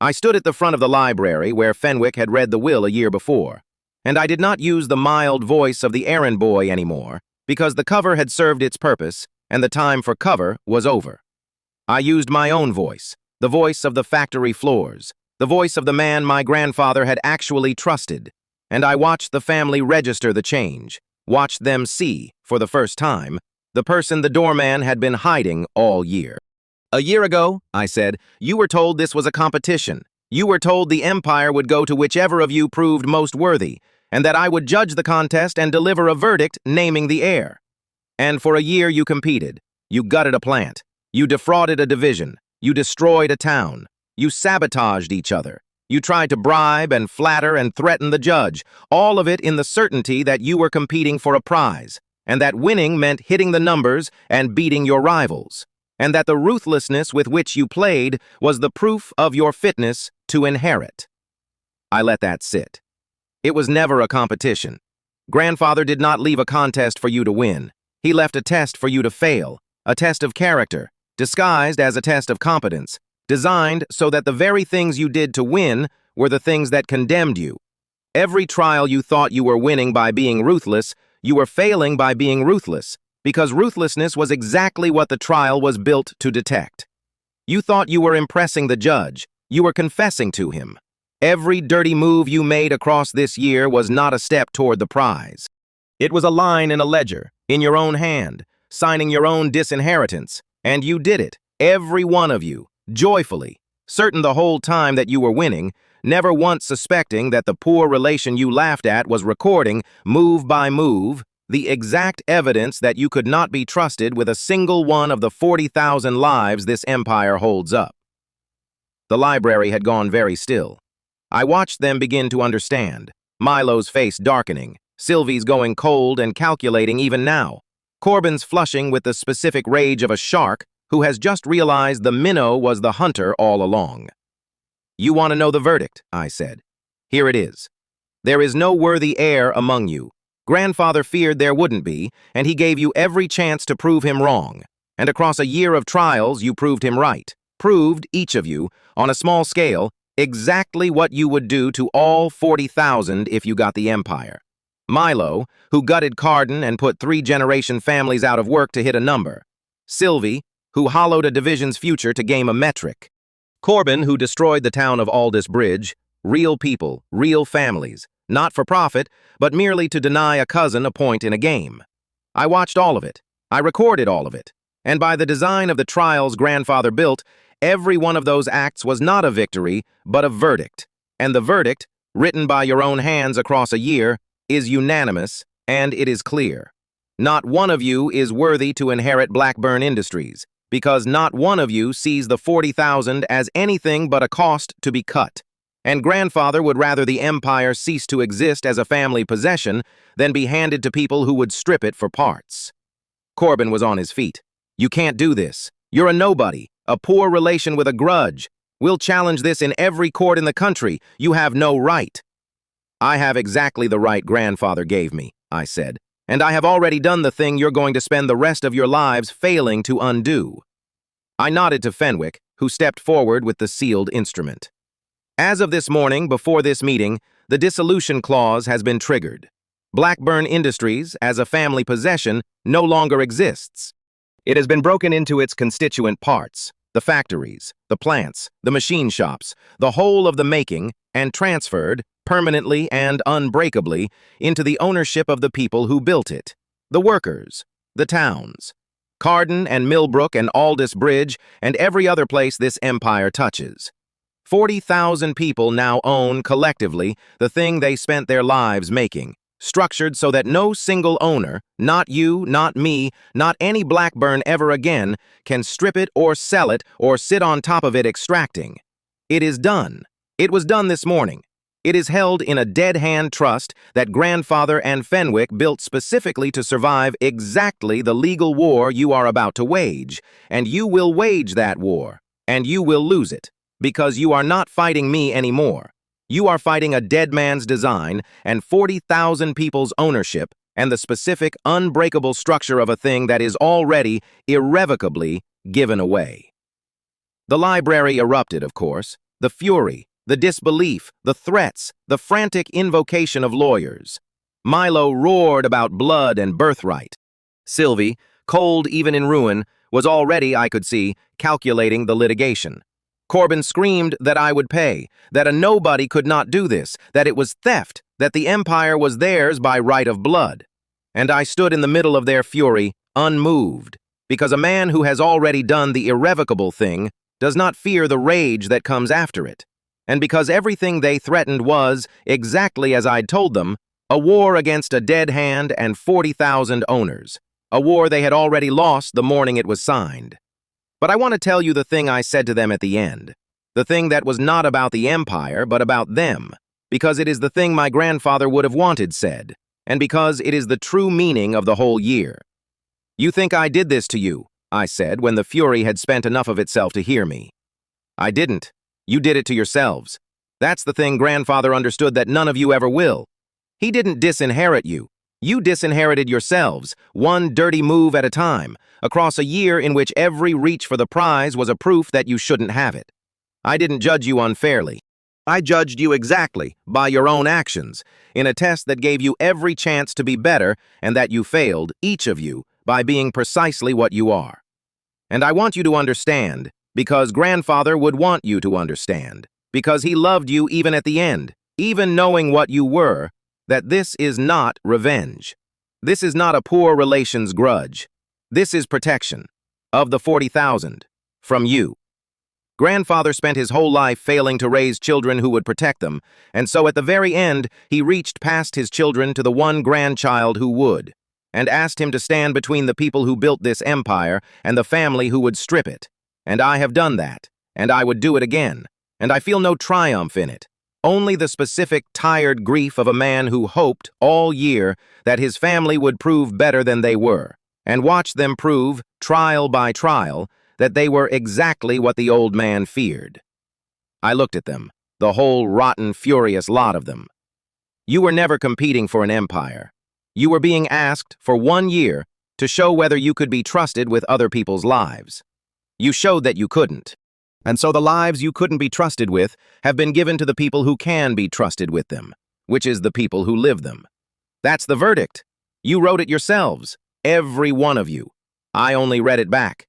I stood at the front of the library where Fenwick had read the will a year before, and I did not use the mild voice of the errand boy anymore, because the cover had served its purpose, and the time for cover was over. I used my own voice, the voice of the factory floors, the voice of the man my grandfather had actually trusted, and I watched the family register the change, watched them see, for the first time, the person the doorman had been hiding all year. A year ago, I said, you were told this was a competition. You were told the empire would go to whichever of you proved most worthy, and that I would judge the contest and deliver a verdict naming the heir. And for a year you competed. You gutted a plant. You defrauded a division. You destroyed a town. You sabotaged each other. You tried to bribe and flatter and threaten the judge, all of it in the certainty that you were competing for a prize, and that winning meant hitting the numbers and beating your rivals, and that the ruthlessness with which you played was the proof of your fitness to inherit. I let that sit. It was never a competition. Grandfather did not leave a contest for you to win. He left a test for you to fail, a test of character, disguised as a test of competence, designed so that the very things you did to win were the things that condemned you. Every trial you thought you were winning by being ruthless, you were failing by being ruthless, because ruthlessness was exactly what the trial was built to detect. You thought you were impressing the judge. You were confessing to him. Every dirty move you made across this year was not a step toward the prize. It was a line in a ledger, in your own hand, signing your own disinheritance, and you did it, every one of you, joyfully, certain the whole time that you were winning, never once suspecting that the poor relation you laughed at was recording, move by move, the exact evidence that you could not be trusted with a single one of the 40,000 lives this empire holds up. The library had gone very still. I watched them begin to understand, Milo's face darkening, Sylvie's going cold and calculating even now, Corbin's flushing with the specific rage of a shark who has just realized the minnow was the hunter all along. You want to know the verdict, I said. Here it is. There is no worthy heir among you. Grandfather feared there wouldn't be, and he gave you every chance to prove him wrong. And across a year of trials, you proved him right. Proved, each of you, on a small scale, exactly what you would do to all 40,000 if you got the empire. Milo, who gutted Carden and put 3-generation families out of work to hit a number. Sylvie, who hollowed a division's future to game a metric. Corbin, who destroyed the town of Aldous Bridge. Real people, real families, not for profit, but merely to deny a cousin a point in a game. I watched all of it. I recorded all of it. And by the design of the trials grandfather built, every one of those acts was not a victory, but a verdict. And the verdict, written by your own hands across a year, is unanimous, and it is clear. Not one of you is worthy to inherit Blackburn Industries, because not one of you sees the 40,000 as anything but a cost to be cut. And grandfather would rather the empire cease to exist as a family possession than be handed to people who would strip it for parts. Corbin was on his feet. You can't do this. You're a nobody, a poor relation with a grudge. We'll challenge this in every court in the country. You have no right. I have exactly the right grandfather gave me, I said, and I have already done the thing you're going to spend the rest of your lives failing to undo. I nodded to Fenwick, who stepped forward with the sealed instrument. As of this morning, before this meeting, the dissolution clause has been triggered. Blackburn Industries, as a family possession, no longer exists. It has been broken into its constituent parts, the factories, the plants, the machine shops, the whole of the making, and transferred, permanently and unbreakably, into the ownership of the people who built it, the workers, the towns. Carden and Millbrook and Aldous Bridge and every other place this empire touches. 40,000 people now own, collectively, the thing they spent their lives making, structured so that no single owner, not you, not me, not any Blackburn ever again, can strip it or sell it or sit on top of it extracting. It is done. It was done this morning. It is held in a dead-hand trust that Grandfather and Fenwick built specifically to survive exactly the legal war you are about to wage, and you will wage that war, and you will lose it, because you are not fighting me anymore. You are fighting a dead man's design and 40,000 people's ownership and the specific, unbreakable structure of a thing that is already, irrevocably, given away. The library erupted, of course. The fury, the disbelief, the threats, the frantic invocation of lawyers. Milo roared about blood and birthright. Sylvie, cold even in ruin, was already, I could see, calculating the litigation. Corbin screamed that I would pay, that a nobody could not do this, that it was theft, that the empire was theirs by right of blood. And I stood in the middle of their fury, unmoved, because a man who has already done the irrevocable thing does not fear the rage that comes after it. And because everything they threatened was, exactly as I'd told them, a war against a dead hand and 40,000 owners, a war they had already lost the morning it was signed. But I want to tell you the thing I said to them at the end, the thing that was not about the empire, but about them, because it is the thing my grandfather would have wanted said, and because it is the true meaning of the whole year. You think I did this to you, I said, when the fury had spent enough of itself to hear me. I didn't. You did it to yourselves. That's the thing Grandfather understood that none of you ever will. He didn't disinherit you. You disinherited yourselves, one dirty move at a time, across a year in which every reach for the prize was a proof that you shouldn't have it. I didn't judge you unfairly. I judged you exactly, by your own actions, in a test that gave you every chance to be better and that you failed, each of you, by being precisely what you are. And I want you to understand, because Grandfather would want you to understand, because he loved you even at the end, even knowing what you were, that this is not revenge. This is not a poor relation's grudge. This is protection. Of the 40,000. From you. Grandfather spent his whole life failing to raise children who would protect them, and so at the very end, he reached past his children to the one grandchild who would, and asked him to stand between the people who built this empire and the family who would strip it. And I have done that, and I would do it again, and I feel no triumph in it. Only the specific, tired grief of a man who hoped, all year, that his family would prove better than they were, and watch them prove, trial by trial, that they were exactly what the old man feared. I looked at them, the whole rotten, furious lot of them. You were never competing for an empire. You were being asked, for 1 year, to show whether you could be trusted with other people's lives. You showed that you couldn't. And so the lives you couldn't be trusted with have been given to the people who can be trusted with them, which is the people who live them. That's the verdict. You wrote it yourselves, every one of you. I only read it back.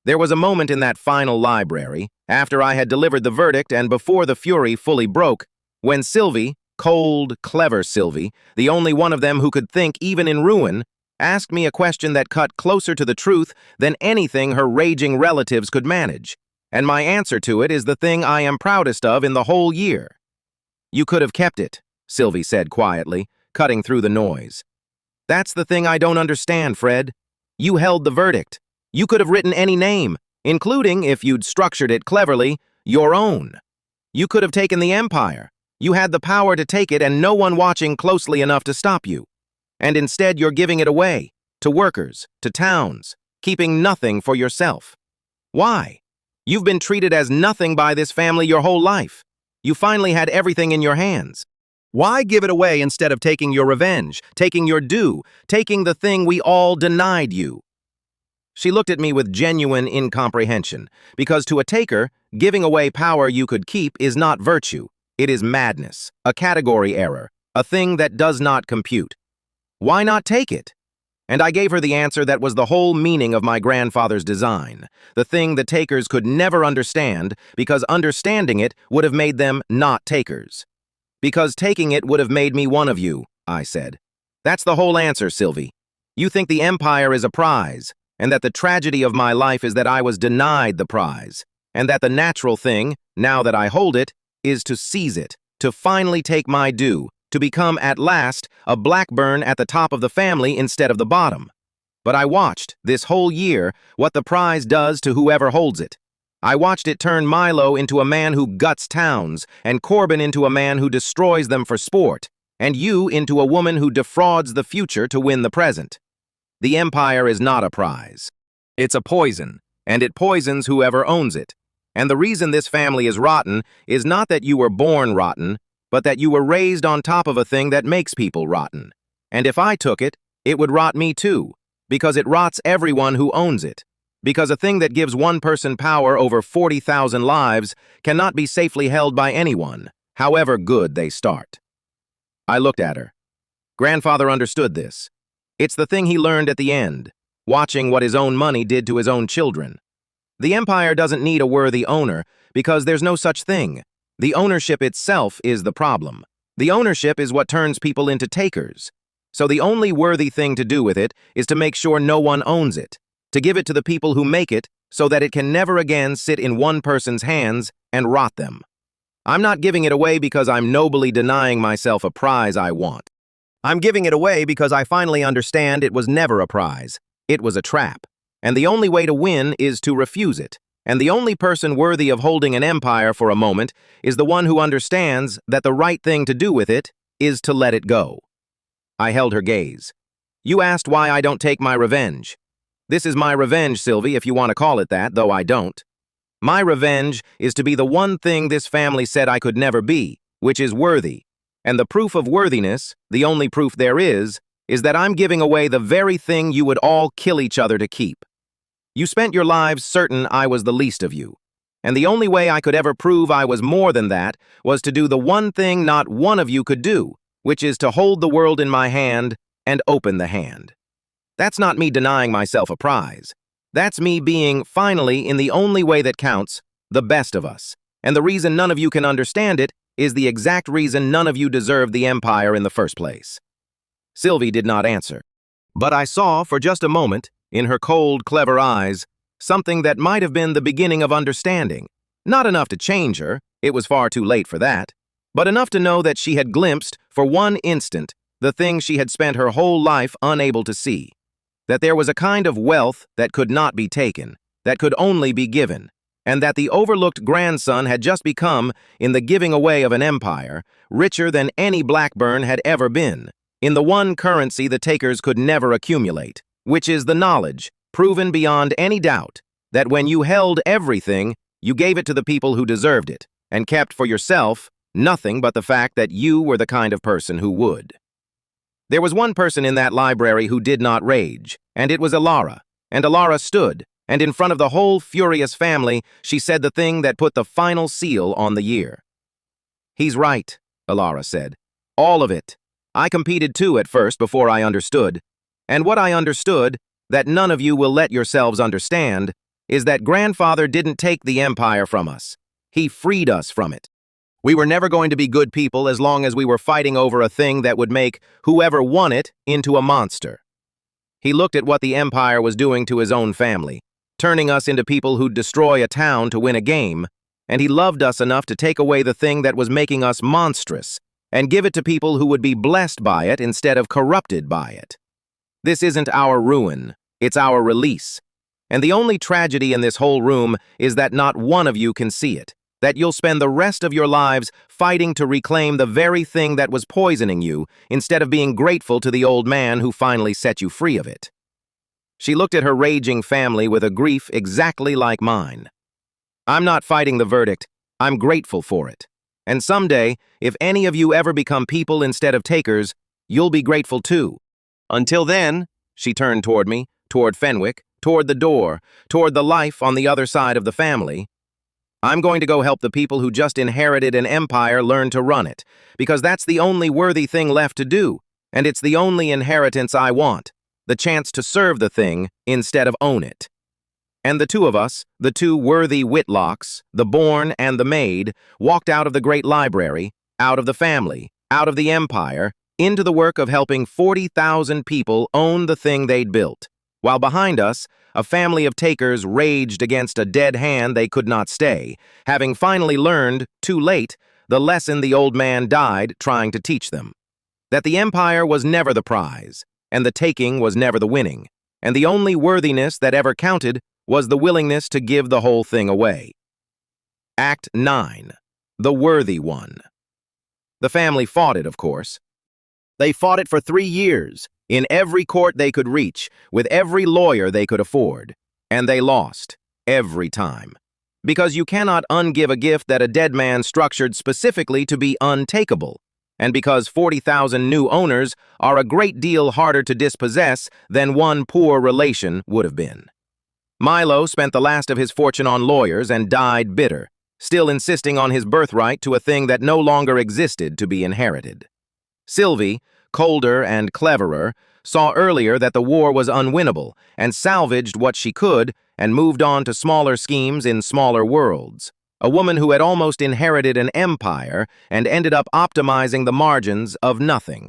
There was a moment in that final library, after I had delivered the verdict and before the fury fully broke, when Sylvie, cold, clever Sylvie, the only one of them who could think even in ruin, asked me a question that cut closer to the truth than anything her raging relatives could manage. And my answer to it is the thing I am proudest of in the whole year. You could have kept it, Sylvie said quietly, cutting through the noise. That's the thing I don't understand, Fred. You held the verdict. You could have written any name, including, if you'd structured it cleverly, your own. You could have taken the empire. You had the power to take it and no one watching closely enough to stop you. And instead you're giving it away, to workers, to towns, keeping nothing for yourself. Why? You've been treated as nothing by this family your whole life. You finally had everything in your hands. Why give it away instead of taking your revenge, taking your due, taking the thing we all denied you? She looked at me with genuine incomprehension, because to a taker, giving away power you could keep is not virtue. It is madness, a category error, a thing that does not compute. Why not take it? And I gave her the answer that was the whole meaning of my grandfather's design, the thing the takers could never understand, because understanding it would have made them not takers. Because taking it would have made me one of you, I said. That's the whole answer, Sylvie. You think the empire is a prize, and that the tragedy of my life is that I was denied the prize, and that the natural thing, now that I hold it, is to seize it, to finally take my due, to become at last a Blackburn at the top of the family instead of the bottom. But I watched, this whole year, what the prize does to whoever holds it. I watched it turn Milo into a man who guts towns, and Corbin into a man who destroys them for sport, and you into a woman who defrauds the future to win the present. The empire is not a prize. It's a poison, and it poisons whoever owns it. And the reason this family is rotten is not that you were born rotten, but that you were raised on top of a thing that makes people rotten. And if I took it, it would rot me too, because it rots everyone who owns it. Because a thing that gives one person power over 40,000 lives cannot be safely held by anyone, however good they start. I looked at her. Grandfather understood this. It's the thing he learned at the end, watching what his own money did to his own children. The empire doesn't need a worthy owner because there's no such thing. The ownership itself is the problem. The ownership is what turns people into takers. So the only worthy thing to do with it is to make sure no one owns it, to give it to the people who make it so that it can never again sit in one person's hands and rot them. I'm not giving it away because I'm nobly denying myself a prize I want. I'm giving it away because I finally understand it was never a prize. It was a trap. And the only way to win is to refuse it. And the only person worthy of holding an empire for a moment is the one who understands that the right thing to do with it is to let it go. I held her gaze. You asked why I don't take my revenge. This is my revenge, Sylvie, if you want to call it that, though I don't. My revenge is to be the one thing this family said I could never be, which is worthy. And the proof of worthiness, the only proof there is that I'm giving away the very thing you would all kill each other to keep. You spent your lives certain I was the least of you. And the only way I could ever prove I was more than that was to do the one thing not one of you could do, which is to hold the world in my hand and open the hand. That's not me denying myself a prize. That's me being, finally, in the only way that counts, the best of us. And the reason none of you can understand it is the exact reason none of you deserved the empire in the first place. Sylvie did not answer. But I saw, for just a moment, in her cold, clever eyes, something that might have been the beginning of understanding. Not enough to change her, it was far too late for that, but enough to know that she had glimpsed, for one instant, the thing she had spent her whole life unable to see. That there was a kind of wealth that could not be taken, that could only be given, and that the overlooked grandson had just become, in the giving away of an empire, richer than any Blackburn had ever been, in the one currency the takers could never accumulate, which is the knowledge, proven beyond any doubt, that when you held everything, you gave it to the people who deserved it, and kept for yourself nothing but the fact that you were the kind of person who would. There was one person in that library who did not rage, and it was Alara, and Alara stood, and in front of the whole furious family, she said the thing that put the final seal on the year. He's right, Alara said. All of it. I competed too at first before I understood. And what I understood, that none of you will let yourselves understand, is that grandfather didn't take the empire from us. He freed us from it. We were never going to be good people as long as we were fighting over a thing that would make whoever won it into a monster. He looked at what the empire was doing to his own family, turning us into people who'd destroy a town to win a game, and he loved us enough to take away the thing that was making us monstrous and give it to people who would be blessed by it instead of corrupted by it. This isn't our ruin, it's our release. And the only tragedy in this whole room is that not one of you can see it, that you'll spend the rest of your lives fighting to reclaim the very thing that was poisoning you instead of being grateful to the old man who finally set you free of it. She looked at her raging family with a grief exactly like mine. I'm not fighting the verdict, I'm grateful for it. And someday, if any of you ever become people instead of takers, you'll be grateful too. Until then, she turned toward me, toward Fenwick, toward the door, toward the life on the other side of the family. I'm going to go help the people who just inherited an empire learn to run it, because that's the only worthy thing left to do, and it's the only inheritance I want, the chance to serve the thing instead of own it. And the two of us, the two worthy Whitlocks, the born and the maid, walked out of the great library, out of the family, out of the empire, into the work of helping 40,000 people own the thing they'd built, while behind us, a family of takers raged against a dead hand they could not stay, having finally learned, too late, the lesson the old man died trying to teach them. That the empire was never the prize, and the taking was never the winning, and the only worthiness that ever counted was the willingness to give the whole thing away. Act 9. The Worthy One. The family fought it, of course. They fought it for 3 years, in every court they could reach, with every lawyer they could afford. And they lost, every time. Because you cannot ungive a gift that a dead man structured specifically to be untakeable, and because 40,000 new owners are a great deal harder to dispossess than one poor relation would have been. Milo spent the last of his fortune on lawyers and died bitter, still insisting on his birthright to a thing that no longer existed to be inherited. Sylvie, colder and cleverer, saw earlier that the war was unwinnable and salvaged what she could and moved on to smaller schemes in smaller worlds. A woman who had almost inherited an empire and ended up optimizing the margins of nothing.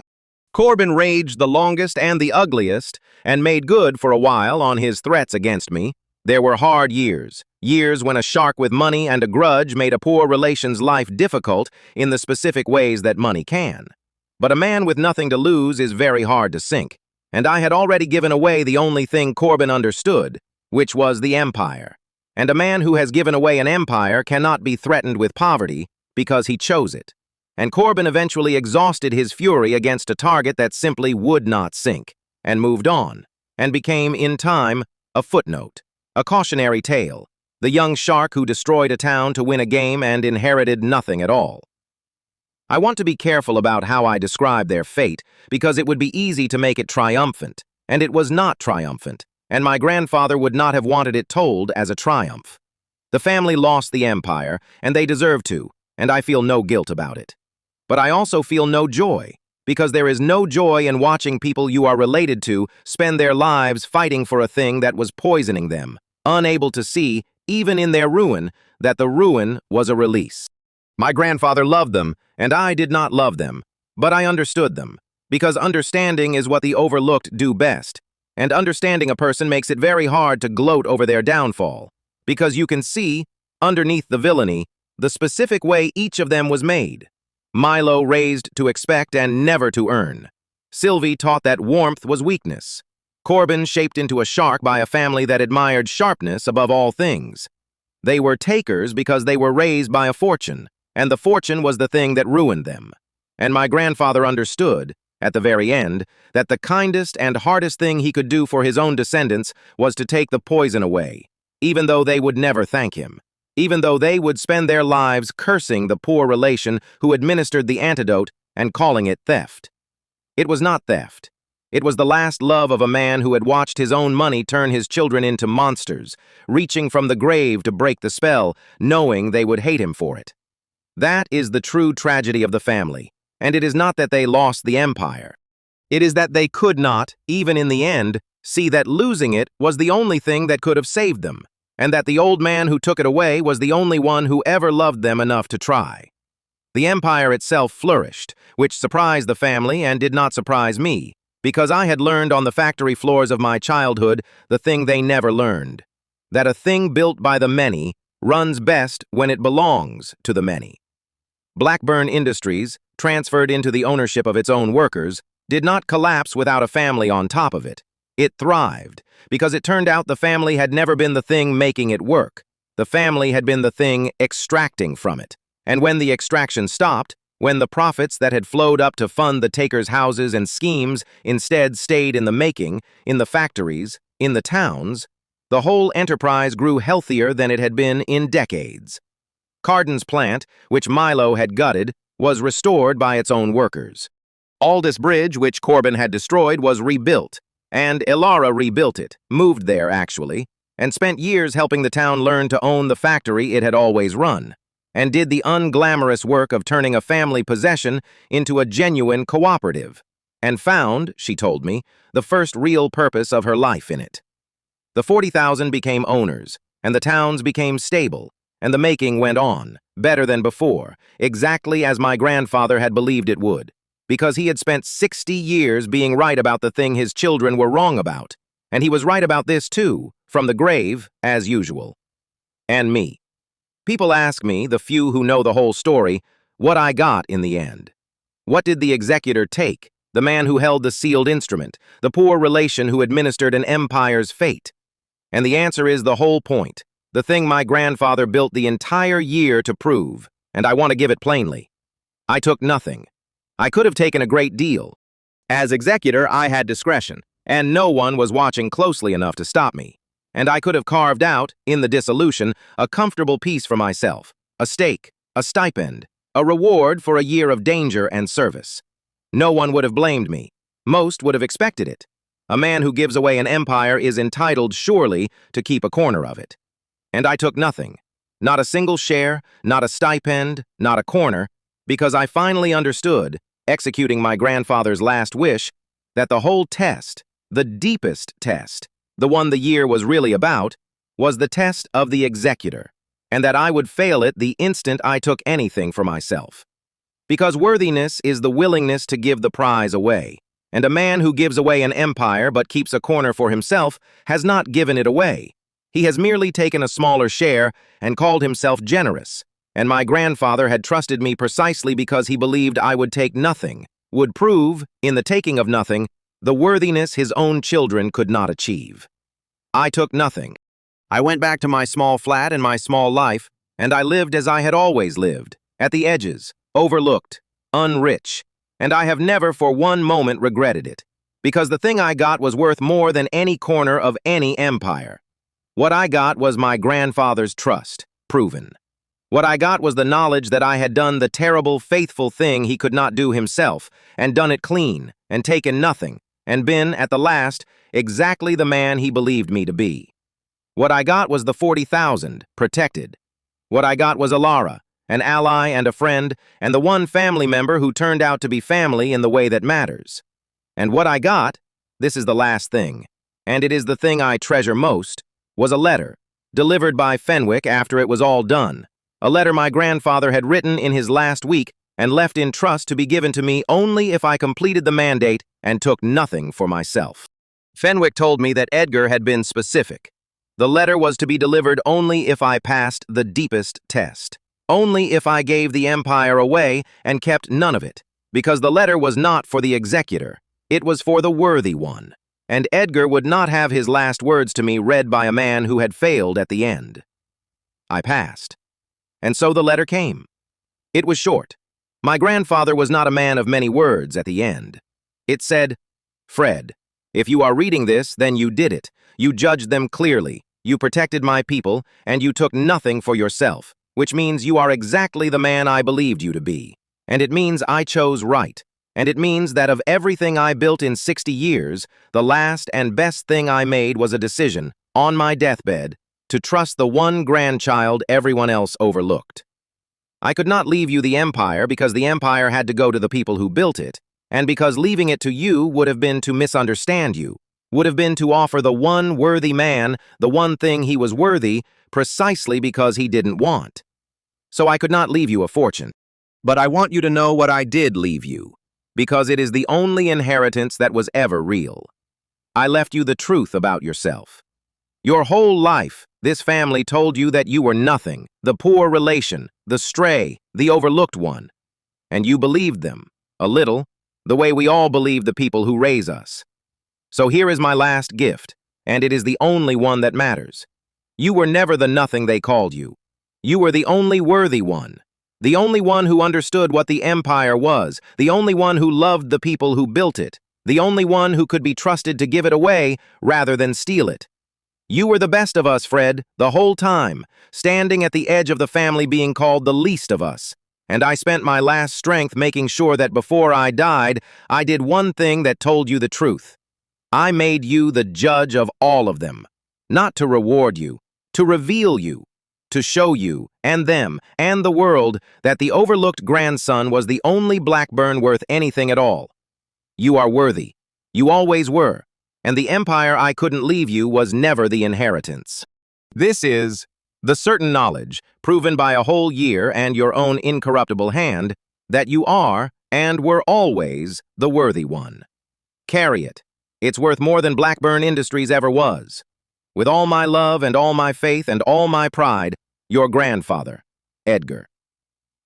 Corbin raged the longest and the ugliest and made good for a while on his threats against me. There were hard years, years when a shark with money and a grudge made a poor relation's life difficult in the specific ways that money can. But a man with nothing to lose is very hard to sink, and I had already given away the only thing Corbin understood, which was the empire. And a man who has given away an empire cannot be threatened with poverty because he chose it. And Corbin eventually exhausted his fury against a target that simply would not sink, and moved on, and became, in time, a footnote, a cautionary tale, the young shark who destroyed a town to win a game and inherited nothing at all. I want to be careful about how I describe their fate, because it would be easy to make it triumphant, and it was not triumphant, and my grandfather would not have wanted it told as a triumph. The family lost the empire, and they deserve to, and I feel no guilt about it. But I also feel no joy, because there is no joy in watching people you are related to spend their lives fighting for a thing that was poisoning them, unable to see, even in their ruin, that the ruin was a release. My grandfather loved them, and I did not love them, but I understood them, because understanding is what the overlooked do best, and understanding a person makes it very hard to gloat over their downfall, because you can see, underneath the villainy, the specific way each of them was made. Milo raised to expect and never to earn. Sylvie taught that warmth was weakness. Corbin shaped into a shark by a family that admired sharpness above all things. They were takers because they were raised by a fortune, and the fortune was the thing that ruined them. And my grandfather understood, at the very end, that the kindest and hardest thing he could do for his own descendants was to take the poison away, even though they would never thank him, even though they would spend their lives cursing the poor relation who administered the antidote and calling it theft. It was not theft. It was the last love of a man who had watched his own money turn his children into monsters, reaching from the grave to break the spell, knowing they would hate him for it. That is the true tragedy of the family, and it is not that they lost the empire. It is that they could not, even in the end, see that losing it was the only thing that could have saved them, and that the old man who took it away was the only one who ever loved them enough to try. The empire itself flourished, which surprised the family and did not surprise me, because I had learned on the factory floors of my childhood the thing they never learned, that a thing built by the many runs best when it belongs to the many. Blackburn Industries, transferred into the ownership of its own workers, did not collapse without a family on top of it. It thrived, because it turned out the family had never been the thing making it work. The family had been the thing extracting from it. And when the extraction stopped, when the profits that had flowed up to fund the takers' houses and schemes instead stayed in the making, in the factories, in the towns, the whole enterprise grew healthier than it had been in decades. Carden's plant, which Milo had gutted, was restored by its own workers. Aldous Bridge, which Corbin had destroyed, was rebuilt, and Ilara rebuilt it, moved there actually, and spent years helping the town learn to own the factory it had always run, and did the unglamorous work of turning a family possession into a genuine cooperative, and found, she told me, the first real purpose of her life in it. The 40,000 became owners, and the towns became stable, and the making went on, better than before, exactly as my grandfather had believed it would, because he had spent 60 years being right about the thing his children were wrong about, and he was right about this too, from the grave, as usual. And me. People ask me, the few who know the whole story, what I got in the end. What did the executor take, the man who held the sealed instrument, the poor relation who administered an empire's fate? And the answer is the whole point, the thing my grandfather built the entire year to prove, and I want to give it plainly. I took nothing. I could have taken a great deal. As executor, I had discretion, and no one was watching closely enough to stop me. And I could have carved out, in the dissolution, a comfortable piece for myself, a stake, a stipend, a reward for a year of danger and service. No one would have blamed me. Most would have expected it. A man who gives away an empire is entitled, surely, to keep a corner of it. And I took nothing. Not a single share, not a stipend, not a corner, because I finally understood, executing my grandfather's last wish, that the whole test, the deepest test, the one the year was really about, was the test of the executor, and that I would fail it the instant I took anything for myself. Because worthiness is the willingness to give the prize away, and a man who gives away an empire but keeps a corner for himself has not given it away. He has merely taken a smaller share and called himself generous, and my grandfather had trusted me precisely because he believed I would take nothing, would prove, in the taking of nothing, the worthiness his own children could not achieve. I took nothing. I went back to my small flat and my small life, and I lived as I had always lived, at the edges, overlooked, unrich, and I have never for one moment regretted it, because the thing I got was worth more than any corner of any empire. What I got was my grandfather's trust, proven. What I got was the knowledge that I had done the terrible, faithful thing he could not do himself, and done it clean, and taken nothing, and been, at the last, exactly the man he believed me to be. What I got was the 40,000, protected. What I got was Ilara, an ally and a friend, and the one family member who turned out to be family in the way that matters. And what I got, this is the last thing, and it is the thing I treasure most, was a letter, delivered by Fenwick after it was all done. A letter my grandfather had written in his last week and left in trust to be given to me only if I completed the mandate and took nothing for myself. Fenwick told me that Edgar had been specific. The letter was to be delivered only if I passed the deepest test. Only if I gave the empire away and kept none of it, because the letter was not for the executor. It was for the worthy one, and Edgar would not have his last words to me read by a man who had failed at the end. I passed. And so the letter came. It was short. My grandfather was not a man of many words at the end. It said, "Fred, if you are reading this, then you did it. You judged them clearly. You protected my people, and you took nothing for yourself, which means you are exactly the man I believed you to be. And it means I chose right. And it means that of everything I built in 60 years, the last and best thing I made was a decision, on my deathbed, to trust the one grandchild everyone else overlooked. I could not leave you the empire because the empire had to go to the people who built it, and because leaving it to you would have been to misunderstand you, would have been to offer the one worthy man the one thing he was worthy precisely because he didn't want. So I could not leave you a fortune. But I want you to know what I did leave you, because it is the only inheritance that was ever real. I left you the truth about yourself. Your whole life, this family told you that you were nothing, the poor relation, the stray, the overlooked one. And you believed them, a little, the way we all believe the people who raise us. So here is my last gift, and it is the only one that matters. You were never the nothing they called you. You were the only worthy one, the only one who understood what the empire was, the only one who loved the people who built it, the only one who could be trusted to give it away rather than steal it. You were the best of us, Fred, the whole time, standing at the edge of the family being called the least of us. And I spent my last strength making sure that before I died, I did one thing that told you the truth. I made you the judge of all of them. Not to reward you, to reveal you, to show you, and them, and the world, that the overlooked grandson was the only Blackburn worth anything at all. You are worthy. You always were. And the empire I couldn't leave you was never the inheritance. This is the certain knowledge, proven by a whole year and your own incorruptible hand, that you are, and were always, the worthy one. Carry it. It's worth more than Blackburn Industries ever was. With all my love and all my faith and all my pride, your grandfather, Edgar.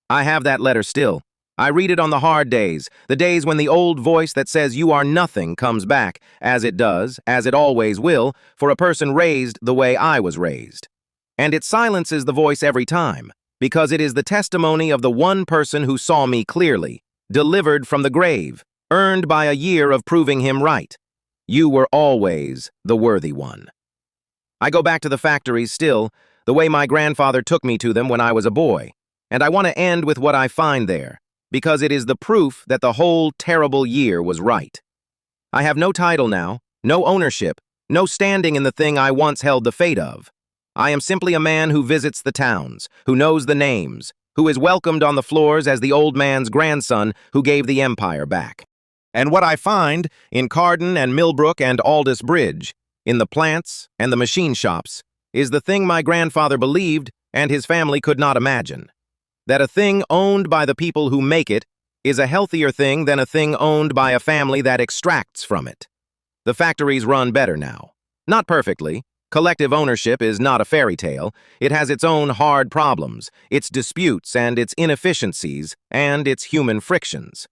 I have that letter still. I read it on the hard days, the days when the old voice that says you are nothing comes back, as it does, as it always will, for a person raised the way I was raised. And it silences the voice every time, because it is the testimony of the one person who saw me clearly, delivered from the grave, earned by a year of proving him right. You were always the worthy one. I go back to the factories still, the way my grandfather took me to them when I was a boy, and I want to end with what I find there, because it is the proof that the whole terrible year was right. I have no title now, no ownership, no standing in the thing I once held the fate of. I am simply a man who visits the towns, who knows the names, who is welcomed on the floors as the old man's grandson who gave the empire back. And what I find in Carden and Millbrook and Aldous Bridge, in the plants and the machine shops, is the thing my grandfather believed and his family could not imagine. That a thing owned by the people who make it is a healthier thing than a thing owned by a family that extracts from it. The factories run better now. Not perfectly. Collective ownership is not a fairy tale. It has its own hard problems, its disputes and its inefficiencies and its human frictions.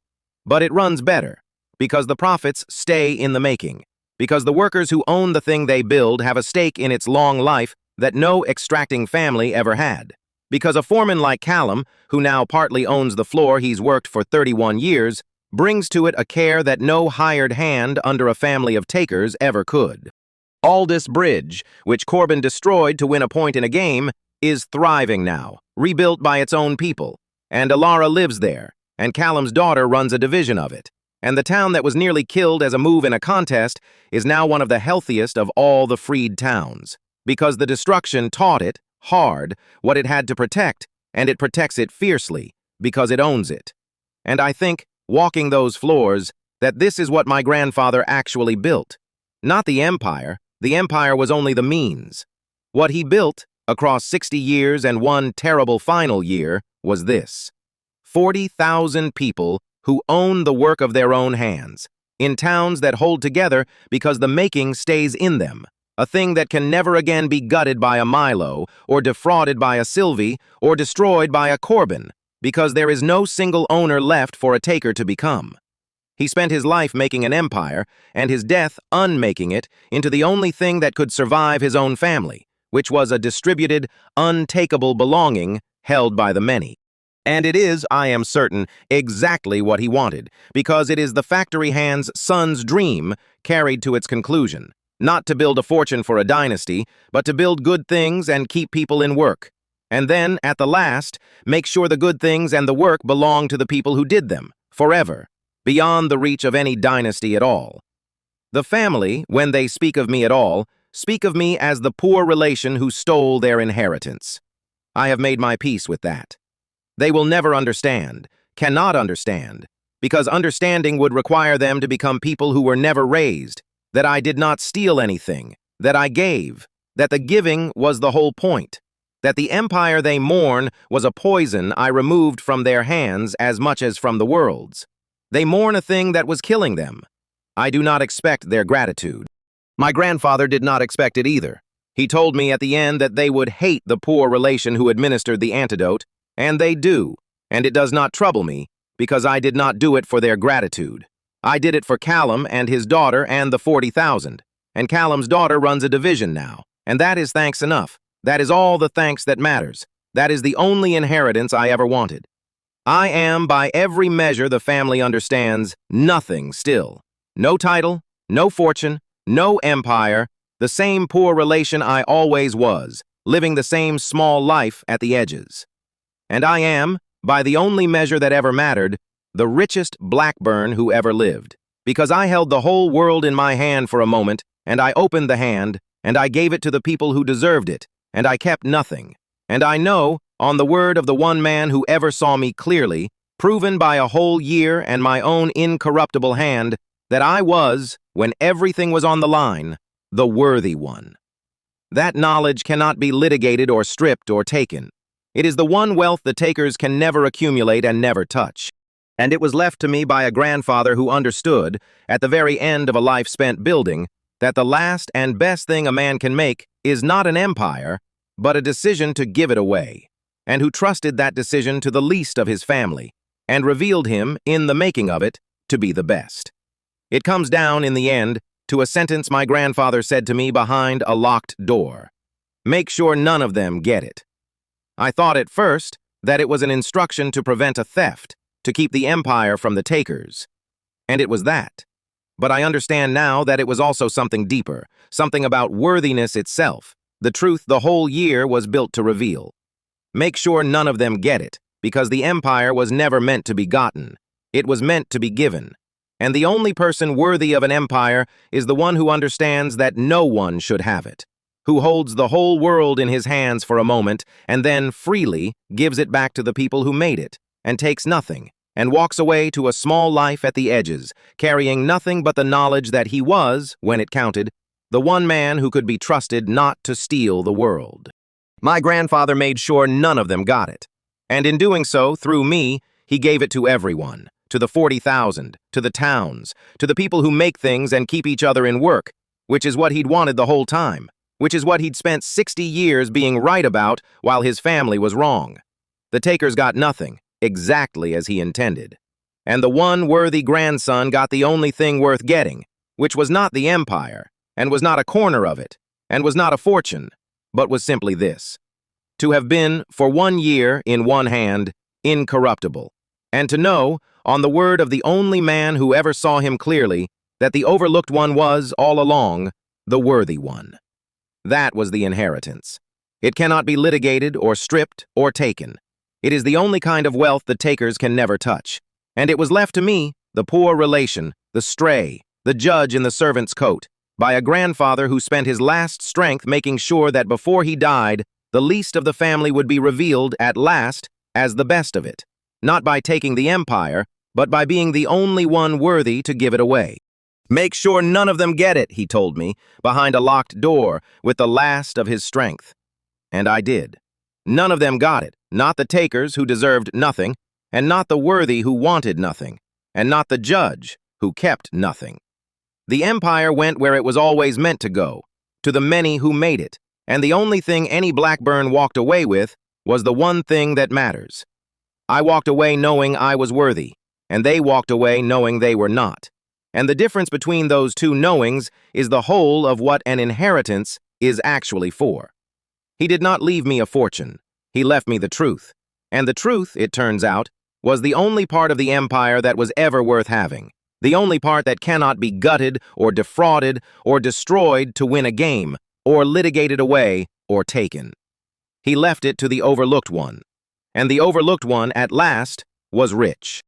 But it runs better, because the profits stay in the making, because the workers who own the thing they build have a stake in its long life that no extracting family ever had. Because a foreman like Callum, who now partly owns the floor he's worked for 31 years, brings to it a care that no hired hand under a family of takers ever could. Aldous Bridge, which Corbin destroyed to win a point in a game, is thriving now, rebuilt by its own people, and Alara lives there, and Callum's daughter runs a division of it. And the town that was nearly killed as a move in a contest is now one of the healthiest of all the freed towns, because the destruction taught it, hard, what it had to protect, and it protects it fiercely, because it owns it. And I think, walking those floors, that this is what my grandfather actually built. Not the empire was only the means. What he built, across 60 years and one terrible final year, was this. 40,000 people who own the work of their own hands, in towns that hold together because the making stays in them. A thing that can never again be gutted by a Milo, or defrauded by a Sylvie, or destroyed by a Corbin, because there is no single owner left for a taker to become. He spent his life making an empire, and his death unmaking it into the only thing that could survive his own family, which was a distributed, untakeable belonging held by the many. And it is, I am certain, exactly what he wanted, because it is the factory hand's son's dream carried to its conclusion. Not to build a fortune for a dynasty, but to build good things and keep people in work. And then, at the last, make sure the good things and the work belong to the people who did them, forever, beyond the reach of any dynasty at all. The family, when they speak of me at all, speak of me as the poor relation who stole their inheritance. I have made my peace with that. They will never understand, cannot understand, because understanding would require them to become people who were never raised, that I did not steal anything, that I gave, that the giving was the whole point, that the empire they mourn was a poison I removed from their hands as much as from the world's. They mourn a thing that was killing them. I do not expect their gratitude. My grandfather did not expect it either. He told me at the end that they would hate the poor relation who administered the antidote, and they do, and it does not trouble me, because I did not do it for their gratitude. I did it for Callum and his daughter and the 40,000. And Callum's daughter runs a division now. And that is thanks enough. That is all the thanks that matters. That is the only inheritance I ever wanted. I am, by every measure the family understands, nothing still. No title, no fortune, no empire, The same poor relation I always was, living the same small life at the edges. And I am, by the only measure that ever mattered, the richest Blackburn who ever lived, because I held the whole world in my hand for a moment, and I opened the hand, and I gave it to the people who deserved it, and I kept nothing. And I know, on the word of the one man who ever saw me clearly, proven by a whole year and my own incorruptible hand, that I was, when everything was on the line, the worthy one. That knowledge cannot be litigated or stripped or taken. It is the one wealth the takers can never accumulate and never touch. And it was left to me by a grandfather who understood, at the very end of a life spent building, that the last and best thing a man can make is not an empire, but a decision to give it away, and who trusted that decision to the least of his family, and revealed him, in the making of it, to be the best. It comes down, in the end, to a sentence my grandfather said to me behind a locked door. Make sure none of them get it. I thought at first that it was an instruction to prevent a theft, to keep the empire from the takers. And it was that. But I understand now that it was also something deeper, something about worthiness itself, the truth the whole year was built to reveal. Make sure none of them get it, because the empire was never meant to be gotten. It was meant to be given. And the only person worthy of an empire is the one who understands that no one should have it, who holds the whole world in his hands for a moment and then freely gives it back to the people who made it, and takes nothing, and walks away to a small life at the edges, carrying nothing but the knowledge that he was, when it counted, the one man who could be trusted not to steal the world. My grandfather made sure none of them got it, and in doing so, through me, he gave it to everyone. To the 40,000, to the towns, to the people who make things and keep each other in work, which is what he'd wanted the whole time, which is what he'd spent 60 years being right about while his family was wrong. The takers got nothing, exactly as he intended. And the one worthy grandson got the only thing worth getting, which was not the empire, and was not a corner of it, and was not a fortune, but was simply this: to have been, for 1 year, in one hand, incorruptible, and to know, on the word of the only man who ever saw him clearly, that the overlooked one was, all along, the worthy one. That was the inheritance. It cannot be litigated or stripped or taken. It is the only kind of wealth the takers can never touch. And it was left to me, the poor relation, the stray, the judge in the servant's coat, by a grandfather who spent his last strength making sure that before he died, the least of the family would be revealed, at last, as the best of it. Not by taking the empire, but by being the only one worthy to give it away. Make sure none of them get it, he told me, behind a locked door, with the last of his strength. And I did. None of them got it, not the takers who deserved nothing, and not the worthy who wanted nothing, and not the judge who kept nothing. The empire went where it was always meant to go, to the many who made it, and the only thing any Blackburn walked away with was the one thing that matters. I walked away knowing I was worthy, and they walked away knowing they were not. And the difference between those two knowings is the whole of what an inheritance is actually for. He did not leave me a fortune. He left me the truth. And the truth, it turns out, was the only part of the empire that was ever worth having, the only part that cannot be gutted or defrauded or destroyed to win a game, or litigated away or taken. He left it to the overlooked one. And the overlooked one, at last, was rich.